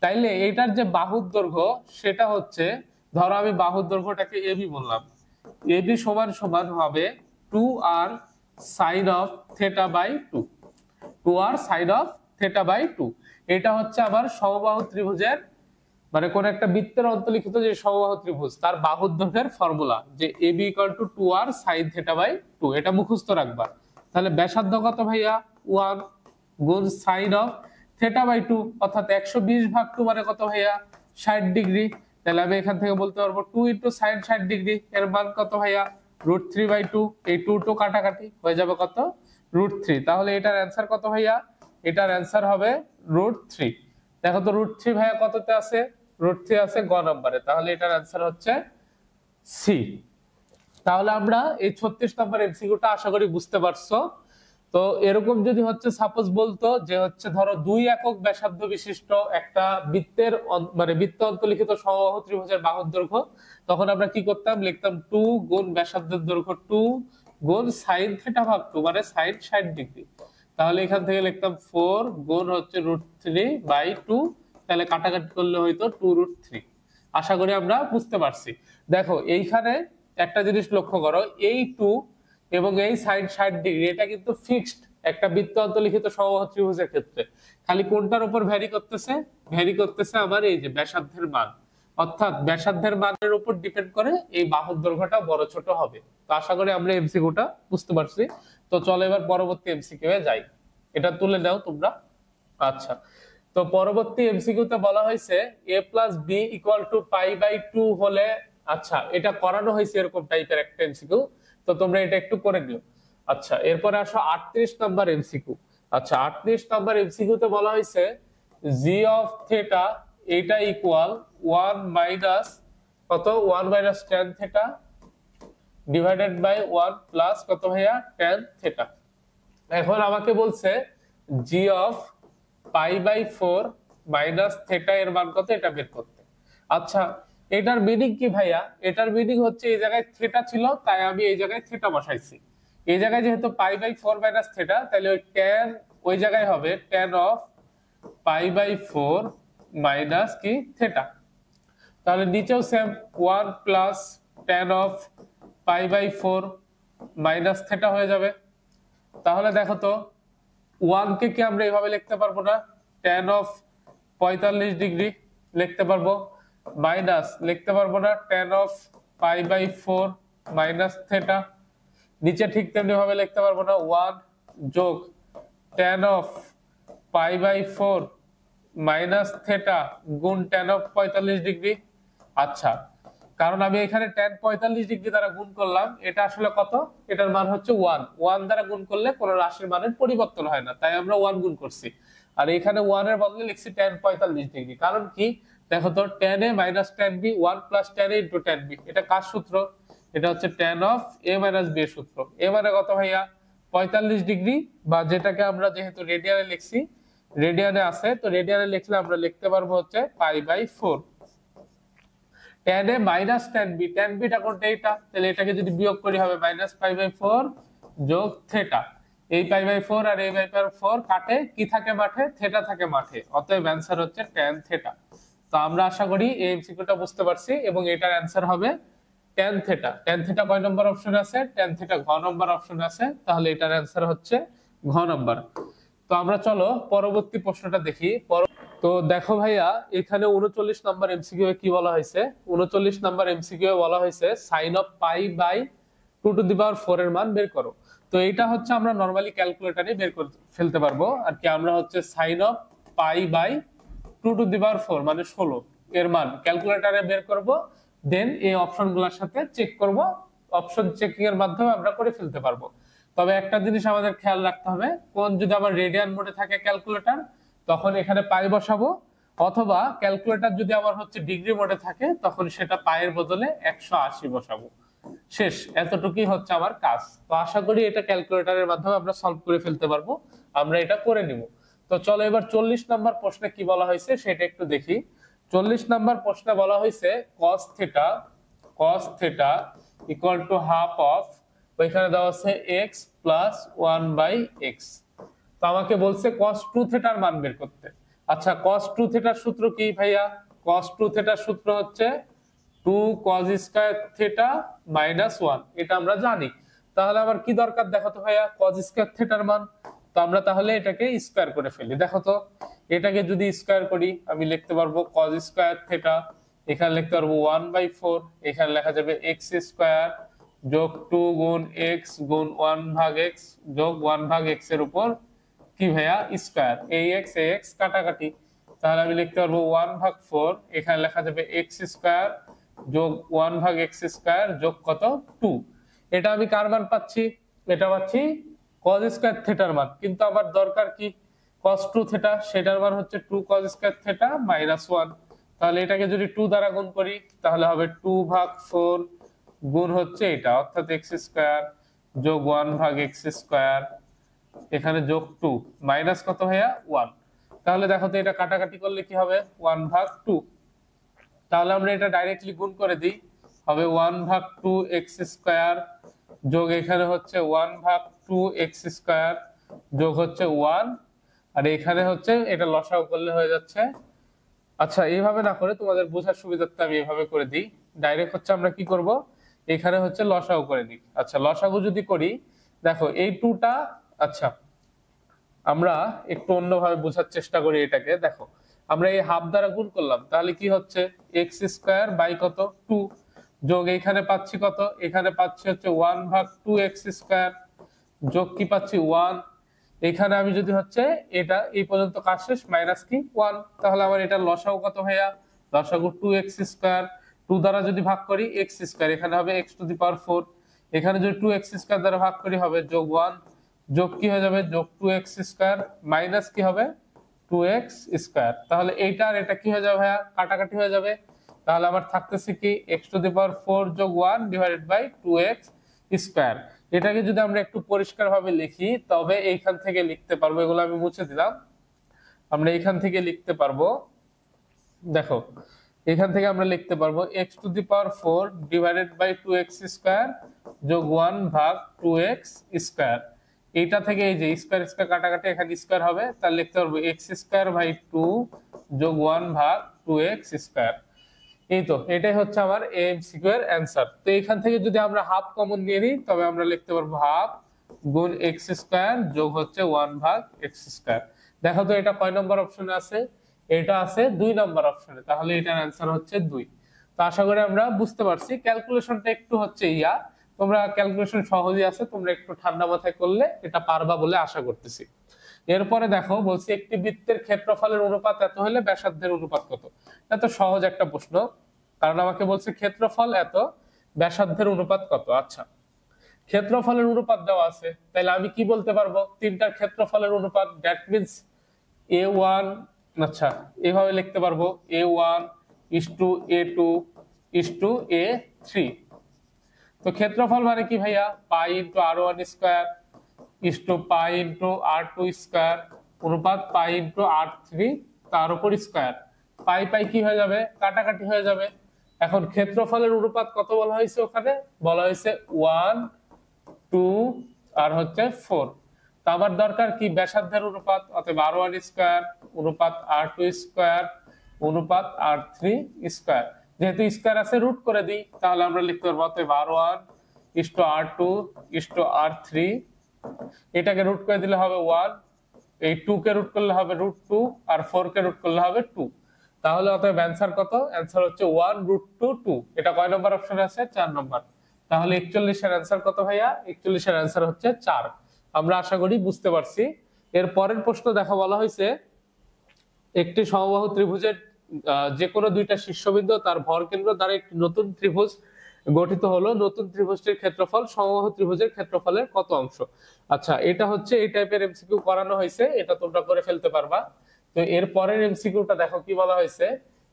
তাইলে এটার যে বাহুর দৈর্ঘ্য সেটা হচ্ছে, ধরো আমি বাহুর দৈর্ঘ্যটাকে এবি বললাম, এবি সমান সমান হবে 2r sin of θ/2, 2r sin of θ/2। এটা হচ্ছে আমার সমবাহু ত্রিভুজের, মানে কোন একটা বৃত্তের অন্তর্লিখিত যে সমবাহু ত্রিভুজ তার বাহুর দৈর্ঘ্যের ফর্মুলা, যে ab = 2r sin θ/2। এটা মুখস্থ রাখবা। তাহলে ব্যাসার্ধ কত ভাইয়া? 1 গুণ sin of θ/2, অর্থাৎ 120/2 মানে কত ভাইয়া? 60 ডিগ্রি। তাহলে আমি এখান থেকে বলতে পারবো 2 * sin 60 ডিগ্রি এর মান কত ভাইয়া? √3/2। এই 2 2 কাটাকাটি হয়ে যাবে কত? √3। তাহলে এটার অ্যান্সার কত ভাইয়া? এটার অ্যান্সার হবে √3। দেখো তো √3 ভাইয়া কততে আছে? √3 আছে গ নম্বরে। তাহলে এটার অ্যান্সার হচ্ছে সি। তাহলে আমরা এই 36 নম্বর এমসিকিউটা আশা করি বুঝতে পারছো। তো এরকম যদি হচ্ছে সাপোজ বলতো যে হচ্ছে ধরো 2 একক ব্যাসার্ধ বিশিষ্ট একটা বৃত্তের মানে বৃত্ত অন্তর্লিখিত সমবাহু ত্রিভুজের বাহুর দৈর্ঘ্য, তখন আমরা কি করতাম, লিখতাম 2 গুণ ব্যাসার্ধের দৈর্ঘ্য 2 গুণ sin থিটা ভাগ 2 মানে sin 60°। তাহলে এখান থেকে লিখতাম 4 গুণ হচ্ছে √3/2, তাহলে কাটাকাটি করলে হয়তো 2√3। আশা করি আমরা বুঝতে পারছি। দেখো এইখানে একটা জিনিস লক্ষ্য করো, এই 2 এবং এই sin 60° এটা কিন্তু ফিক্সড একটা বৃত্ত অন্তর্লিখিত সমবাহু ত্রিভুজের ক্ষেত্রে। খালি কোনটার উপর ভ্যারি করতেছে, ভ্যারি করতেছে আমার এই যে ব্যাসার্ধের মান, অর্থাৎ ব্যাসার্ধের মানের উপর ডিপেন্ড করে এই বাহুর দৈর্ঘ্যটা বড় ছোট হবে। তো আশা করি আমরা এমসিকিউটা বুঝতে পারছি। তো চলো এবার পরবর্তী এমসিকিউ এ যাই, এটা তুলে নাও তোমরা। আচ্ছা, তো পরবর্তী এমসিকিউতে বলা হয়েছে a + b = π/2 হলে, আচ্ছা এটা করানো হয়েছে এরকম টাইপের একটা এমসিকিউ, তো তোমরা এটা একটু করে নিও। আচ্ছা, এরপরে আসো 38 নাম্বার এমসিকিউ। আচ্ছা 38 নাম্বার এমসিকিউতে বলা হয়েছে g অফ থিটা এটা ইকুয়াল 1 মাইনাস কত, 1 minus tan theta divided by 1 plus কত ভাইয়া tan থিটা। এখন আমাকে বলছে g অফ π/4 মাইনাস থিটা এর মান কত এটা বের করতে। আচ্ছা এটার মিনিং কি ভাইয়া, এটার মিনিং হচ্ছে এই জায়গায় থিটা ছিল তাই আমি এই জায়গায় থিটা বসাইছি। এই জায়গায় যেহেতু π/4 মাইনাস থিটা, তাহলে ওই tan ওই জায়গায় হবে tan অফ π/4 মাইনাস কি থিটা। তাহলে নিচেও same 1 plus tan of π/4 minus theta হয়ে যাবে। তাহলে দেখো তো 1 কে কি আমরা এইভাবে লিখতে পারবো না, tan অফ 45° লিখতে পারবো, মাইনাস লিখতে পারবো না tan অফ π/4 মাইনাস থিটা। নিচে ঠিক তেমনি ভাবে লিখতে পারবো না 1 যোগ tan অফ π/4 মাইনাস থিটা গুণ tan অফ 45°। আচ্ছা, কারণ আমি এখানে tan 45° দ্বারা গুণ করলাম, এটা আসলে কত, এটার মান হচ্ছে 1। 1 দ্বারা গুণ করলে কোনো রাশির মানের পরিবর্তন হয় না, তাই আমরা 1 গুণ করছি। আর এখানে 1 এর বদলে লিখছি tan 45°। কারণ কি দেখো তো, tan a minus tan b 1 plus tan a into tan b, এটা কার সূত্র, এটা হচ্ছে tan of a minus b এর সূত্র। a মানে কত ভাইয়া 45°, বা যেটাকে আমরা যেহেতু রেডিয়ানে লিখছি, রেডিয়ানে আছে তো রেডিয়ানে লিখলে আমরা লিখতে পারবো হচ্ছে π/4। tan a minus tan b, tan b টা কোনটা এটা, তাহলে এটাকে যদি বিয়োগ করি হবে মাইনাস π/4 যোগ থিটা। এই π/4 আর এই π/4 কাটে, কি থাকে মাঠে, থিটা থাকে মাঠে, অতএব অ্যানসার হচ্ছে tan থিটা। তো আমরা আশা করি এই এমসিকিউটা বুঝতে পারছি এবং এটার অ্যানসার হবে tan থিটা। tan থিটা কয় নম্বর অপশন আছে, tan থিটা ঘ নম্বর অপশন আছে, তাহলে এটার অ্যানসার হচ্ছে ঘ নম্বর। তো আমরা চলো পরবর্তী প্রশ্নটা দেখি। তো দেখো ভাইয়া এখানে 39 নাম্বার এমসিকিউ এ কি বলা হয়েছে, 39 নাম্বার এমসিকিউ এ বলা হয়েছে sin অফ π/2⁴ এর মান বের করো। তো এটা হচ্ছে আমরা নরমালি ক্যালকুলেটরে বের করে ফেলতে পারবো আর কি। আমরা হচ্ছে sin অফ π/2⁴ মানে 16 এর মান ক্যালকুলেটরে বের করব, দেন এই অপশনগুলোর সাথে চেক করব, অপশন চেকিং এর মাধ্যমে আমরা করে ফেলতে পারবো। তবে একটা জিনিস আমাদের খেয়াল রাখতে হবে, কোন যদি আমার রেডিয়ান মোডে থাকে ক্যালকুলেটর তখন এখানে পাই বসাবো, অথবা ক্যালকুলেটর যদি আমার হচ্ছে ডিগ্রি মোডে থাকে তখন সেটা পায়ের বদলে 180 বসাবো। শেষ, এতটুকুই হচ্ছে আমার কাজ। তো আশা করি এটা ক্যালকুলেটরের মাধ্যমে আমরা সলভ করে ফেলতে পারবো, আমরা এটা করে নিব। তো চলো এবার 40 নাম্বার প্রশ্নে কি বলা হয়েছে সেটা একটু দেখি। 40 নাম্বার প্রশ্নে বলা হয়েছে cos theta equal to half of, ওইখানে দেওয়া আছে x প্লাস 1/x। তো আমাকে বলছে cos 2 থিটার মান বের করতে। আচ্ছা cos 2 থিটার সূত্র কি ভাইয়া, cos 2 থিটার সূত্র হচ্ছে 2 cos স্কয়ার থিটা মাইনাস 1, এটা আমরা জানি। তাহলে আবার কি দরকার দেখো তো ভাইয়া, cos স্কয়ার থিটার মান, তো আমরা তাহলে এটাকে স্কয়ার করে ফেলি। দেখো তো এটাকে যদি স্কয়ার করি আমি লিখতে পারবো cos স্কয়ার থিটা, এখানে লিখতে পারবো 1/4, এখানে লেখা যাবে x স্কয়ার যোগ 2 গুণ x গুণ 1/x যোগ 1/x এর উপর কি ভাইয়া স্কয়ার, ax কাটাকাটি, তাহলে আমি লিখতে পারবো 1/4, এখানে লেখা যাবে x স্কয়ার যোগ 1/x স্কয়ার যোগ কত 2। এটা আমি কার মান পাচ্ছি, এটা পাচ্ছি cos স্কয়ার থিটার মান, কিন্তু আমার দরকার কি cos 2 থিটা, সেটার মান হচ্ছে 2 cos স্কয়ার থিটা মাইনাস 1। তাহলে এটাকে যদি 2 দ্বারা গুণ করি তাহলে হবে 2/4 গুণ হচ্ছে এটা, অর্থাৎ x স্কয়ার যোগ 1/x স্কয়ার এখানে যোগ 2 মাইনাস কত ভাইয়া 1। তাহলে দেখো তো এটা কাটাকাটি করলে কি হবে 1/2। তাহলে আমরা এটা ডাইরেক্টলি গুণ করে দিই, হবে 1/2x² যোগ এখানে হচ্ছে 1/2x² যোগ হচ্ছে 1, আর এখানে হচ্ছে এটা লসাগু করলে হয়ে যাচ্ছে। আচ্ছা এইভাবে না করে তোমাদের বোঝার সুবিধার্থে আমি এইভাবে করে দিই, ডাইরেক্ট হচ্ছে আমরা কি করব এখানে হচ্ছে লসাগু করে দিই। আচ্ছা লসাগু যদি করি দেখো এই 2টা, আচ্ছা আমরা একটু অন্যভাবে বোঝার চেষ্টা করি এটাকে। দেখো আমরা এই হাফ দ্বারা গুণ করলাম, তাহলে কি হচ্ছে x² বাই কত 2 যোগ এখানে পাচ্ছি কত, এখানে পাচ্ছি হচ্ছে 1/2x² যোগ কি পাচ্ছি 1। এখানে আমি যদি হচ্ছে এটা এই পর্যন্ত কাজ শেষ মাইনাস কি 1, তাহলে আমার এটা লসাগু কত ভাইয়া, লসাগু 2x²। 2 দ্বারা যদি ভাগ করি x², এখানে হবে x⁴। এখানে যদি 2x² দ্বারা ভাগ করি হবে যোগ 1 যোগ কি হয়ে যাবে যোগ 2x² মাইনাস কি হবে 2x²। তাহলে এইটা আর এটা কি হয়ে যাবে ভাইয়া, কাটাকাটি হয়ে যাবে। তাহলে আমার থাকতেছে কি x⁴ যোগ 1 ডিভাইডেড বাই 2x²। এটাকে যদি আমরা একটু পরিষ্কার ভাবে লিখি তবে এইখান থেকে লিখতে পারবো, এগুলো আমি মুছে দিলাম, আমরা এইখান থেকে লিখতে পারবো। দেখো এখান থেকে আমরা লিখতে পারবো x⁴ ডিভাইডেড বাই 2x² যোগ 1/2x²। এইটা থেকে এই যে স্কয়ার স্কয়ার কাটাকাটি এখানে স্কয়ার হবে, তাহলে লিখতে পারবো x²/2 যোগ 1/2x²। এই তো এটাই হচ্ছে আমার এমসিকিউ এর অ্যানসার। তো এখান থেকে যদি আমরা হাফ কমন নিয়ে নিই তবে আমরা লিখতে পারবো হাফ গুণ x² যোগ হচ্ছে 1/x²। দেখো তো এটা কয় নম্বর অপশনে আছে, এটা আছে 2 নম্বর অপশনে, তাহলে এটার অ্যানসার হচ্ছে 2। তো আশা করি আমরা বুঝতে পারছি, ক্যালকুলেশনটা একটু হচ্ছে তোমরা ক্যালকুলেশন সহজই আছে, তোমরা একটু ঠান্ডা মাথায় করলে এটা পারবা বলে আশা করতেছি। এরপরে দেখো বলছি একটি বৃত্তের ক্ষেত্রফলের অনুপাত এত হলে ব্যাসার্ধের অনুপাত কত। এত সহজ একটা প্রশ্ন, কারণ আমাকে বলছে ক্ষেত্রফল এত ব্যাসার্ধের অনুপাত কত। আচ্ছা ক্ষেত্রফলের অনুপাত দেওয়া আছে, তাহলে আমি কি বলতে পারবো তিনটার ক্ষেত্রফলের অনুপাত, দ্যাট মিন্স a1, আচ্ছা এইভাবে লিখতে পারবো a1 a2 a3। তো ক্ষেত্রফল মানে কি ভাইয়া pi into r1² is to pi into r2² অনুপাত পাই ইন্টু r3 তার উপর স্কয়ার। পাই পাই কি হয়ে যাবে কাটাকাটি হয়ে যাবে। এখন ক্ষেত্রফলের অনুপাত কত বলা হয়েছে, ওখানে বলা হয়েছে 1 2 আর হচ্ছে 4। তো আমার দরকার কি ব্যাসার্ধের অনুপাত, অতএব r1² অনুপাত r2² অনুপাত r3²। যেহেতু স্কয়ার আছে রুট করে দিই, তাহলে আমরা লিখতে পারবো অতএব r1 r2 r3। এটাকে রুট করে দিলে হবে 1, এই 2 কে রুট করলে হবে √2 আর 4 কে রুট করলে হবে 2। তাহলে অতএব অ্যানসার কত, অ্যানসার হচ্ছে 1√2 2। এটা কয় নম্বর অপশনে আছে 4 নম্বর। তাহলে 41 এর অ্যানসার কত ভাইয়া, 41 এর অ্যানসার হচ্ছে 4। আমরা আশা করি বুঝতে পারছি। এর পরের প্রশ্ন দেখা বলা হয়েছে একটি সমবাহু ত্রিভুজের যে কোনো দুইটা শীর্ষবিন্দু তার ভরকেন্দ্র দ্বারা একটি নতুন ত্রিভুজ গঠিত হলো, নতুন ত্রিভুজটির ক্ষেত্রফল সমবাহু ত্রিভুজের ক্ষেত্রফলের কত অংশ। আচ্ছা এটা হচ্ছে এই টাইপের এমসিকিউ করানো হয়েছে, এটা তোমরা করে ফেলতে পারবা। তো এর পরের এমসিকিউটা দেখো কি বলা হয়েছে,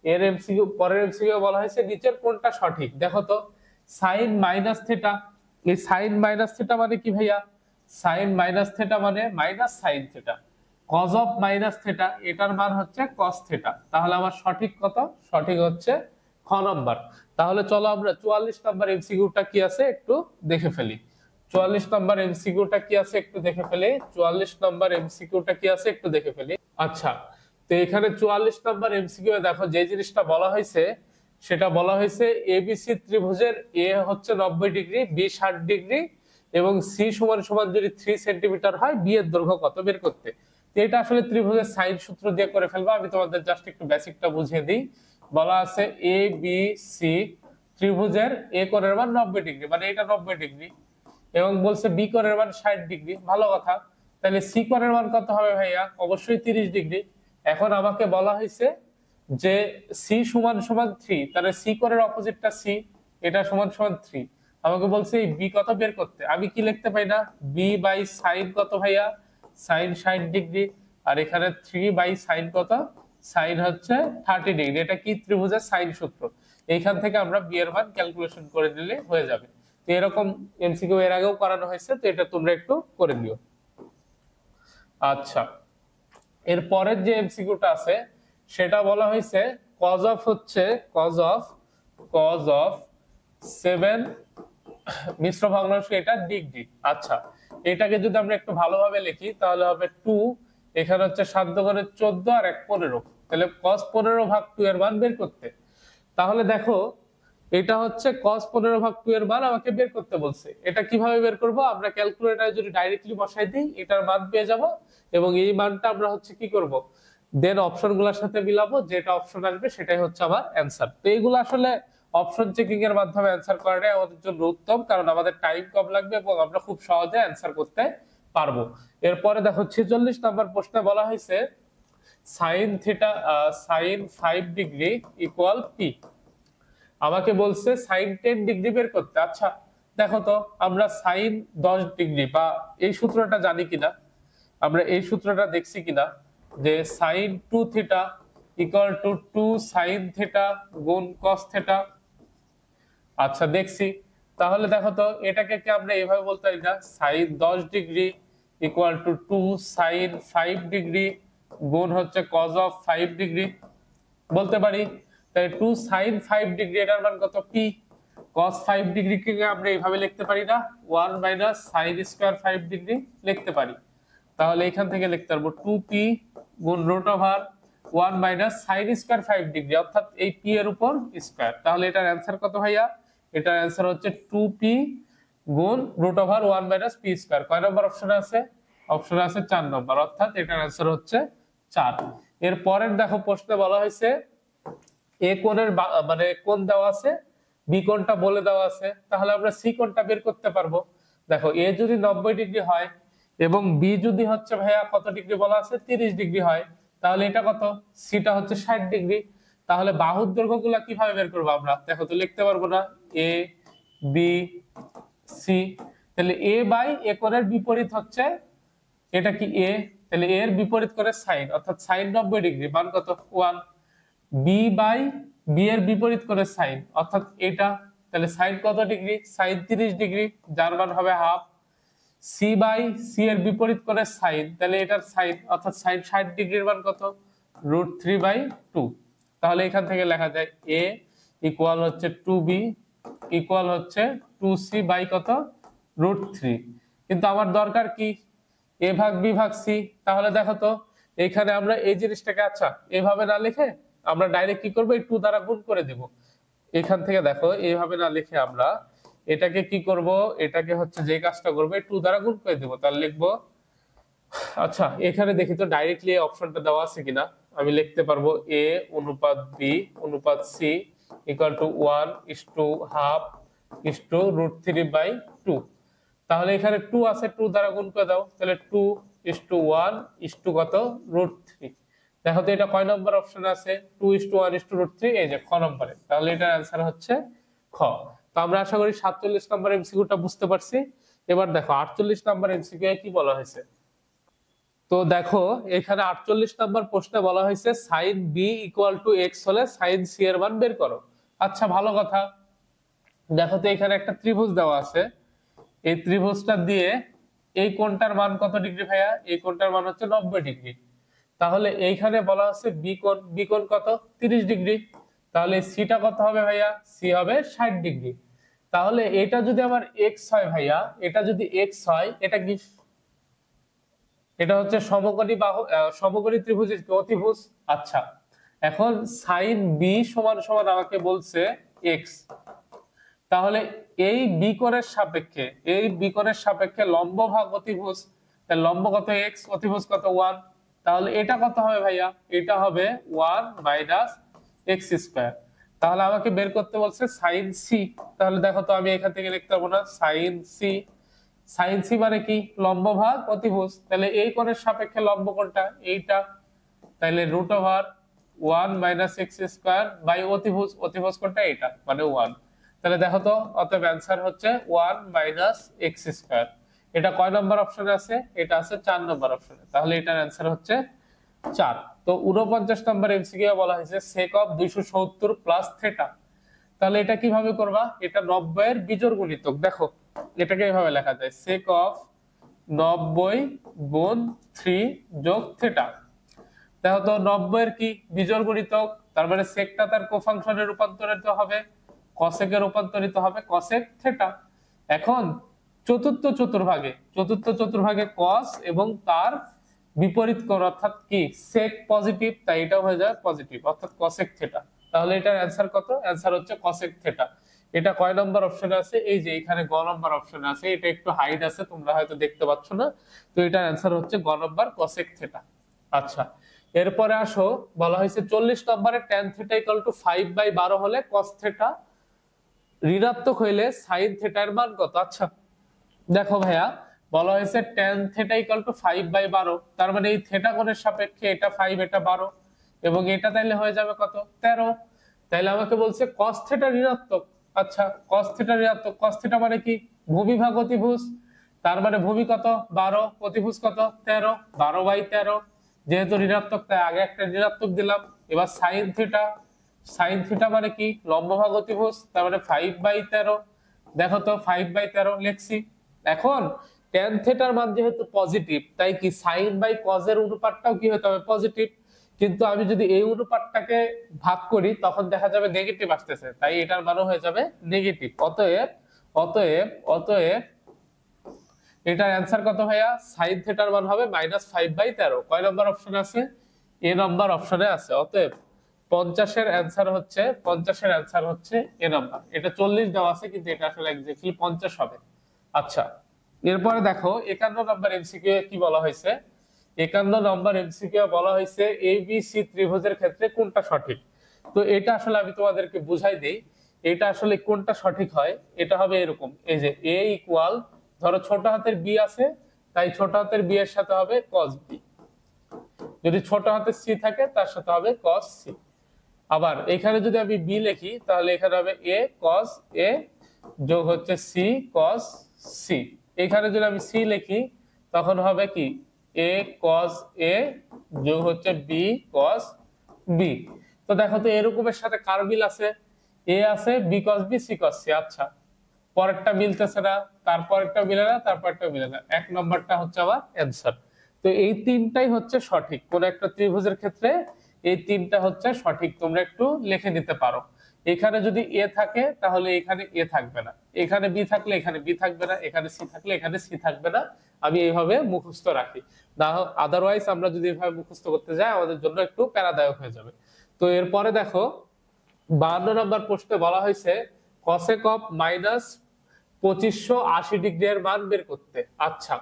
এর এমসিকিউ পরের এমসিকিউ বলা হয়েছে নিচের কোনটা সঠিক। দেখো তো সাইন মাইনাস থিটা, এই সাইন মাইনাস থিটা মানে কি ভাইয়া, সাইন মাইনাস থিটা মানে minus sine theta. Cos of minus theta এটার মান হচ্ছে কস থিটা। তাহলে আমার সঠিক কত, সঠিক হচ্ছে খ নম্বর। তাহলে চলো আমরা 44 নম্বর এমসিকিউটা কি আছে একটু দেখে ফেলি। 44 নম্বর এমসিকিউটা কি আছে একটু দেখে ফেলি। 44 নম্বর এমসিকিউটা কি আছে একটু দেখে ফেলি। আচ্ছা তো এখানে 44 নম্বর এমসিকিউ দেখো যে জিনিসটা বলা হয়েছে সেটা বলা হয়েছে এবিসি ত্রিভুজের এ হচ্ছে 90 ডিগ্রি, বি 60 ডিগ্রি এবং সি সমান সমান যদি 3 সেন্টিমিটার হয়, বি এর দৈর্ঘ্য কত বের করতে। এটা আসলে ত্রিভুজের সাইন সূত্র দিয়ে করে ফেলবো। আমি তোমাদের জাস্ট একটু বেসিকটা বুঝিয়ে দিই। বলা আছে এ বি সি ত্রিভুজের এ কোণের মান 90 ডিগ্রি, মানে এটা 90 ডিগ্রি, এবং বলছে বি কোণের মান 60 ডিগ্রি। ভালো কথা, তাহলে সি কোণের মান কত হবে ভাইয়া, অবশ্যই 30 ডিগ্রি। এখন আমাকে বলা হয়েছে যে সি সমান সমান 3, তাহলে সি কোণের অপোজিটটা সি, এটা সমান সমান 3। আমাকে বলছে এই বি কত বের করতে। আমি কি লিখতে পাই না, বি বাই সাইন কত ভাইয়া, সাইন 60 ডিগ্রি, আর এখানে 3 বাই সাইন কত, সাইন হচ্ছে 30 ডিগ্রি। এটা কি ত্রিভুজের সাইন সূত্র। এইখান থেকে আমরা বি এর মান ক্যালকুলেশন করে নিলে হয়ে যাবে। তো এরকম এমসিকিউ এর আগেও করানো হয়েছে, তো এটা তোমরা একটু করে নিও। আচ্ছা, এর পরের যে এমসিকিউটা আছে সেটা বলা হয়েছে কজ অফ হচ্ছে কজ অফ 7 মিশ্র ভগ্নাংশ এটা ডিগ্রি। আচ্ছা, এটাকে যদি আমরা একটু ভালোভাবে লিখি তাহলে হবে 2, এখানে হচ্ছে 7 দুগুণে 14 আর 1 15, তাহলে cos 15 ভাগ 2 এর মান বের করতে। তাহলে দেখো এটা হচ্ছে cos 15 ভাগ 2 এর মান আমাকে বের করতে বলছে। এটা কিভাবে বের করব, আমরা ক্যালকুলেটরে যদি ডাইরেক্টলি বসাই দিই এটার মান পেয়ে যাব, এবং এই মানটা আমরা হচ্ছে কি করব, দেন অপশনগুলোর সাথে মিলাবো, যেটা অপশন আসবে সেটাই হচ্ছে আমার অ্যানসার। তো এইগুলো আসলে অপশন চেকিং এর মাধ্যমে অ্যানসার করাটাই আমাদের জন্য উত্তম, কারণ আমাদের টাইম কম লাগবে এবং আমরা খুব সহজে অ্যানসার করতে পারবো। এরপরে দেখো 46 নম্বর প্রশ্নে বলা হয়েছে sin theta sin 5 degree equal P. আমাকে বলছে sin 10 ডিগ্রি বের করতে। আচ্ছা দেখো তো আমরা sin 10 ডিগ্রি বা এই সূত্রটা জানি কিনা, আমরা এই সূত্রটা দেখছি কিনা যে sin 2 theta equal two 2 sin theta গুণ cos থিটা। আচ্ছা দেখছি, তাহলে দেখো তো এটাকে কি আমরা এইভাবে বলতে পারি না sin 10 degree equal to 2 sin 5 degree গুণ হচ্ছে cos অফ 5 ডিগ্রি, বলতে পারি। তাই 2 sin 5 ডিগ্রি এটার মান কত পি, cos 5 ডিগ্রি কে আমরা এইভাবে লিখতে পারি না 1 মাইনাস sin স্কয়ার 5 ডিগ্রি লিখতে পারি। তাহলে এখান থেকে লিখতে পারবো 2p গুণ root over 1 minus sin square 5 degree, অর্থাৎ এই p এর উপর স্কয়ার। তাহলে এটার অ্যানসার কত ভাইয়া, এটার অ্যানসার হচ্ছে 2p গুণ root over 1 minus p square. কয় নম্বর অপশনে আছে, অপশনে আছে 4 নম্বর, অর্থাৎ এটার অ্যানসার হচ্ছে 4। এর পরের দেখো প্রশ্নে বলা হয়েছে এ কোণের মানে কোণ দেওয়া আছে, বি কোণটা বলে দেওয়া আছে, তাহলে আমরা সি কোণটা বের করতে পারবো। দেখো এ যদি 90 ডিগ্রি হয় এবং বি যদি হচ্ছে ভাইয়া কত ডিগ্রি বলা আছে 30 ডিগ্রি হয়, তাহলে এটা কত, সিটা হচ্ছে 60 ডিগ্রি। তাহলে বাহুর দৈর্ঘ্যগুলো কিভাবে বের করবো আমরা, দেখো তো লিখতে পারবো না এ বি সি, তাহলে এ বাই এ কোণের বিপরীত হচ্ছে এটা কি এ, তাহলে এর বিপরীত করে সাইন, অর্থাৎ সাইন 90 ডিগ্রি মান কত 1, বি বাই বি এর বিপরীত করে সাইন, অর্থাৎ এটা, তাহলে সাইন কত ডিগ্রি, সাইন 30 ডিগ্রি যার মান হবে হাফ, সি বাই সি এর বিপরীত করে সাইন, তাহলে এটার সাইন অর্থাৎ সাইন 60 ডিগ্রির মান কত √3/2। তাহলে এখান থেকে লেখা যায় এ ইকুয়াল হচ্ছে 2b ইকুয়াল হচ্ছে 2c বাই কত √3। কিন্তু আমার দরকার কি এ ভাগ বি ভাগ সি, তাহলে দেখো তো এখানে আমরা এই জিনিসটাকে আচ্ছা এভাবে না লিখে আমরা ডাইরেক্ট কি করব, এই 2 দ্বারা গুণ করে দেব। এখান থেকে দেখো এইভাবে না লিখে আমরা এটাকে কি করব, এটাকে হচ্ছে যে কাজটা করব এই 2 দ্বারা গুণ করে দেব। তাহলে লিখবো, আচ্ছা এখানে দেখি তো ডাইরেক্টলি এই অপশনটা দেওয়া আছে কিনা, আমি লিখতে পারবো a অনুপাত b অনুপাত c ইকুয়াল টু 1:1/2। তাহলে এখানে 2 আছে, 2 দ্বারা গুণ করে দাও, তাহলে 2:1 কত √3। দেখো তো এটা কয় নম্বর অপশন আছে, 2:1 এই যে খ নম্বরে, তাহলে এটার অ্যান্সার হচ্ছে খ। তো আমরা আশা করি 47 নম্বর এমসিকিউটা বুঝতে পারছি। এবার দেখো 48 নম্বর এমসিকিউ কি বলা হয়েছে। তো দেখো এখানে 48 নম্বর প্রশ্নে বলা হয়েছে sin b equal two x হলে sin c এর মান বের করো। আচ্ছা ভালো কথা, দেখো তো এখানে একটা ত্রিভুজ দেওয়া আছে, এই ত্রিভুজটা দিয়ে এই কোণটার মান কত ডিগ্রি ভাইয়া, এই কোণটার মান হচ্ছে 90 ডিগ্রি। তাহলে এইখানে বলা আছে বি কোণ কত 30 ডিগ্রি, তাহলে সিটা কত হবে ভাইয়া, সি হবে 60 ডিগ্রি। তাহলে এটা যদি আমার x হয় ভাইয়া, এটা যদি x হয়, এটা কি, এটা হচ্ছে সমকোণী বাহু সমকোণী ত্রিভুজের অতিভুজ। আচ্ছা এখন sin b সমান সমান আমাকে বলছে x, তাহলে এই বি কোণের সাপেক্ষে, এই বি কোণের সাপেক্ষে লম্ব ভাগ অতিভুজ, তাহলে লম্ব কত x, অতিভুজ কত 1, তাহলে এটা কত হবে ভাইয়া, এটা হবে 1 মাইনাস x²। তাহলে আমাকে বের করতে বলছে sin c, তাহলে দেখো তো আমি এখান থেকে লিখতে পারবো না sin c মানে কি লম্ব ভাগ অতিভুজ, তাহলে এই কোণের সাপেক্ষে লম্ব কোণটা এইটা, তাহলে √1 মাইনাস x² বাই অতিভুজ কোণটা এটা মানে 1। তাহলে দেখো তো অতএব অ্যানসার হচ্ছে 1 মাইনাস x²। এটা কয় নম্বর অপশনে আছে, এটা আছে 4 নম্বর অপশনে, তাহলে এটার অ্যানসার হচ্ছে 4। তো 49 নম্বর এমসিকিউ বলা হয়েছে sec অফ 270 প্লাস থিটা। তাহলে এটা কিভাবে করবা, এটা 90 এর বিজোড় গুণিতক। দেখো এটাকে এইভাবে লেখা যায় sec অফ 90 গুণ 3 যোগ থিটা। দেখো তো 90 এর কি বিজোড় গুণিতক, তার মানে সেকটা তার কোফাংশনে রূপান্তরিত হবে, কসেকে রূপান্তরিত হবে কসেক থিটা। এখন চতুর্থ চতুর্ভাগে কস এবং তার বিপরীত কোণ অর্থাৎ কি সেক পজিটিভ, তাই এটাও হয়ে যায় পজিটিভ অর্থাৎ কসেক থিটা। তাহলে এটার অ্যান্সার কত? অ্যান্সার হচ্ছে কসেক থিটা। এটা কয় নম্বর অপশনে আছে? এই যে এখানে গ নম্বর অপশনে আছে। এটা একটু হাইড আছে, তোমরা হয়তো দেখতে পাচ্ছ না। তো এটার অ্যান্সার হচ্ছে গ নম্বর কসেক থিটা। আচ্ছা, এরপরে আসো, বলা হয়েছে 40 নম্বরে tan থিটা ইকুয়াল টু 5/12 হলে cos থিটা ঋণাত্মক হইলে sin থিটা এর মান কত? আচ্ছা দেখো ভাইয়া, বলা হয়েছে tan থিটা ইকুয়াল টু 5/12, তার মানে এই থিটা কোণের সাপেক্ষে এটা 5 এটা 12 এবং এটা তাইলে হয়ে যাবে কত? 13। তাইলে আমাকে বলছে cos থিটা ঋণাত্মক। আচ্ছা, cos থিটা ঋণাত্মক, cos থিটা মানে কি ভূমি ভাগ অতিভুজ, তার মানে ভূমি কত? 12, অতিভুজ কত? 13, 12/13। যেহেতু ঋণাত্মক তাই আগে একটা ঋণাত্মক দিলাম। এবার sin থিটা, sin থিটা মানে কি লম্ব ভাগ অতিভুজ, তার মানে 5/13। দেখো তো 5/13 লিখছি। এখন tan থিটার মান যেহেতু পজিটিভ, তাই কি sin বাই cos এর অনুপাতটাও কি হতে হবে? পজিটিভ। কিন্তু আমি যদি এই অনুপাতটাকে ভাগ করি তখন দেখা যাবে নেগেটিভ আসতেছে, তাই এটার মানও হয়ে যাবে নেগেটিভ। অতএব অতএব অতএব এটার অ্যান্সার কত ভাইয়া? sin থিটার মান হবে -5/13। কয় নম্বর অপশনে আছে? এ নম্বর অপশনে আছে। অতএব 50 এর অ্যান্সার হচ্ছে এ নম্বর। এটা 40 দেওয়া আছে কিন্তু এটা আসলে এক্স্যাক্টলি 50 হবে। আচ্ছা, এরপরে দেখো 51 নম্বর এমসিকিউ কি বলা হয়েছে? 51 নম্বর এমসিকিউ বলা হয়েছে এবিসি ত্রিভুজের ক্ষেত্রে কোনটা সঠিক। তো এটা আসলে আমি তোমাদেরকে বুঝাই দেই, এটা আসলে কোনটা সঠিক হয়। এটা হবে এরকম, এই যে a ইকুয়াল, ধরো ছোট হাতের বি আছে, তাই ছোট হাতের বি এর সাথে হবে cos বি, যদি ছোট হাতের সি থাকে তার সাথে হবে cos সি। আবার এখানে যদি আমি বি লিখি তাহলে এখানে হবে a cos a যোগ হচ্ছে c cos c। এখানে যদি আমি সি লিখি তখন হবে কি a cos a যোগ হচ্ছে b cos b। তো দেখো তো এরকমের সাথে কার মিল আছে? a আছে, b cos b c cos c। আচ্ছা, পরেরটা মিলতেছে না, তারপরেরটা মিলে না, তারপরটা মিলে না, এক নম্বরটা হচ্ছে আবার অ্যান্সার। তো এই তিনটাই হচ্ছে সঠিক কোন একটা ত্রিভুজের ক্ষেত্রে, এই তিনটা হচ্ছে সঠিক। তোমরা একটু লিখে নিতে পারো। এখানে যদি এ থাকে তাহলে এখানে এ থাকবে না, এখানে বি থাকলে এখানে বি থাকবে না, এখানে সি থাকলে এখানে সি থাকবে না। আমি এইভাবে মুখস্থ রাখি, না আদারওয়াইজ আমরা যদি এইভাবে মুখস্থ করতে যাই আমাদের জন্য একটু প্যারাদায়ক হয়ে যাবে। তো এরপরে দেখো 52 নম্বর প্রশ্নে বলা হয়েছে cosec অফ -2580 ডিগ্রি এর মান বের করতে। আচ্ছা,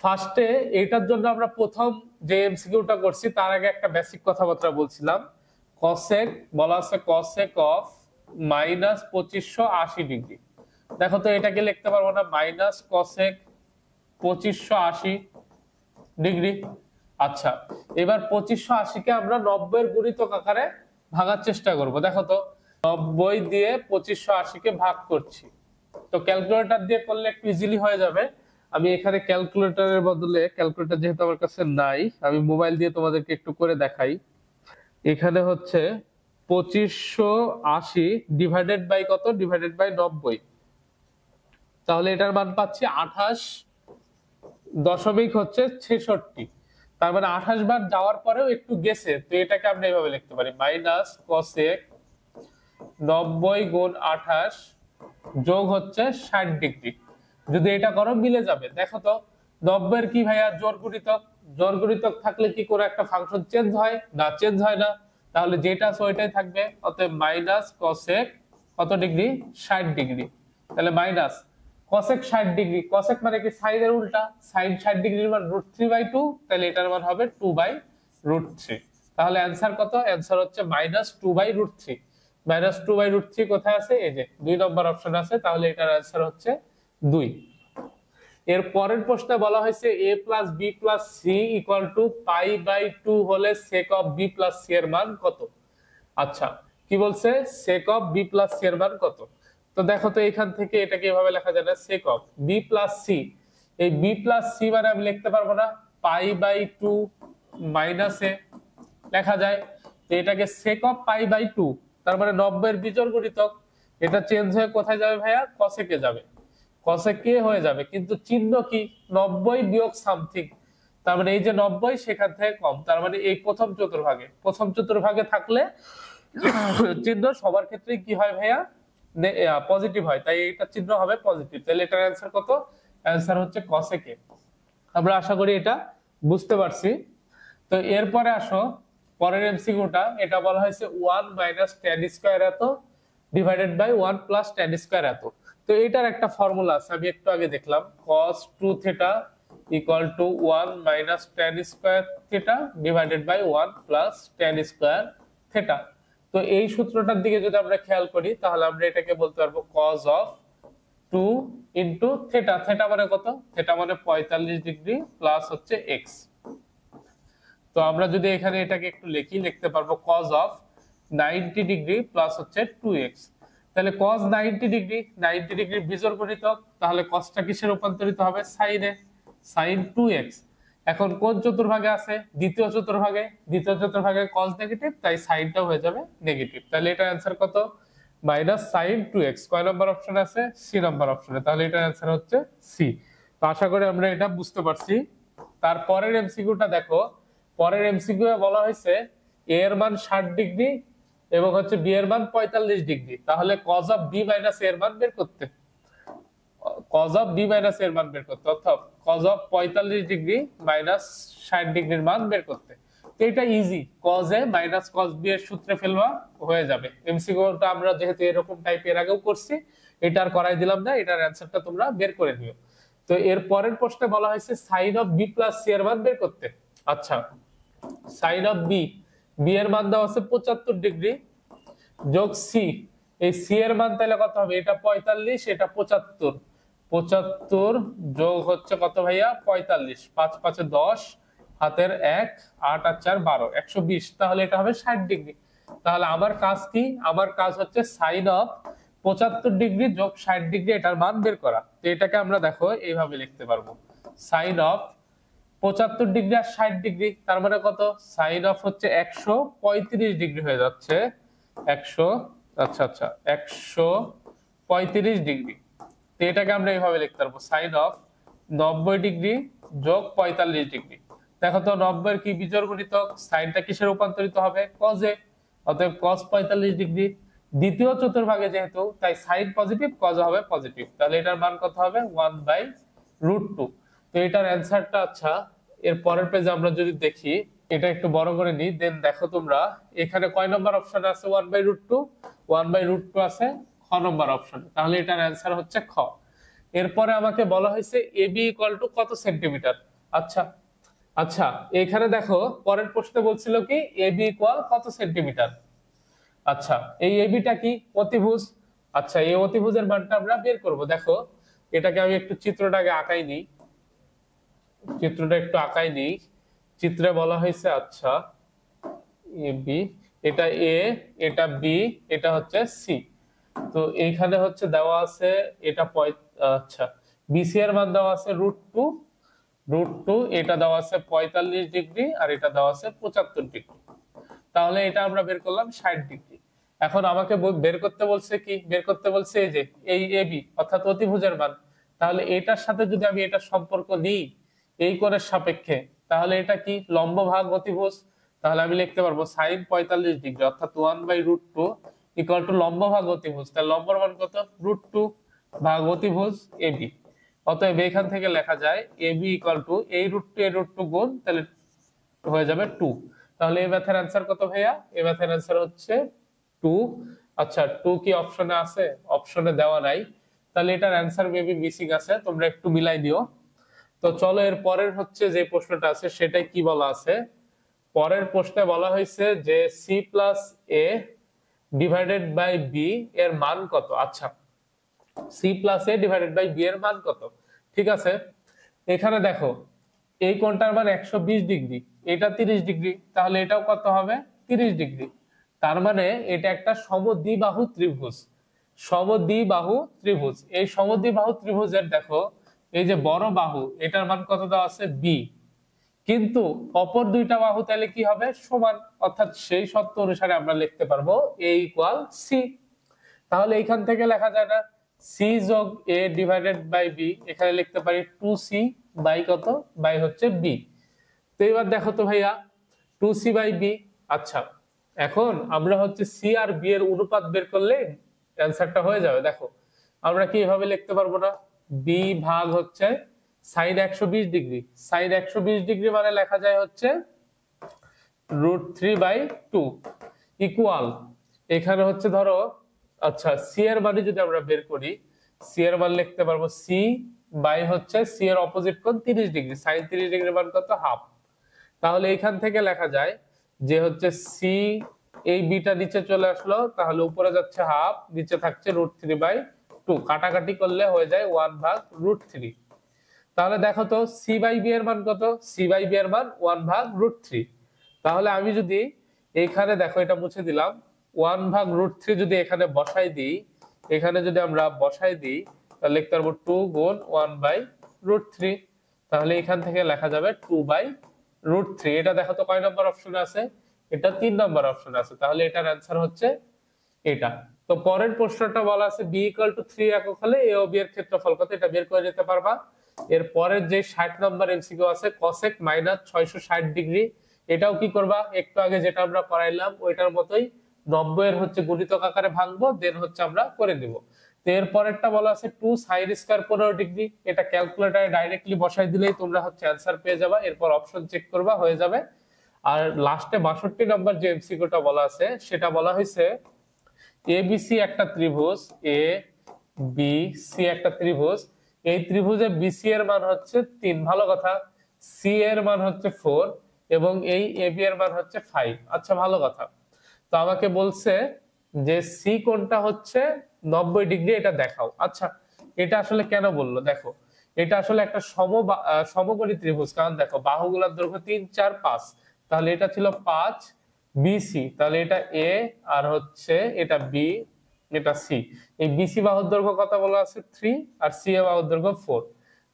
ফার্স্টে এটার জন্য আমরা প্রথম যে এমসিকিউটা করছি তার আগে একটা বেসিক কথাবার্তা বলছিলাম। cosec বলা আছে cosec অফ -2580 ডিগ্রি। দেখো তো এটাকে লিখতে পারবো না -cosec 2580 ডিগ্রি। আচ্ছা, এবার 2580 কে আমরা 90 এর গুণিতক আকারে ভাগার চেষ্টা করব। দেখো তো 90 দিয়ে 2580 কে ভাগ করছি, তো ক্যালকুলেটর দিয়ে করলে একটু ইজিলি হয়ে যাবে। আমি এখানে ক্যালকুলেটরের বদলে, ক্যালকুলেটর যেহেতু আমার কাছে নাই, আমি মোবাইল দিয়ে তোমাদেরকে একটু করে দেখাই। এখানে হচ্ছে 2580 ডিভাইডেড বাই কত? Divided by 90। তাহলে এটার মান পাচ্ছি 28.66। তার মানে 28 বার যাওয়ার পরেও একটু গেছে, তো এটাকে আমরা এইভাবে লিখতে পারি -cosec 90 গুণ 28 যোগ হচ্ছে 60 ডিগ্রি। যদি এটা করো মিলে যাবে। দেখো তো 90 এর কি ভাইয়া জোড় গুণিতক, জোড় গুণিতক থাকলে কি করে একটা ফাংশন চেঞ্জ হয়? না, চেঞ্জ হয় না। তাহলে যেটা আছে ওইটাই থাকবে। অতএব -cosec কত ডিগ্রি? 60 ডিগ্রি। তাহলে মাইনাস cosec 60 ডিগ্রি, cosec মানে কি sin এর উল্টা, sin 60 ডিগ্রির মান √3/2, তাহলে এটার মান হবে 2/√3। তাহলে অ্যানসার কত? অ্যানসার হচ্ছে -2/√3। -2/√3 কোথায় আছে? এই যে 2 নম্বর অপশন আছে, তাহলে এটার অ্যানসার হচ্ছে 2। এর পরের প্রশ্নে বলা হয়েছে a + b + c = π/2 হলে sec of b + c এর মান কত? আচ্ছা, কি বলছে? sec of b + c এর মান কত? তো দেখো তো এখান থেকে এটাকে এভাবে লেখা যায় না, sec of b + c। এই b + c মানে আমি লিখতে পারবো না, π/2 - a লেখা যায়। তো এটাকে sec of π/2, তার মানে 90 এর বিজোড় গুণিতক। এটা চেঞ্জ হয়ে কোথায় যাবে ভাইয়া? cosec এ যাবে। কসে কে হয়ে যাবে, কিন্তু চিহ্ন কি 90 বিয়োগ সামথিং, তার মানে এই যে 90 সেখান থেকে কম, তার মানে এই প্রথম চতুর্ভাগে থাকলে চিহ্ন সবার ক্ষেত্রে কি হয় ভাইয়া, পজিটিভ হয়, তাই এটা চিহ্ন হবে পজিটিভ। তাহলে এটার অ্যান্সার কত? অ্যান্সার হচ্ছে কসেকে। আমরা আশা করি এটা বুঝতে পারছি। তো এরপরে আসো পরের এমসিকিউটা, এটা বলা হয়েছে 1 মাইনাস ট্যান স্কয়ার এত divided by 1 plus tan square এত। তো এটার একটা ফর্মুলা আছে, আমি একটু আগে দেখলাম, cos 2 theta equal to 1 minus tan square theta divided by 1 plus tan square theta. তো এই সূত্রটার দিকে যদি আমরা খেয়াল করি তাহলে আমরা এটাকে বলতে পারবো cos of 2 into theta. Theta মানে কত? থিটা মানে 45 ডিগ্রি প্লাস হচ্ছে x। তো আমরা যদি এখানে এটাকে একটু লিখতে পারবো cos অফ 90 ডিগ্রি প্লাস হচ্ছে 2x। তাহলে cos 90 ডিগ্রি বিজোড় গণিতক, তাহলে cosটা কিসে রূপান্তরিত হবে? সাইনে, sin 2x। এখন কোন চতুর্ভাগে আছে? দ্বিতীয় চতুর্ভাগে cos নেগেটিভ, তাই সাইনটাও হয়ে যাবে নেগেটিভ। তাহলে এটা অ্যানসার কত? Minus sin 2x। কয় নম্বর অপশনে আছে? সি নম্বর অপশনে। তাহলে এটার অ্যানসার হচ্ছে সি। তো আশা করি আমরা এটা বুঝতে পারছি। তারপরের এমসিকিউটা দেখো, পরের এমসিকিউ এ বলা হয়েছে a এর মান 60 ডিগ্রি এবং হচ্ছে b এর মান 45 ডিগ্রি, তাহলে cos of b minus a এর মান বের করতে, অর্থাৎ cos অফ 45 ডিগ্রি মাইনাস 60 ডিগ্রির মান বের করতে। তো এটা easy, cos a minus cos b এর সূত্রে ফেলবা হয়ে যাবে। এমসিকিউটা আমরা যেহেতু এরকম টাইপ এর আগেও করছি, এটা আর করাই দিলাম না, এটার অ্যানসারটা তোমরা বের করে নিও। তো এর পরের প্রশ্নে বলা হয়েছে sin of b plus c এর মান বের করতে। আচ্ছা, sin অফ b, b এর মান দেওয়া আছে 75 ডিগ্রি যোগ c, এই c এর মান তাহলে কত হবে? এটা 45, এটা 75, 75 যোগ হচ্ছে কত ভাইয়া? 45, 5 5 এ 10, হাতের 1, 8 আর 4 12, 120, তাহলে এটা হবে 60 ডিগ্রি। তাহলে আমার কাজ কি? আমার কাজ হচ্ছে sin অফ 75 ডিগ্রি যোগ 60 ডিগ্রি এটার মান বের করা। তো এটাকে আমরা দেখো এইভাবে লিখতে পারবো, sin অফ 75 ডিগ্রি আর 60 ডিগ্রি, তার মানে কত? sin অফ হচ্ছে 135 ডিগ্রি হয়ে যাচ্ছে, 100, আচ্ছা 135 ডিগ্রি। তো এটাকে আমরা এইভাবে লিখতে পারবো, sin অফ 90 ডিগ্রি যোগ 45 ডিগ্রি। দেখো তো 90 এর কি বিজোড় গণিতক, সাইনটা কিসে রূপান্তরিত হবে? cos এ, অতএব cos 45 ডিগ্রি। দ্বিতীয় চতুর্ভাগে যেহেতু, তাই সাইন পজিটিভ, cos হবে পজিটিভ, তাহলে এটার মান কত হবে? 1/√2। তো এটার অ্যানসারটা, আচ্ছা এর পরের পেজে আমরা যদি দেখি, এটা একটু বড় করে নিই, দেন দেখো তোমরা এখানে কয় নম্বর অপশন আছে? 1/√2, 1/√2 আছে খ নম্বর অপশনে, তাহলে এটার অ্যানসার হচ্ছে খ। এরপরে আমাকে বলা হয়েছে ab ইকুয়াল টু কত সেন্টিমিটার। আচ্ছা এখানে দেখো পরের প্রশ্নে বলছিল কি ab ইকুয়াল কত সেন্টিমিটার। আচ্ছা এই এবি টা কি? অতিভুজ। আচ্ছা এই অতিভুজের মানটা আমরা বের করব। দেখো এটাকে আমি একটু চিত্রটাকে আঁকাই নিই, চিত্রে বলা হয়েছে, আচ্ছা এ বি, এটা এ, এটা বি, এটা হচ্ছে সি। তো এইখানে হচ্ছে দেওয়া আছে এটা আচ্ছা বিসি এর মান দেওয়া আছে √2, এটা দেওয়া আছে 45 ডিগ্রি আর এটা দেওয়া আছে 75 ডিগ্রি। তাহলে এটা আমরা বের করলাম 60 ডিগ্রি। এখন আমাকে বের করতে বলছে কি? বের করতে বলছে এই যে এই এবি অর্থাৎ অতিভুজের মান। তাহলে এটার সাথে যদি আমি এটা সম্পর্ক নিই এই কোণের সাপেক্ষে, তাহলে এটা কি? লম্ব ভাগ অতিভুজ। তাহলে আমি লিখতে পারবো sin 45 ডিগ্রি অর্থাৎ 1/√2 ইকুয়াল টু লম্ব ভাগ অতিভুজ। তাহলে লম্বর মান কত? √2 ভাগ অতিভুজ এবি। অতএব এখান থেকে লেখা যায় এবি ইকুয়াল টু এই √2 গুণ, তাহলে হয়ে যাবে 2। তাহলে এই ম্যাথের অ্যানসার কত ভাইয়া? এই ম্যাথের অ্যানসার হচ্ছে 2। আচ্ছা 2 কি অপশনে আছে? অপশনে দেওয়া নাই, তাহলে এটার অ্যানসার মেবি মিসিং আছে, তোমরা একটু মিলাই দিও। তো চলো এর পরের হচ্ছে যে প্রশ্নটা আছে সেটাই কি বলা আছে। পরের প্রশ্নে বলা হয়েছে যে c plus a divided by b এর মান কত। আচ্ছা c plus a divided by b এর মান কত? ঠিক আছে, এখানে দেখো এই কোণটার মান 120 ডিগ্রি, এটা 30 ডিগ্রি, তাহলে এটাও কত হবে? 30 ডিগ্রি। তার মানে এটা একটা সমদ্বিবাহু ত্রিভুজ। এই সমদ্বিবাহু ত্রিভুজের দেখো এই যে বড় বাহু, এটার মান কত দেওয়া আছে? b, কিন্তু অপর দুইটা বাহু তাহলে কি হবে? সমান, অর্থাৎ সেই সত্য অনুসারে আমরা লিখতে পারবো a ইকুয়াল c। তাহলে এইখান থেকে লেখা যায় না সি যোগ এ ডিভাইডেড বাই বি, এখানে লিখতে পারি 2c বাই কত, বাই হচ্ছে বি। তো এবার দেখো তো ভাইয়া 2c বাই বি। আচ্ছা এখন আমরা হচ্ছে সি আর বি এর অনুপাত বের করলে অ্যান্সারটা হয়ে যাবে। দেখো আমরা কি এভাবে লিখতে পারবো না, বি ভাগ হচ্ছে সাইন 120 ডিগ্রি, সাইন 120 ডিগ্রি মানে লেখা যায় হচ্ছে √3/2 ইকুয়াল, এখানে হচ্ছে ধরো আচ্ছা সি এর মান যদি আমরা বের করি, সি এর মান লিখতে পারবো সি বাই হচ্ছে সি এর অপোজিট কোণ 30 ডিগ্রি, সাইন 30 ডিগ্রি মান কত, হাফ। তাহলে এখান থেকে লেখা যায় যে হচ্ছে সি, এই বিটা নিচে চলে আসলো, তাহলে উপরে যাচ্ছে হাফ, নিচে থাকছে √3/2, কাটাকাটি করলে হয়ে যায় 1/√3। তাহলে দেখো তো সি বাই বি এর মান কত, সি বাই বি এর মান 1/√3। তাহলে আমি যদি এখানে দেখো এটা মুছে দিলাম, 1/√3 যদি এখানে বসাই দিই, এখানে যদি আমরা বসাই দিই তাহলে লিখতে পারবো 2 গুণ 1/√3, তাহলে এখান থেকে লেখা যাবে 2/√3। এটা দেখো তো কয় নম্বর অপশনে আছে, এটা 3 নম্বর অপশনে আছে, তাহলে এটার অ্যান্সার হচ্ছে এটা। তো পরের প্রশ্নটা বলা আছে বি ইকুয়াল টু 3 একক হলে এ ও বি এর ক্ষেত্রফল কত, এটা বের করে নিতে পারবা। এর পরের যে 60 নম্বর এমসিকিউ আছে কসেক মাইনাস 660 ডিগ্রি, এটাও কি করবা, একটু আগে যেটা আমরা করাইলাম ওইটার মতোই 90 এর হচ্ছে গুণিতক আকারে ভাঙবো, দেন হচ্ছে আমরা করে নিব। তো এর পরেরটা বলা আছে 2 সাইন স্কয়ার 15 ডিগ্রি, এটা ক্যালকুলেটরে ডাইরেক্টলি বসাই দিলেই তোমরা হচ্ছে অ্যান্সার পেয়ে যাবা, এরপর অপশন চেক করবা, হয়ে যাবে। আর লাস্টে 62 নম্বর যে এমসিকিউটা বলা আছে সেটা বলা হয়েছে এবিসি একটা ত্রিভুজ, এ বি সি একটা ত্রিভুজ, এই ত্রিভুজে বিসি এর মান হচ্ছে 3, ভালো কথা, সি এর মান হচ্ছে 4 এবং এই এবি এর মান হচ্ছে 5। আচ্ছা ভালো কথা। তো আমাকে বলছে যে সি কোণটা হচ্ছে 90 ডিগ্রি, এটা দেখাও। আচ্ছা এটা আসলে কেন বললো, দেখো এটা আসলে একটা সমকোণী ত্রিভুজ, কারণ দেখো বাহুগুলোর দৈর্ঘ্য 3 4 5, তাহলে এটা ছিল 5 বিসি, তাহলে এটা এ আর হচ্ছে এটা বি, এটা সি। এই বিসি বাহুর দৈর্ঘ্য কত বলা আছে 3 আর সি এর বাহুর দৈর্ঘ্য 4।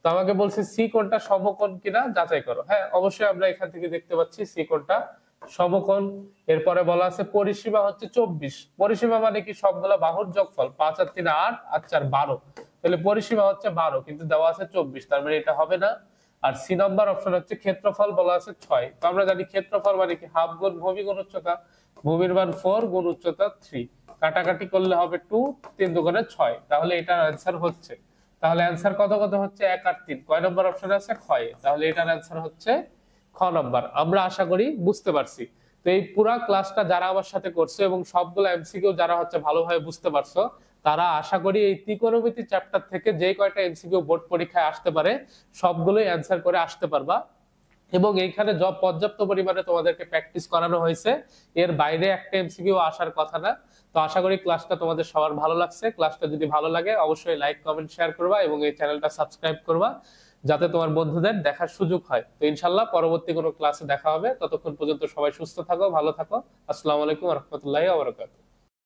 তো আমাকে বলছে সি কোণটা সমকোণ কিনা যাচাই করো। হ্যাঁ অবশ্যই আমরা এখান থেকে দেখতে পাচ্ছি সি কোণটা সমকোণ। এরপরে বলা আছে পরিসীমা হচ্ছে 24, পরিসীমা মানে কি সবগুলা বাহুর যোগফল, 5 আর 3 8 আর 4 12, তাহলে পরিসীমা হচ্ছে 12 কিন্তু দেওয়া আছে 24, তার মানে এটা হবে না। আর সি নাম্বার অপশন হচ্ছে ক্ষেত্রফল বলা আছে 6, তো আমরা জানি ক্ষেত্রফল মানে কি হাফ গুণ ভূমি গুণ উচ্চতা, ভূমির মান 4 গুণ উচ্চতা 3, কাটাকাটি করলে হবে 2, 3 দুগুণে 6, তাহলে এটার অ্যান্সার হচ্ছে, তাহলে অ্যান্সার কত কত হচ্ছে 1 আর 3, কয় নম্বর অপশন আছে ক্ষয়, তাহলে এটার অ্যান্সার হচ্ছে খ নম্বর। আমরা আশা করি বুঝতে পারছি। তো এই পুরা ক্লাসটা যারা আমার সাথে করছে এবং সবগুলো এমসিকিউ যারা হচ্ছে ভালোভাবে বুঝতে পারছো, তারা আশা করি এই ত্রিকোণমিতি চ্যাপ্টার থেকে যে কয়টা এমসিকিউ বোর্ড পরীক্ষায় আসতে পারে সবগুলোই অ্যান্সার করে আসতে পারবা। এবং এইখানে পর্যাপ্ত পরিমাণে তোমাদেরকে প্র্যাকটিস করানো হয়েছে, এর বাইরে একটা এমসিকিউ আসার কথা না। তো আশা করি ক্লাসটা তোমাদের সবার ভালো লাগছে। ক্লাসটা যদি ভালো লাগে অবশ্যই লাইক কমেন্ট শেয়ার করবা এবং এই চ্যানেলটা সাবস্ক্রাইব করবা যাতে তোমার বন্ধুদের দেখার সুযোগ হয়। তো ইনশাল্লাহ পরবর্তী কোনো ক্লাসে দেখা হবে, ততক্ষণ পর্যন্ত সবাই সুস্থ থাকো, ভালো থাকো। আসসালামু আলাইকুম ওয়া রাহমাতুল্লাহি ওয়া বারাকাতুহু।